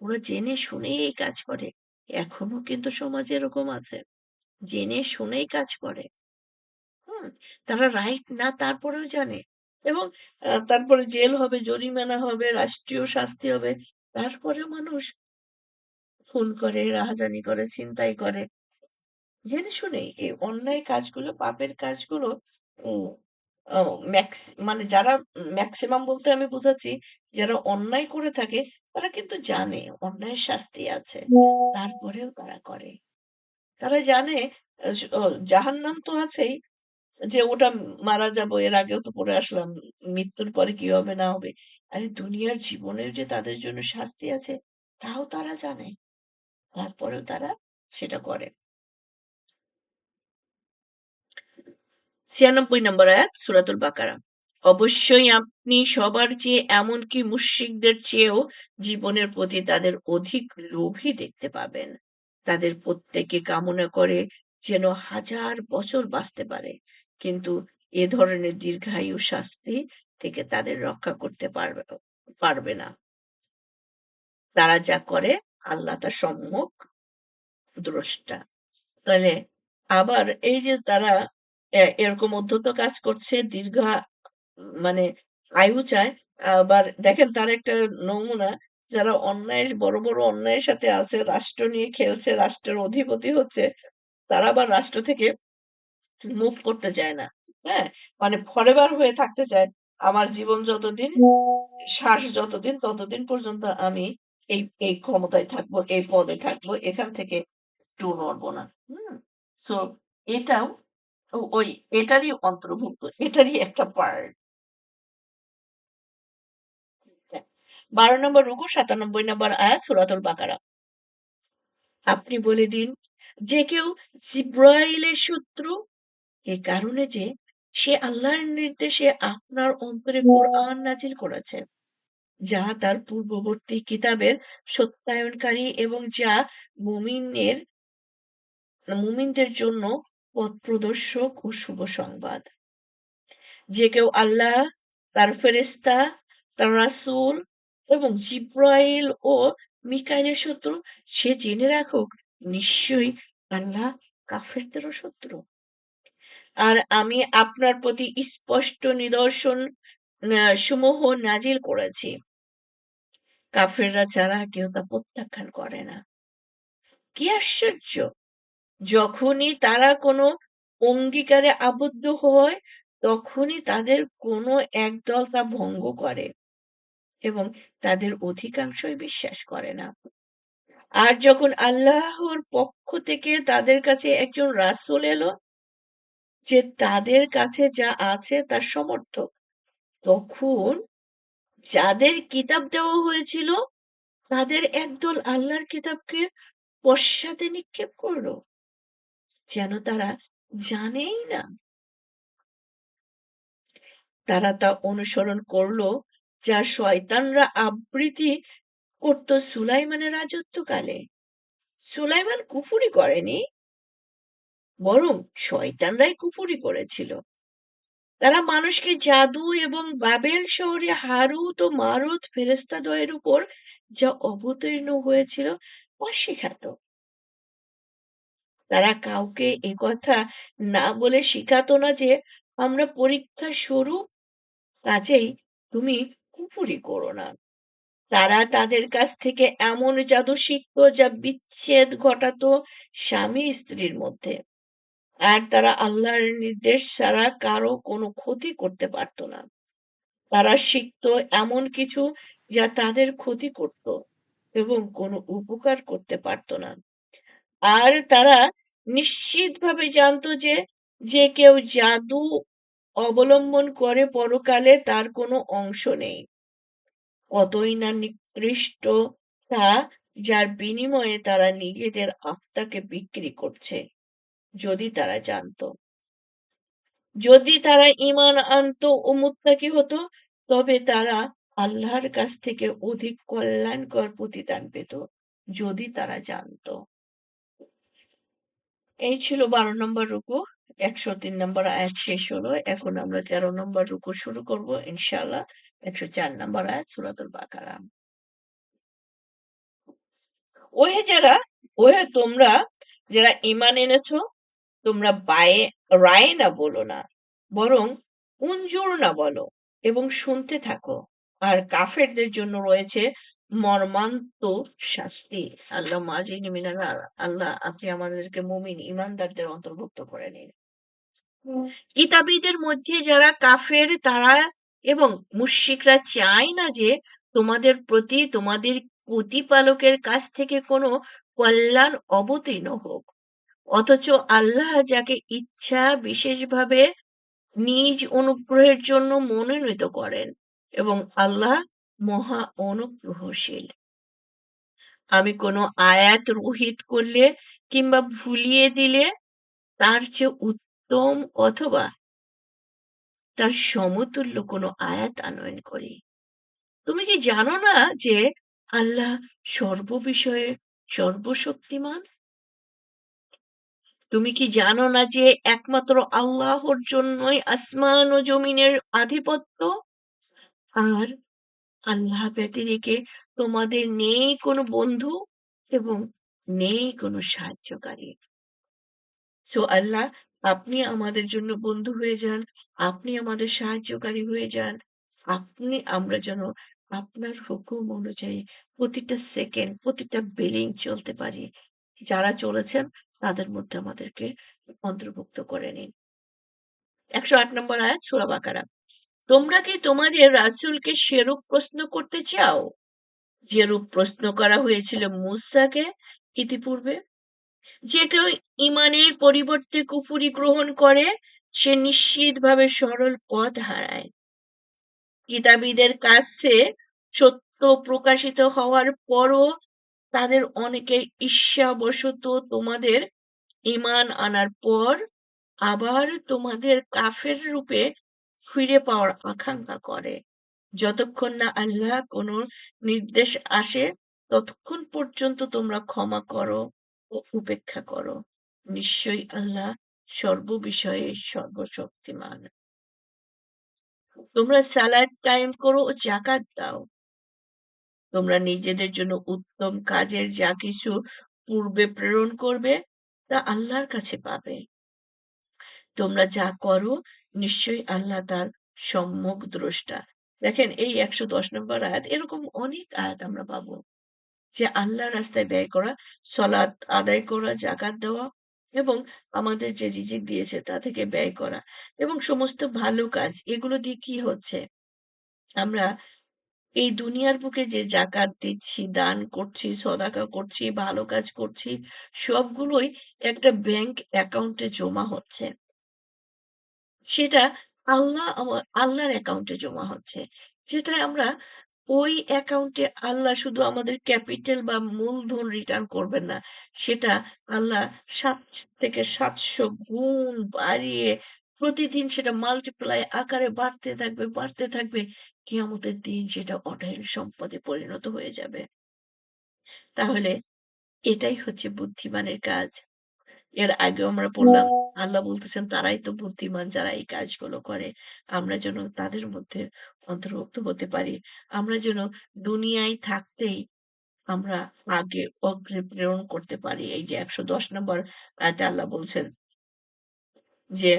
ওরা জেনে শুনেই এই কাজ করে। এখনো কিন্তু সমাজে এরকম আছে, জেনে শুনেই কাজ করে। হুম, তারা রাইট না তারপরেও জানে, এবং তারপরে জেল হবে, জরিমানা হবে, রাষ্ট্রীয় শাস্তি হবে, তারপরে মানুষ খুন করে, রাহাজানি করে, ছিনতাই করে, জেনে শুনেই এই অন্যায় কাজগুলো, পাপের কাজগুলো। উম, মানে যারা ম্যাক্সিমাম বলতে আমি বোঝাচ্ছি, যারা অন্যায় করে থাকে তারা কিন্তু জানে অন্যায়ের শাস্তি আছে, তারপরেও তারা করে। তারা জানে জাহান্নাম তো আছেই, যে ওটা মারা যাবো, এর আগেও তো পড়ে আসলাম মৃত্যুর পরে কি হবে না হবে। আরে দুনিয়ার জীবনের যে তাদের জন্য শাস্তি আছে তাও তারা জানে, তারপরেও তারা সেটা করে। 96 নম্বর আয়াত সূরাতুল বাকারা। অবশ্যই আপনি সবার চেয়ে, এমনকি মুশরিকদের চেয়েও জীবনের প্রতি তাদের অধিক লোভী দেখতে পাবেন। তাদের প্রত্যেকে কামনা করে যেন 1000 বছর বাঁচতে পারে, কিন্তু এ ধরনের দীর্ঘায়ু শাস্তি থেকে তাদের রক্ষা করতে পারবে না। তারা যা করে আল্লাহ তা সম্যক দ্রষ্টা। তাহলে আবার এই যে তারা এরকম উদ্ধত কাজ করছে, মানে আয়ু চায়। আবার দেখেন তার একটা নমুনা, যারা বড় বড় অন্যায়ের সাথে আছে, রাষ্ট্র নিয়ে খেলছে, রাষ্ট্রের অধিপতি হচ্ছে, তারা আবার রাষ্ট্র থেকে মুভ করতে চায় না। হ্যাঁ, মানে ফরেভার হয়ে থাকতে চায়। আমার জীবন যতদিন, শ্বাস যতদিন, ততদিন পর্যন্ত আমি এই ক্ষমতায় থাকবো, এই পদে থাকবো, এখান থেকে একটু নড়বো না। হুম, সো এটাও ওই এটারই অন্তর্ভুক্ত, এটারই একটা পার্ট। 12 নম্বর রুকু, 97 নম্বর আয়াত, সূরাতুল বাকারা। আপনি বলে দিন যে কেউ জিব্রাইলের শত্রু, এ কারণে যে সে আল্লাহর নির্দেশে আপনার অন্তরে কোরআন নাজিল করেছে, যা তার পূর্ববর্তী কিতাবের সত্যায়নকারী এবং যা মুমিনের মুমিনদের জন্য পথপ্রদর্শক ও শুভ সংবাদ। যে কেউ আল্লাহ, তার ফেরেশতা, তার রাসূল এবং জিবরাইল ও মিকাইলের শত্রু, সে জেনে রাখুক নিশ্চয়ই আল্লাহ কাফেরদেরও শত্রু। আর আমি আপনার প্রতি স্পষ্ট নিদর্শন সমূহ নাজিল করেছি, কাফেররা ছাড়া কেউ তা প্রত্যাখ্যান করে না। কি আশ্চর্য! যখনই তারা কোনো অঙ্গীকারে আবদ্ধ হয়, তখনই তাদের কোনো একদল তা ভঙ্গ করে এবং তাদের অধিকাংশই বিশ্বাস করে না। আর যখন আল্লাহর পক্ষ থেকে তাদের কাছে একজন রাসূল এলো, যে তাদের কাছে যা আছে তার সমর্থক, তখন যাদের কিতাব দেওয়া হয়েছিল তাদের একদল আল্লাহর কিতাবকে পশ্চাতে নিক্ষেপ করলো, যেন তারা জানেই না। তারা তা অনুসরণ করলো যা শয়তানরা আবৃত্তি করত সুলাইমানের রাজত্বকালে। সুলাইমান কুফরি করেনি, বরং শয়তানরাই কুফরি করেছিল। তারা মানুষকে জাদু এবং বাবেল শহরে হারুত ও মারুত ফেরেশতাদ্বয়ের উপর যা অবতীর্ণ হয়েছিল তা শেখাতো। তারা কাউকে একথা না বলে শিখাতো না যে আমরা পরীক্ষা স্বরূপ, কাজেই তুমি কুফরি করো না। তারা তাদের কাছ থেকে এমন জাদু শিখত যা বিচ্ছেদ ঘটাতো স্বামী স্ত্রীর মধ্যে, আর তারা আল্লাহর নির্দেশ ছাড়া কারো কোনো ক্ষতি করতে পারত না। তারা শিখত এমন কিছু যা তাদের ক্ষতি করত এবং কোনো উপকার করতে পারত না। আর তারা নিশ্চিতভাবে জানতো যে যে কেউ জাদু অবলম্বন করে পরকালে তার কোনো অংশ নেই। কতই না নিকৃষ্ট তা, যার বিনিময়ে তারা নিজেদের আত্মাকে বিক্রি করছে। যদি তারা জানতো, যদি তারা ঈমান আনতো ও মুত্তাকি হতো, তবে তারা আল্লাহর কাছ থেকে অধিক কল্যাণকর প্রতিদান পেত, যদি তারা জানতো। এই ছিল 12 নম্বর রুকু। 103 নম্বর আয়াত শেষ হলো। এখন আমরা 13 নম্বর রুকু শুরু করব ইনশাআল্লাহ। 104 নম্বর আয়াত, সূরাতুল বাকারা। ওহে তোমরা যারা ঈমান এনেছো, তোমরা রায় না বলো না, বরং উনজুর না বলো এবং শুনতে থাকো। আর কাফেরদের জন্য রয়েছে মর্মান্তিক শাস্তি। আল্লাহ মাজিনি মিনাল আল্লাহ, আপনি আমাদেরকে মুমিন ঈমানদারদের অন্তর্ভুক্ত করে নিন। কিতাবীদের মধ্যে যারা কাফের তারা এবং মুশরিকরা চায় না যে তোমাদের প্রতি তোমাদের প্রতিপালকের কাছ থেকে কোনো কল্যাণ অবতীর্ণ হোক, অথচ আল্লাহ যাকে ইচ্ছা বিশেষভাবে নিজ অনুগ্রহের জন্য মনোনীত করেন এবং আল্লাহ মহা অনুগ্রহশীল। আমি কোনো আয়াত রহিত করলে কিংবা ভুলিয়ে দিলে তার চেয়ে উত্তম অথবা তার সমতুল্য কোনো আয়াত আনয়ন করি। তুমি কি জানো না যে আল্লাহ সর্ববিষয়ে সর্বশক্তিমান? তুমি কি জানো না যে একমাত্র আল্লাহর জন্যই আসমান ও জমিনের আধিপত্য, আর আল্লাহ ব্যতিরেকে তোমাদের নেই কোনো বন্ধু এবং নেই কোনো সাহায্যকারী। সো আল্লাহ, আপনি আমাদের জন্য বন্ধু হয়ে যান, আপনি আমাদের সাহায্যকারী হয়ে যান। আমরা যেন আপনার হুকুম অনুযায়ী প্রতিটা সেকেন্ড, প্রতিটা বিলিং চলতে পারি। যারা চলেছেন তাদের মধ্যে আমাদেরকে অন্তর্ভুক্ত করে নিন। ১০৮ নম্বর আয়াত সূরা বাকারা। তোমরা কি তোমাদের রাসূলকে সেরূপ প্রশ্ন করতে চাও, যেরূপ প্রশ্ন করা হয়েছিল মূসাকে ইতিপূর্বে? যে কেউ ঈমানের পরিবর্তে কুফরি গ্রহণ করে সে নিশ্চিতভাবে সরল পথ হারায়। কিতাবীদের কাছে সত্য প্রকাশিত হওয়ার পরও তাদের অনেকে ঈর্ষাবশত তোমাদের ঈমান আনার পর আবার তোমাদের কাফের রূপে ফিরে পাওয়ার আকাঙ্ক্ষা করে। যতক্ষণ না আল্লাহ কোনো নির্দেশ আসে ততক্ষণ পর্যন্ত তোমরা ক্ষমা করো ও উপেক্ষা করো। নিশ্চয়ই আল্লাহ সর্ববিষয়ে সর্বশক্তিমান। তোমরা সালাত কায়েম করো ও যাকাত দাও। তোমরা নিজেদের জন্য উত্তম কাজের যা কিছু পূর্বে প্রেরণ করবে তা আল্লাহর কাছে পাবে। তোমরা যা করো নিশ্চয়ই আল্লাহ তার সম্যক দ্রষ্টা। দেখেন এই ১১০ নম্বর আয়াত, এরকম অনেক আয়াত আমরা পাবো যে আল্লাহর রাস্তায় ব্যয় করা, সলাত আদায় করা, যাকাত দেওয়া এবং আমাদের যে রিজিক দিয়েছে তা থেকে ব্যয় করা এবং সমস্ত ভালো কাজ, এগুলো দিয়ে কি হচ্ছে? আমরা এই দুনিয়ার বুকে যে যাকাত দিচ্ছি, দান করছি, সদাকা করছি, ভালো কাজ করছি, সবগুলোই একটা ব্যাংক অ্যাকাউন্টে জমা হচ্ছে। সেটা আল্লাহর অ্যাকাউন্টে জমা হচ্ছে। যেটায় আমরা ওই অ্যাকাউন্টে আল্লাহ শুধু আমাদের ক্যাপিটাল বা মূলধন রিটার্ন করবেন না। সেটা আল্লাহ ৭ থেকে ৭০০ গুণ বাড়িয়ে প্রতিদিন সেটা মাল্টিপ্লাই আকারে বাড়তে থাকবে। কিয়ামতের দিন সেটা অঢেল সম্পদে পরিণত হয়ে যাবে। তাহলে এটাই হচ্ছে বুদ্ধিমানের কাজ। এর আগেও আমরা পড়লাম, আল্লাহ বলতেছেন তারাই তো বুদ্ধিমান যারা এই কাজগুলো করে। আমরা যেন তাদের মধ্যে অন্তর্ভুক্ত হতে পারি। আমরা যেন দুনিয়ায় থাকতেই আমরা আগে অগ্রে প্রেরণ করতে পারি। এই যে ১১০ নম্বর আয়াতে আল্লাহ বলছেন যে,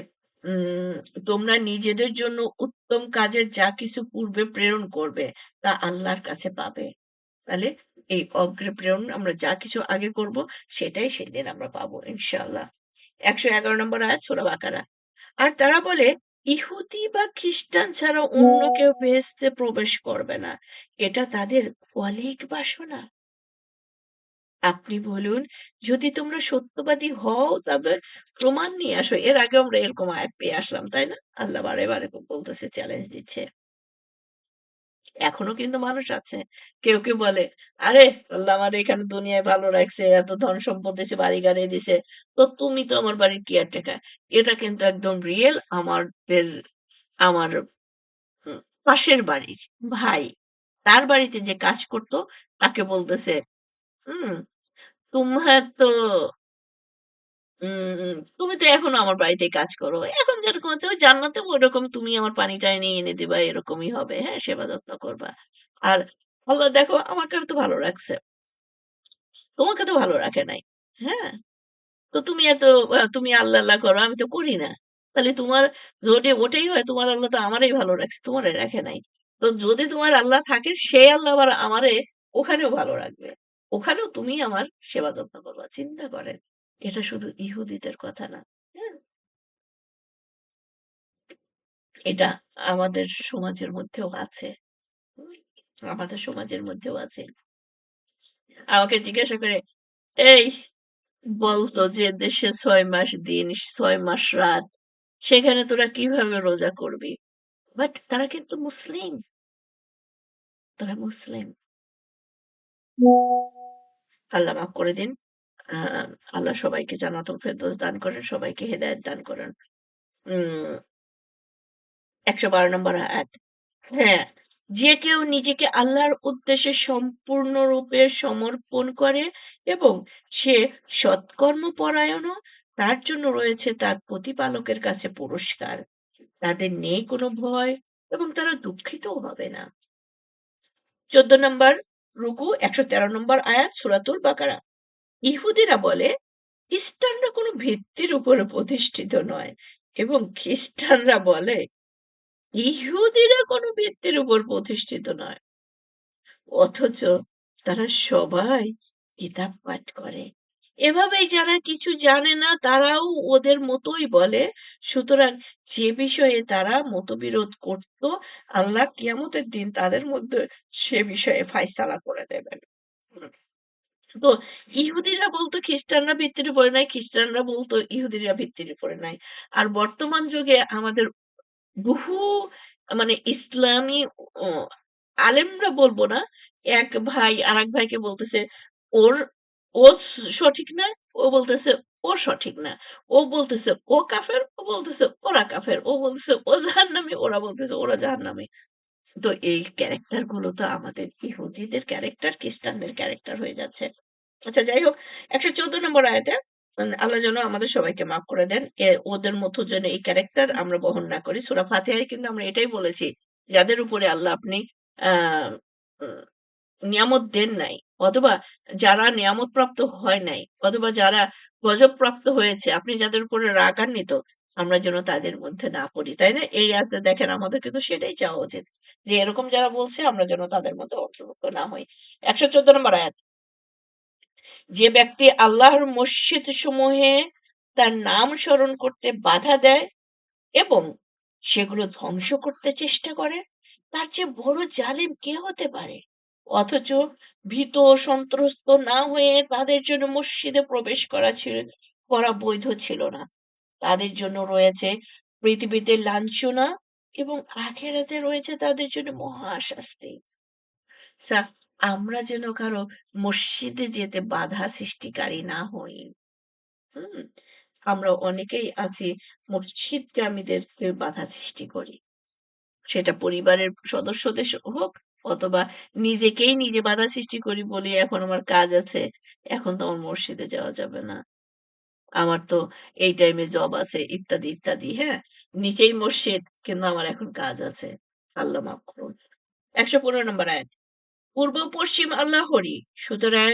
উম তোমরা নিজেদের জন্য উত্তম কাজের যা কিছু পূর্বে প্রেরণ করবে তা আল্লাহর কাছে পাবে। তাহলে এই অগ্রে প্রেরণ আমরা যা কিছু আগে করব সেটাই সেদিন আমরা পাবো ইনশাআল্লাহ। ১১১ নম্বর আয়াত সূরা বাকারা। আর তারা বলে, ইহুদি বা খ্রিস্টান ছাড়া অন্য কেউ বেহেশতে প্রবেশ করবে না। এটা তাদের অলীক বাসনা। আপনি বলুন, যদি তোমরা সত্যবাদী হও তবে প্রমাণ নিয়ে আসো। এর আগে আমরা এরকম আয়াত পেয়ে আসলাম, তাই না? আল্লাহ বারে, বারে বলতেছে, চ্যালেঞ্জ দিচ্ছে। এখনো কিন্তু মানুষ আছে। কেউ বলে, "আরে আল্লাহ আমারে এখানে দুনিয়ায় ভালো রাখছে, এত ধন সম্পদ দিছে, বাড়ি-গাড়ি দিছে। তো তুমি তো আমার বাড়ির কেয়ারটেকার।" এটা কিন্তু একদম রিয়েল আমার উম পাশের বাড়ির ভাই। তার বাড়িতে যে কাজ করত তাকে বলতেছে, "হুম, তোমার তো তুমি তো এখনো আমার বাড়িতেই কাজ করো। এখন যেরকম হচ্ছে ওই জান্নাতেও ওইরকম তুমি আমার পানি-টানি এনে দিবা, এরকমই হবে। হ্যাঁ? সেবা যত্ন করবা। আর আল্লাহ দেখো আমাকেও তো ভালো রাখছে। তোমাকে তো ভালো রাখে নাই। হ্যাঁ? তো তুমি তুমি আল্লাহ করো, আমি তো করি না। তাহলে তোমার যদি ওটাই হয় তোমার আল্লাহ তো আমারেই ভালো রাখছে, তোমারে রাখে নাই। তো যদি তোমার আল্লাহ থাকে সেই আল্লাহ আবার আমারে ওখানেও ভালো রাখবে। ওখানেও তুমি আমার সেবা যত্ন করবা। চিন্তা করেন। এটা শুধু ইহুদিদের কথা না। হ্যাঁ? এটা আমাদের সমাজের মধ্যেও আছে। হুম? আমাদের সমাজের মধ্যেও আছে। আমাকে জিজ্ঞাসা করে, "এই বলতো যে দেশে ৬ মাস দিন, ৬ মাস রাত, সেখানে তোরা কিভাবে রোজা করবি?" বাট তারা কিন্তু মুসলিম। তারা মুসলিম। আল্লাহ মাফ করে দিন। আ আল্লাহ সবাইকে জান্নাতুল ফেরদৌস দান করেন, সবাইকে হেদায়েত দান করেন। উম ১১২ নম্বর আয়াত। হ্যাঁ, যে কেউ নিজেকে আল্লাহর উদ্দেশ্যে সম্পূর্ণরূপে সমর্পণ করে এবং সে সৎকর্মপরায়ণও, তার জন্য রয়েছে তার প্রতিপালকের কাছে পুরস্কার। তাদের নেই কোনো ভয় এবং তারা দুঃখিতও হবে না। ১৪ নম্বর রুকু ১১৩ নম্বর আয়াত সূরাতুল বাকারা। ইহুদিরা বলে খ্রিস্টানরা কোনো ভিত্তির উপরে প্রতিষ্ঠিত নয়, এবং খ্রিস্টানরা বলে ইহুদিরা কোনো ভিত্তির উপর প্রতিষ্ঠিত নয়। অথচ তারা সবাই কিতাব পাঠ করে। এভাবেই যারা কিছু জানে না তারাও ওদের মতোই বলে। সুতরাং যে বিষয়ে তারা মতবিরোধ করত, আল্লাহ কিয়ামতের দিন তাদের মধ্যে সে বিষয়ে ফায়সালা করে দেবেন। তো ইহুদিরা বলতো খ্রিস্টানরা ভিত্তির উপরে নাই, খ্রিস্টানরা বলতো ইহুদিরা ভিত্তির উপরে নাই। আর বর্তমান যুগে আমাদের বহু মানে ইসলামী ও আলেমরা বলবো না, এক ভাই আরেক ভাইকে বলতেছে ওর ও সঠিক না, ও বলতেছে ও সঠিক না, ও বলতেছে ও কাফের, ও বলতেছে ওরা কাফের, ও বলতেছে ও জাহান্নামী, ওরা বলতেছে ওরা জাহান্নামী। তো এই ক্যারেক্টার গুলো তো আমাদের ইহুদিদের ক্যারেক্টার, খ্রিস্টানদের ক্যারেক্টার হয়ে যাচ্ছে। আচ্ছা, যাই হোক, ১১৪ নম্বর আয়াতে আল্লাহ যেন আমাদের সবাইকে মাফ করে দেন। ওদের মতো যেন এই ক্যারেক্টার আমরা বহন না করি। সূরা ফাতিহায় কিন্তু আমরা এটাই বলেছি, যাদের উপরে আল্লাহ আপনি আ উম নিয়ামত দেন নাই, অথবা যারা নিয়ামত প্রাপ্ত হয় নাই, অথবা যারা গজব প্রাপ্ত হয়েছে, আপনি যাদের উপরে রাগান্বিত, আমরা যেন তাদের মধ্যে না পড়ি। তাই না? এই আয়াতে দেখেন আমাদের কিন্তু সেটাই চাওয়া উচিত। যে এরকম যারা বলছে আমরা যেন তাদের মধ্যে অন্তর্ভুক্ত না হই। ১১৪ নম্বর আয়াত। যে ব্যক্তি আল্লাহর মসজিদ সমূহে তার নাম স্মরণ করতে বাধা দেয় এবং সেগুলো ধ্বংস করতে চেষ্টা করে, তার চেয়ে বড় জালিম কে হতে পারে? অথচ ভীত সন্ত্রস্ত না হয়ে তাদের জন্য মসজিদে প্রবেশ করা বৈধ ছিল না। তাদের জন্য রয়েছে পৃথিবীতে লাঞ্ছনা এবং আখেরাতে রয়েছে তাদের জন্য মহাশাস্তি। সা আমরা যেন কারো মসজিদে যেতে বাধা সৃষ্টিকারী না হই। হুম? আমরা অনেকেই আছি মসজিদগামীদেরকে বাধা সৃষ্টি করি। সেটা পরিবারের সদস্যদের হোক, অথবা নিজেকেই নিজে বাধা সৃষ্টি করি, বলি এখন আমার কাজ আছে, এখন তো আমার মসজিদে যাওয়া যাবে না। আমার তো এই টাইমে জব আছে, ইত্যাদি, ইত্যাদি, হ্যাঁ? নিচেই মসজিদ, কিন্তু আমার এখন কাজ আছে। আল্লাহ মাফ করুন। ১১৫ নম্বর আয়াত। পূর্ব পশ্চিম আল্লাহরই, সুতরাং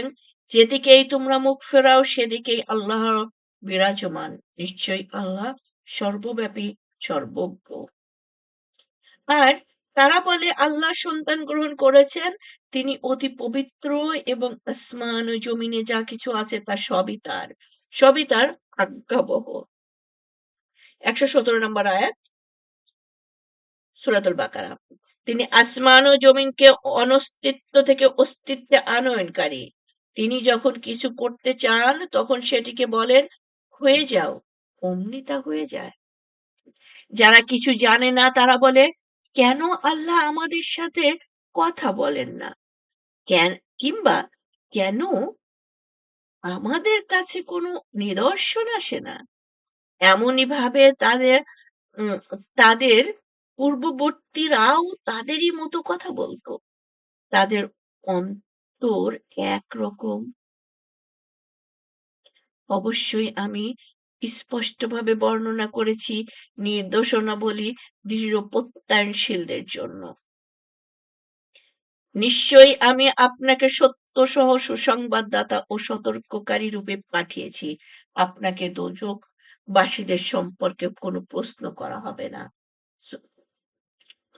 যেদিকেই তোমরা মুখ ফেরাও সেদিকেই আল্লাহ বিরাজমান। নিশ্চয়ই আল্লাহ সর্বব্যাপী, সর্বজ্ঞ। আর তারা বলে আল্লাহ সন্তান গ্রহণ করেছেন, তিনি অতি পবিত্র এবং আসমান ও জমিনে যা কিছু আছে তা সবই তার আজ্ঞাবহ। ১১৭ নম্বর আয়াত, সূরাতুল বাকারা। তিনি আসমান ও জমিনকে অনস্তিত্ব থেকে অস্তিত্বে আনয়নকারী। তিনি যখন কিছু করতে চান তখন সেটিকে বলেন হয়ে যাও, অমনি তা হয়ে যায়। যারা কিছু জানে না তারা বলে কেন আল্লাহ আমাদের সাথে কথা বলেন না, কেন, কিংবা কেন আমাদের কাছে কোনো নিদর্শন আসে না। এমনই ভাবে উম, তাদের পূর্ববর্তীরাও তাদেরই মতো কথা বলতো। তাদের অন্তর একরকম। অবশ্যই আমি স্পষ্টভাবে বর্ণনা করেছি নির্দেশনাবলী দৃঢ় প্রত্যয়নশীলদের জন্য। নিশ্চয়ই আমি আপনাকে সত্যসহ সুসংবাদদাতা ও সতর্ককারী রূপে পাঠিয়েছি। আপনাকে দোজখবাসীদের সম্পর্কে কোনো প্রশ্ন করা হবে না।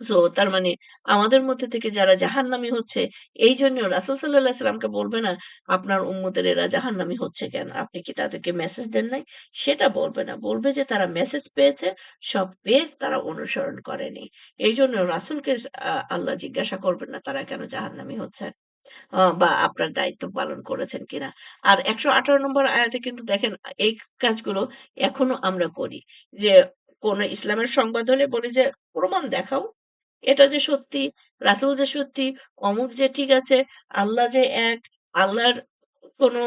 সো তার মানে আমাদের মধ্যে থেকে যারা জাহান্নামী হচ্ছে, এই জন্য রাসূল সাল্লাল্লাহু আলাইহি সাল্লামকে বলবে না, আপনার উম্মতের এরা জাহান্নামী হচ্ছে কেন? আপনি কি তাদেরকে মেসেজ দেন নাই? সেটা বলবে না। বলবে যে তারা মেসেজ পেয়েছে, সব পেয়ে তারা অনুসরণ করেনি। এইজন্য রাসূলকে আল্লাহ জিজ্ঞাসা করবেন না তারা কেন জাহান্নামী হচ্ছে? বা আপনার দায়িত্ব পালন করেছেন কিনা। আর ১১৮ নম্বর আয়াতে কিন্তু দেখেন এই কাজগুলো এখনো আমরা করি। যে কোন ইসলামের সংবাদ হলে বলি যে প্রমাণ দেখাও। এটা যে সত্যি, রাসূল যে সত্যি, অমুক যে ঠিক আছে, আল্লাহ যে এক, আল্লাহর কোনো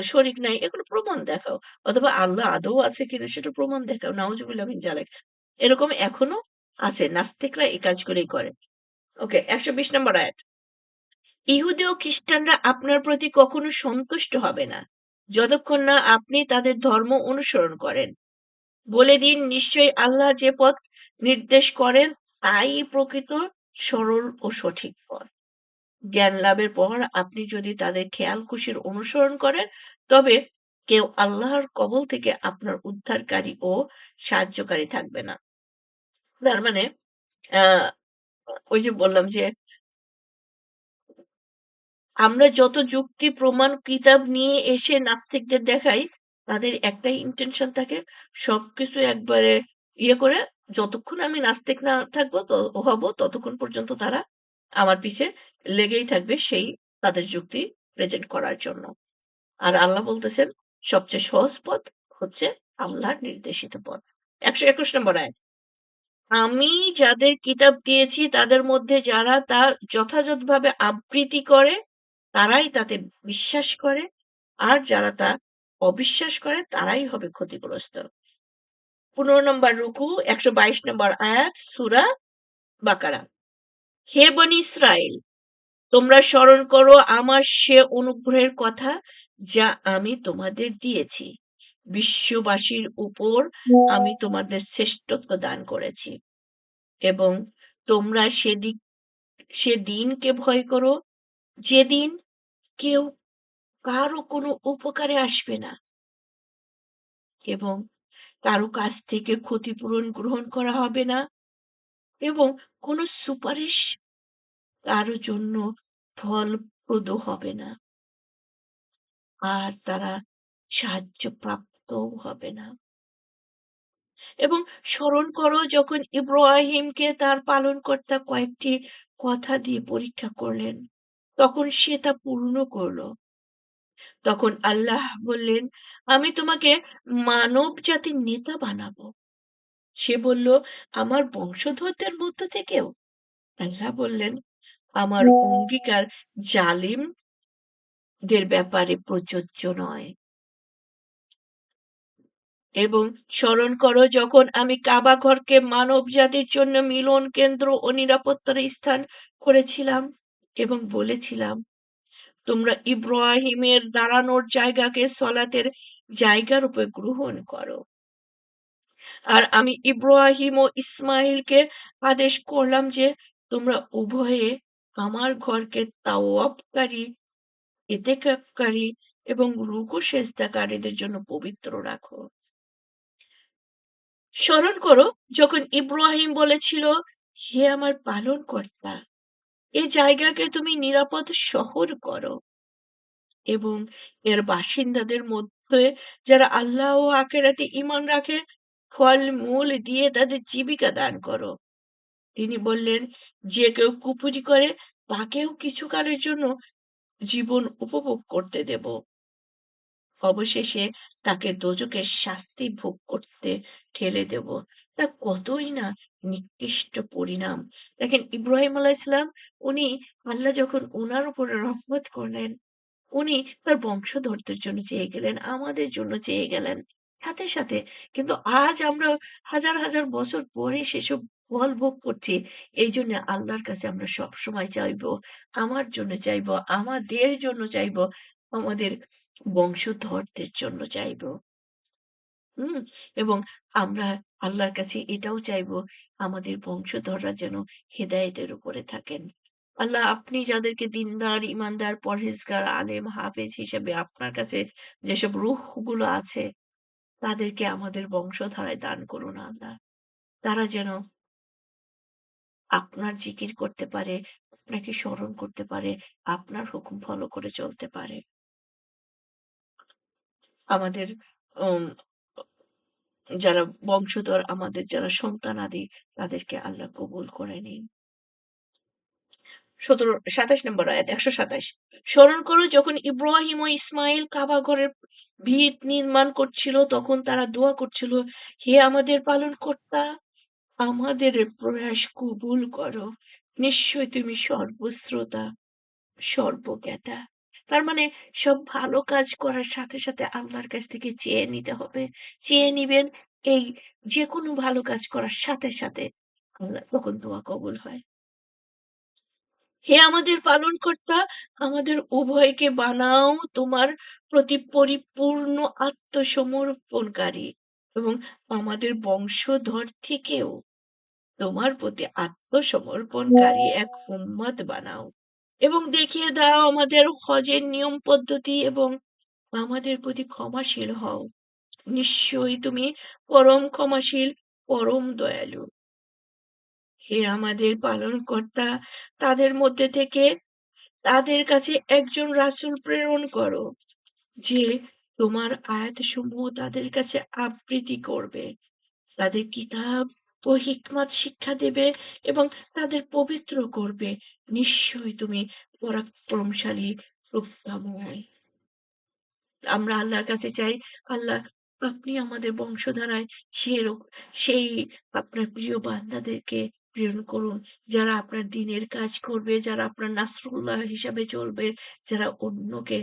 শরিক নাই, এগুলো প্রমাণ দেখাও। অথবা আল্লাহ আদৌ আছে কিনা সেটা প্রমাণ দেখাও। নাউজুবিল্লাহ মিন যালিক। এরকম এখনো আছে। নাস্তিকরা এই কাজগুলোই করে। ওকে, ১২০ নম্বর আয়াত। ইহুদি ও খ্রিস্টানরা আপনার প্রতি কখনো সন্তুষ্ট হবে না, যতক্ষণ না আপনি তাদের ধর্ম অনুসরণ করেন। বলে দিন, নিশ্চয়ই আল্লাহ যে পথ নির্দেশ করেন তাই প্রকৃত সরল ও সঠিক পথ। জ্ঞান লাভের পর আপনি যদি তাদের খেয়াল খুশির অনুসরণ করেন, তবে কেউ আল্লাহর কবল থেকে আপনার উদ্ধারকারী ও সাহায্যকারী থাকবে না। তার মানে আহ ওই যে বললাম যে আমরা যত যুক্তি প্রমাণ কিতাব নিয়ে এসে নাস্তিকদের দেখাই, তাদের একটাই ইন্টেনশন থাকে, সবকিছু একবারে করে, যতক্ষণ আমি নাস্তিক না থাকবো হব, ততক্ষণ পর্যন্ত তারা আমার পিছে লেগেই থাকবে সেই তাদের যুক্তি প্রেজেন্ট করার জন্য। আর আল্লাহ বলতেছেন সবচেয়ে সহজ পথ হচ্ছে আল্লাহর নির্দেশিত পথ। 121 নম্বর আয়াত, আমি যাদের কিতাব দিয়েছি তাদের মধ্যে যারা তা যথাযথভাবে আবৃত্তি করে তারাই তাতে বিশ্বাস করে, আর যারা তা অবিশ্বাস করে তারাই হবে ক্ষতিগ্রস্ত। 15 নম্বর রুকু, 122 নম্বর আয়াত, সূরা বাকারা। হে বনী ইসরাইল, তোমরা স্মরণ করো আমার সে অনুগ্রহের কথা যা আমি তোমাদের দিয়েছি। বিশ্ববাসীর উপর আমি তোমাদের শ্রেষ্ঠত্ব দান করেছি, এবং তোমরা সে দিনকে ভয় করো যেদিন কেউ কারো কোনো উপকারে আসবে না এবং কারো কাছ থেকে ক্ষতিপূরণ গ্রহণ করা হবে না, এবং কোনো সুপারিশ কারো জন্য ফলপ্রদ হবে না, আর তারা সাহায্যপ্রাপ্তও হবে না। এবং স্মরণ করো যখন ইব্রাহিমকে তার পালনকর্তা কয়েকটি কথা দিয়ে পরীক্ষা করলেন, তখন সে তা পূর্ণ করলো। তখন আল্লাহ বললেন, আমি তোমাকে মানব জাতির নেতা বানাবো। সে বলল, আমার বংশধরদের মধ্য থেকেও? আল্লাহ বললেন, আমার অঙ্গীকার জালিমদের ব্যাপারে প্রযোজ্য নয়। এবং স্মরণ করো যখন আমি কাবা ঘরকে মানব জাতির জন্য মিলন কেন্দ্র ও নিরাপত্তার স্থান করেছিলাম এবং বলেছিলাম, তোমরা ইব্রাহিমের দাঁড়ানোর জায়গাকে সলাতের জায়গা রূপে গ্রহণ করো। আর আমি ইব্রাহিম ও ইসমাইলকে আদেশ করলাম যে তোমরা উভয়ে আমার ঘরকে তাওয়াফকারী, ইতিকাফকারী এবং রুকু সেজদাকারীদের জন্য পবিত্র রাখো। স্মরণ করো যখন ইব্রাহিম বলেছিল, হে আমার পালনকর্তা, এ জায়গাকে তুমি নিরাপদ শহর করো এবং এর বাসিন্দাদের মধ্যে যারা আল্লাহ ও আখেরাতে ঈমান রাখে ফল-মূল দিয়ে তাদের জীবিকা দান করো। তিনি বললেন, যে কেউ কুফরি করে তাকেও কিছুকালের জন্য জীবন উপভোগ করতে দেব, অবশেষে তাকে দোজখের শাস্তি ভোগ করতে ঠেলে দেব। তা কতই না নিকৃষ্ট পরিণাম। দেখেন, ইব্রাহিম আলাইহিসসালাম, উনি আল্লাহ যখন উনার উপরে রহমত করলেন, উনি তার বংশধরদের জন্য চেয়ে গেলেন, আমাদের জন্য চেয়ে গেলেন সাথে সাথে। কিন্তু আজ আমরা হাজার হাজার বছর পরে সেসব ফল ভোগ করছি। এই জন্য আল্লাহর কাছে আমরা সব সময় চাইবো, আমার জন্য চাইবো, আমাদের জন্য চাইবো, আমাদের বংশধরদের জন্য চাইবো। হুম। এবং আমরা আল্লাহর কাছে এটাও চাইবো, আমাদের বংশধররা যেন হেদায়েতের উপরে থাকেন। আল্লাহ, আপনি যাদেরকে দিনদার, ইমানদার, পরহেজগার, আলেম, হাফেজ হিসেবে আপনার কাছে যেসব রূহগুলো আছে, তাদেরকে আমাদের বংশধারায় দান করুন আল্লাহ। তারা যেন আপনার জিকির করতে পারে, আপনাকে স্মরণ করতে পারে, আপনার হুকুম ফলো করে চলতে পারে। আমাদের উম যারা বংশধর, আমাদের যারা সন্তানাদি, তাদেরকে আল্লাহ কবুল করে নিন। 27 নম্বর আয়াত, 127। স্মরণ করো যখন ইব্রাহিম ও ইসমাইল কাবা ঘরের ভিত নির্মাণ করছিল, তখন তারা দোয়া করছিল, হে আমাদের পালনকর্তা, আমাদের প্রয়াস কবুল করো। নিশ্চয় তুমি সর্বশ্রোতা, সর্বজ্ঞাতা। তার মানে সব ভালো কাজ করার সাথে সাথে আল্লাহর কাছ থেকে চেয়ে নিতে হবে। চেয়ে নিবেন, এই যে কোনো ভালো কাজ করার সাথে সাথে আল্লাহ তখন দোয়া কবুল হয়। হে আমাদের পালনকর্তা, আমাদের উভয়কে বানাও তোমার প্রতি পরিপূর্ণ আত্মসমর্পণকারী, এবং আমাদের বংশধর থেকেও তোমার প্রতি আত্মসমর্পণকারী এক উম্মত বানাও। এবং দেখিয়ে দাও আমাদের হজের নিয়ম পদ্ধতি এবং আমাদের প্রতি ক্ষমাশীল হও। নিশ্চয়ই তুমি পরম ক্ষমাশীল, পরম দয়ালু। হে আমাদের পালনকর্তা, তাদের মধ্যে থেকে তাদের কাছে একজন রাসূল প্রেরণ করো, যে তোমার আয়াতসমূহ তাদের কাছে আবৃত্তি করবে, তাদের কিতাব ও হিকমত শিক্ষা দেবে এবং তাদের পবিত্র করবে। নিশ্চয়ই তুমি পরাক্রমশালী, প্রজ্ঞাময়। আমরা আল্লাহর কাছে চাই, আল্লাহ আপনি আমাদের বংশধারায় সেই আপনার প্রিয় বান্দাদেরকে প্রেরণ করুন, যারা আপনার দ্বীনের কাজ করবে, যারা আপনার নাসরুল্লাহ হিসাবে চলবে, যারা অন্যকে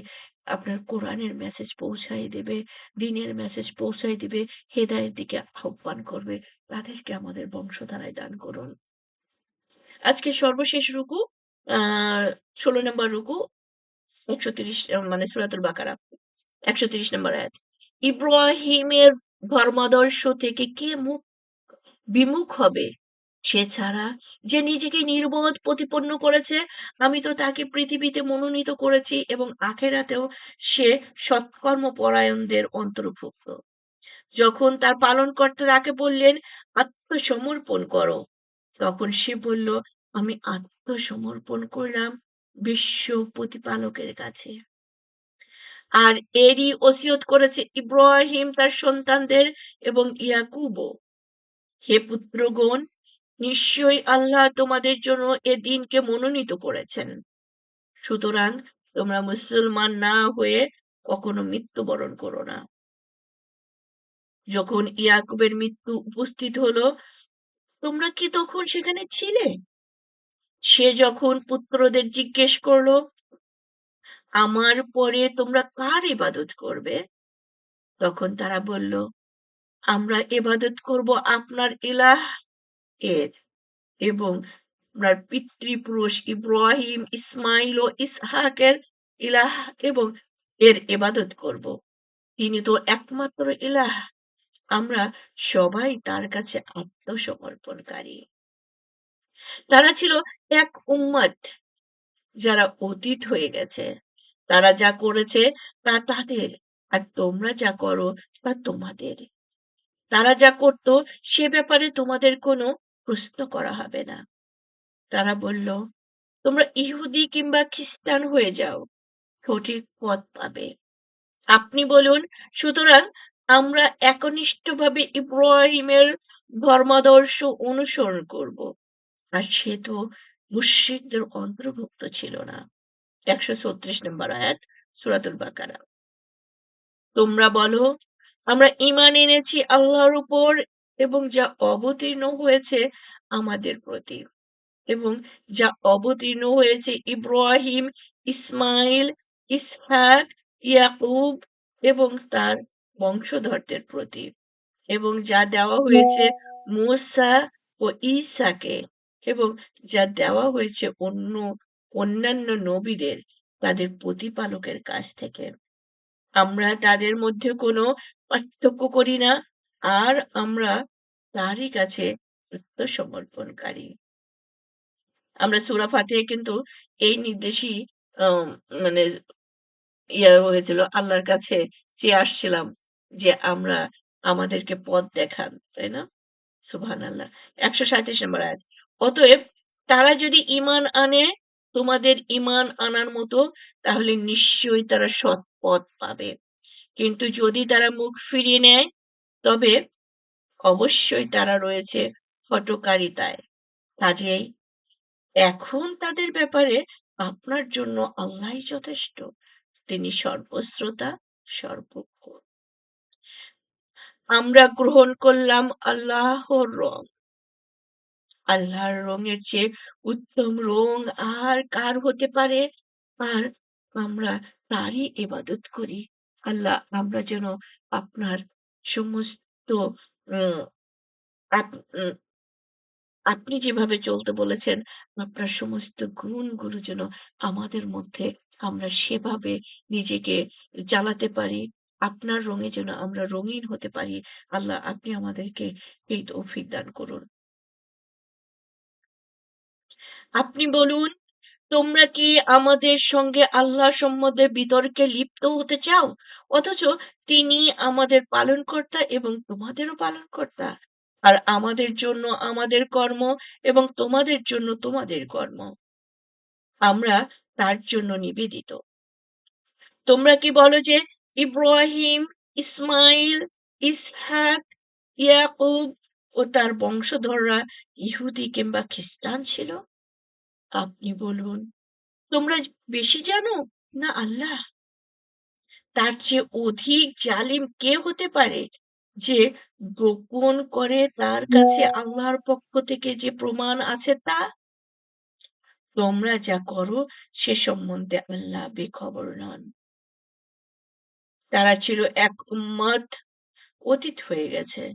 আপনার কোরআনের মেসেজ পৌঁছায় দেবে, দ্বীনের মেসেজ পৌঁছায় দিবে, হেদায়ের দিকে আহ্বান করবে। তাদেরকে আমাদের বংশধারায় দান করুন। আজকে সর্বশেষ রুকু, ১৬ নম্বর রুকু, ১৩০ মানে সূরাতুল বাকারা, ১৩০ নম্বর আয়াত। ইব্রাহিমের ধর্মাদর্শ থেকে কে বিমুখ হবে? সে ছাড়া যে নিজেকে নির্বোধ প্রতিপন্ন করেছে, আমি তো তাকে পৃথিবীতে মনোনীত করেছি এবং আখেরাতেও সে সৎকর্ম পরায়ণদের অন্তর্ভুক্ত। যখন তার পালনকর্তা তাকে বললেন, আত্মসমর্পণ করো, তখন সে বলল, আমি আত্মসমর্পণ করলাম বিশ্ব প্রতিপালকের কাছে। আর এরই ওসিয়ত করেছে ইব্রাহিম তার সন্তানদের এবং ইয়াকুবও। হে পুত্রগণ, নিশ্চয়ই আল্লাহ তোমাদের জন্য এ দিনকে মনোনীত করেছেন। সুতরাং তোমরা মুসলমান না হয়ে কখনো মৃত্যুবরণ করো না। যখন ইয়াকুবের মৃত্যু উপস্থিত হলো, তোমরা কি তখন সেখানে ছিলে? সে যখন পুত্রদের জিজ্ঞেস করলো, আমার পরে তোমরা কার ইবাদত করবে? তখন তারা বলল, আমরা ইবাদত করব আপনার ইলাহ এর এবং আপনার পিতৃপুরুষ ইব্রাহিম, ইসমাইল ও ইসহাকের ইলাহ এবং এর ইবাদত করব। তিনি তো একমাত্র ইলাহ, আমরা সবাই তার কাছে আত্মসমর্পণকারী। তারা ছিল এক উম্মত, যারা অতীত হয়ে গেছে। তারা যা করেছে তা তাদের, আর তোমরা যা করো তা তোমাদের। তারা যা করত সে ব্যাপারে তোমাদের কোনো প্রশ্ন করা হবে না। তারা বলল, তোমরা ইহুদি কিংবা খ্রিস্টান হয়ে যাও, সঠিক পথ পাবে। আপনি বলুন, সুতরাং আমরা একনিষ্ঠভাবে ইব্রাহিমের ধর্মাদর্শ অনুসরণ করব। আর সে তো মুশরিকদের অন্তর্ভুক্ত ছিল না। ১৩৬ নম্বর আয়াত, সূরাতুল বাকারা। তোমরা বলো, আমরা ঈমান এনেছি আল্লাহর উপর এবং যা অবতীর্ণ হয়েছে আমাদের প্রতি, এবং যা অবতীর্ণ হয়েছে ইব্রাহিম, ইসমাইল, ইসহাক, ইয়াকুব এবং তার বংশধরদের প্রতি, এবং যা দেওয়া হয়েছে মূসা ও ঈসাকে, এবং যা দেওয়া হয়েছে অন্যান্য নবীদের তাদের প্রতিপালকের কাছ থেকে। আমরা তাদের মধ্যে কোনো পার্থক্য করি না, আর আমরা তারই কাছে আত্মসমর্পণকারী। আমরা সূরা ফাতিহায় কিন্তু এই নির্দেশই আম মানে হয়েছিল, আল্লাহর কাছে চেয়ে আসছিলাম যে আমরা আমাদেরকে পথ দেখান, তাই না? সুবহানাল্লাহ। ১৩৭ নম্বর আয়াত। অতএব তারা যদি ঈমান আনে তোমাদের ঈমান আনার মতো, তাহলে নিশ্চয়ই তারা সৎ পথ পাবে। কিন্তু যদি তারা মুখ ফিরিয়ে নেয়, তবে অবশ্যই তারা রয়েছে হঠকারিতায়। কাজেই এখন তাদের ব্যাপারে আপনার জন্য আল্লাহই যথেষ্ট। তিনি সর্বশ্রোতা, সর্বজ্ঞ। আমরা গ্রহণ করলাম আল্লাহর রং। আল্লাহর রঙের চেয়ে উত্তম রং আর কার হতে পারে? আর আমরা তারই ইবাদত করি। আল্লাহ, আমরা যেন আপনার সমস্ত উম আপ উম আপনি যেভাবে চলতে বলেছেন, আপনার সমস্ত গুণগুলো যেন আমাদের মধ্যে আমরা সেভাবে নিজেকে চালাতে পারি। আপনার রঙে যেন আমরা রঙিন হতে পারি। আল্লাহ, আপনি আমাদেরকে এই তৌফিক দান করুন। আপনি বলুন, তোমরা কি আমাদের সঙ্গে আল্লাহ সম্বন্ধে বিতর্কে লিপ্ত হতে চাও? অথচ তিনি আমাদের পালনকর্তা এবং তোমাদেরও পালনকর্তা। আর আমাদের জন্য আমাদের কর্ম এবং তোমাদের জন্য তোমাদের কর্ম। আমরা তার জন্য নিবেদিত। তোমরা কি বলো যে ইব্রাহিম, ইসমাইল, ইসহাক, ইয়াকুব ও তার বংশধররা ইহুদি কিংবা খ্রিস্টান ছিল? আপনি বলুন, তোমরা বেশি জানো না আল্লাহ? তার চেয়ে অধিক জালিম কে হতে পারে, যে গোপন করে তার কাছে আল্লাহর পক্ষ থেকে যে প্রমাণ আছে তা? তোমরা যা করো সে সম্বন্ধে আল্লাহ বেখবর নন। তারা ছিল এক উম্মত, অতীত হয়ে গেছে।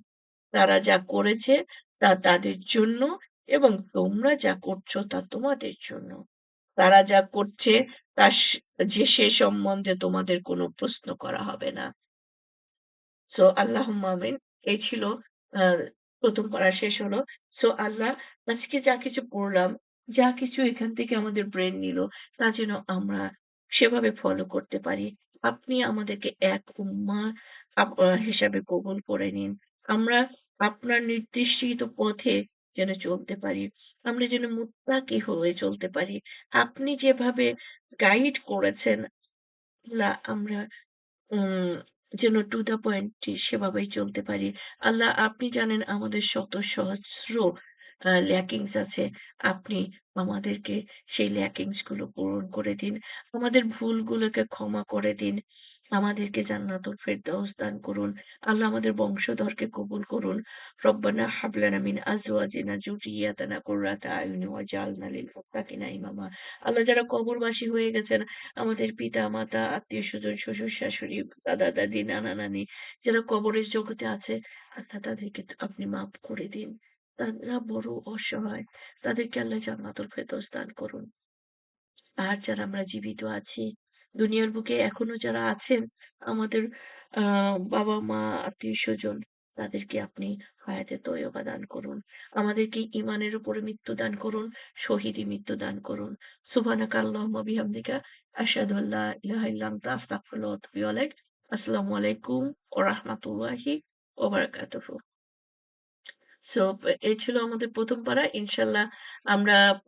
তারা যা করেছে তা তাদের জন্য, এবং তোমরা যা করছো তা তোমাদের জন্য। তারা যা করছে তা সে সম্বন্ধে তোমাদের কোনো প্রশ্ন করা হবে না। সো আল্লাহুম্মা আমিন। এই ছিল প্রথম পারা শেষ হলো। সো আল্লাহ, আজকে যা কিছু পড়লাম, যা কিছু এখান থেকে আমাদের ব্রেন নিল, তা যেন আমরা সেভাবে ফলো করতে পারি। আপনি আমাদেরকে এক উম্মাহ হিসাবে কবুল করে নিন। আমরা আপনার নির্দেশিত পথে যেন চলতে পারি। আমরা যেন মুত্তাকি হয়ে চলতে পারি। আপনি যেভাবে গাইড করেছেন, আল্লাহ, আমরা উম যেন টু দ্য পয়েন্ট সেভাবেই চলতে পারি। আল্লাহ, আপনি জানেন আমাদের শত সহস্র ল্যাকিংস আছে। আপনি আমাদেরকে সেই ল্যাকিংস গুলো পূরণ করে দিন। আমাদের ভুলগুলোকে ক্ষমা করে দিন। আমাদেরকে জান্নাতুল ফেরদাউস দান করুন। আল্লাহ, আমাদের বংশধরকে কবুল করুন। রব্বানা হাব লানা মিন আজওয়াজিনা যুররিয়াতানা কুররাতা আয়ুনি ওয়াজআলনা লিল মুত্তাকিনা ইমামা। আল্লাহ, যারা কবরবাসী হয়ে গেছেন, আমাদের পিতা-মাতা, আত্মীয়স্বজন, শ্বশুর-শাশুড়ি, দাদা-দাদি, নানা-নানি যারা কবরের জগতে আছে, আল্লাহ তাদেরকে আপনি মাফ করে দিন। তারা বড় অসহায়। তাদেরকে আল্লাহ জান্নাতুল ফেরদৌস দান করুন। আর যারা আমরা জীবিত আছি, দুনিয়ার বুকে এখনো যারা আছেন, আমাদের বাবা-মা, আত্মীয়স্বজন, তাদেরকে আপনি হায়াতে তয়্যবা দান করুন। আমাদেরকে ঈমানের উপরে মৃত্যু দান করুন, শহীদি মৃত্যু দান করুন। সুবহানাকা আল্লাহুম্মা বিহামদিকা আশহাদু আল্লা ইলাহা ইল্লা আনতা আস্তাগফিরুকা ওয়া আতুবু ইলাইক। আসসালামু আলাইকুম ওয়া রাহমাতুল্লাহি ওয়া বারাকাতুহু। সো এই ছিল আমাদের প্রথম পারা। ইনশাআল্লাহ আমরা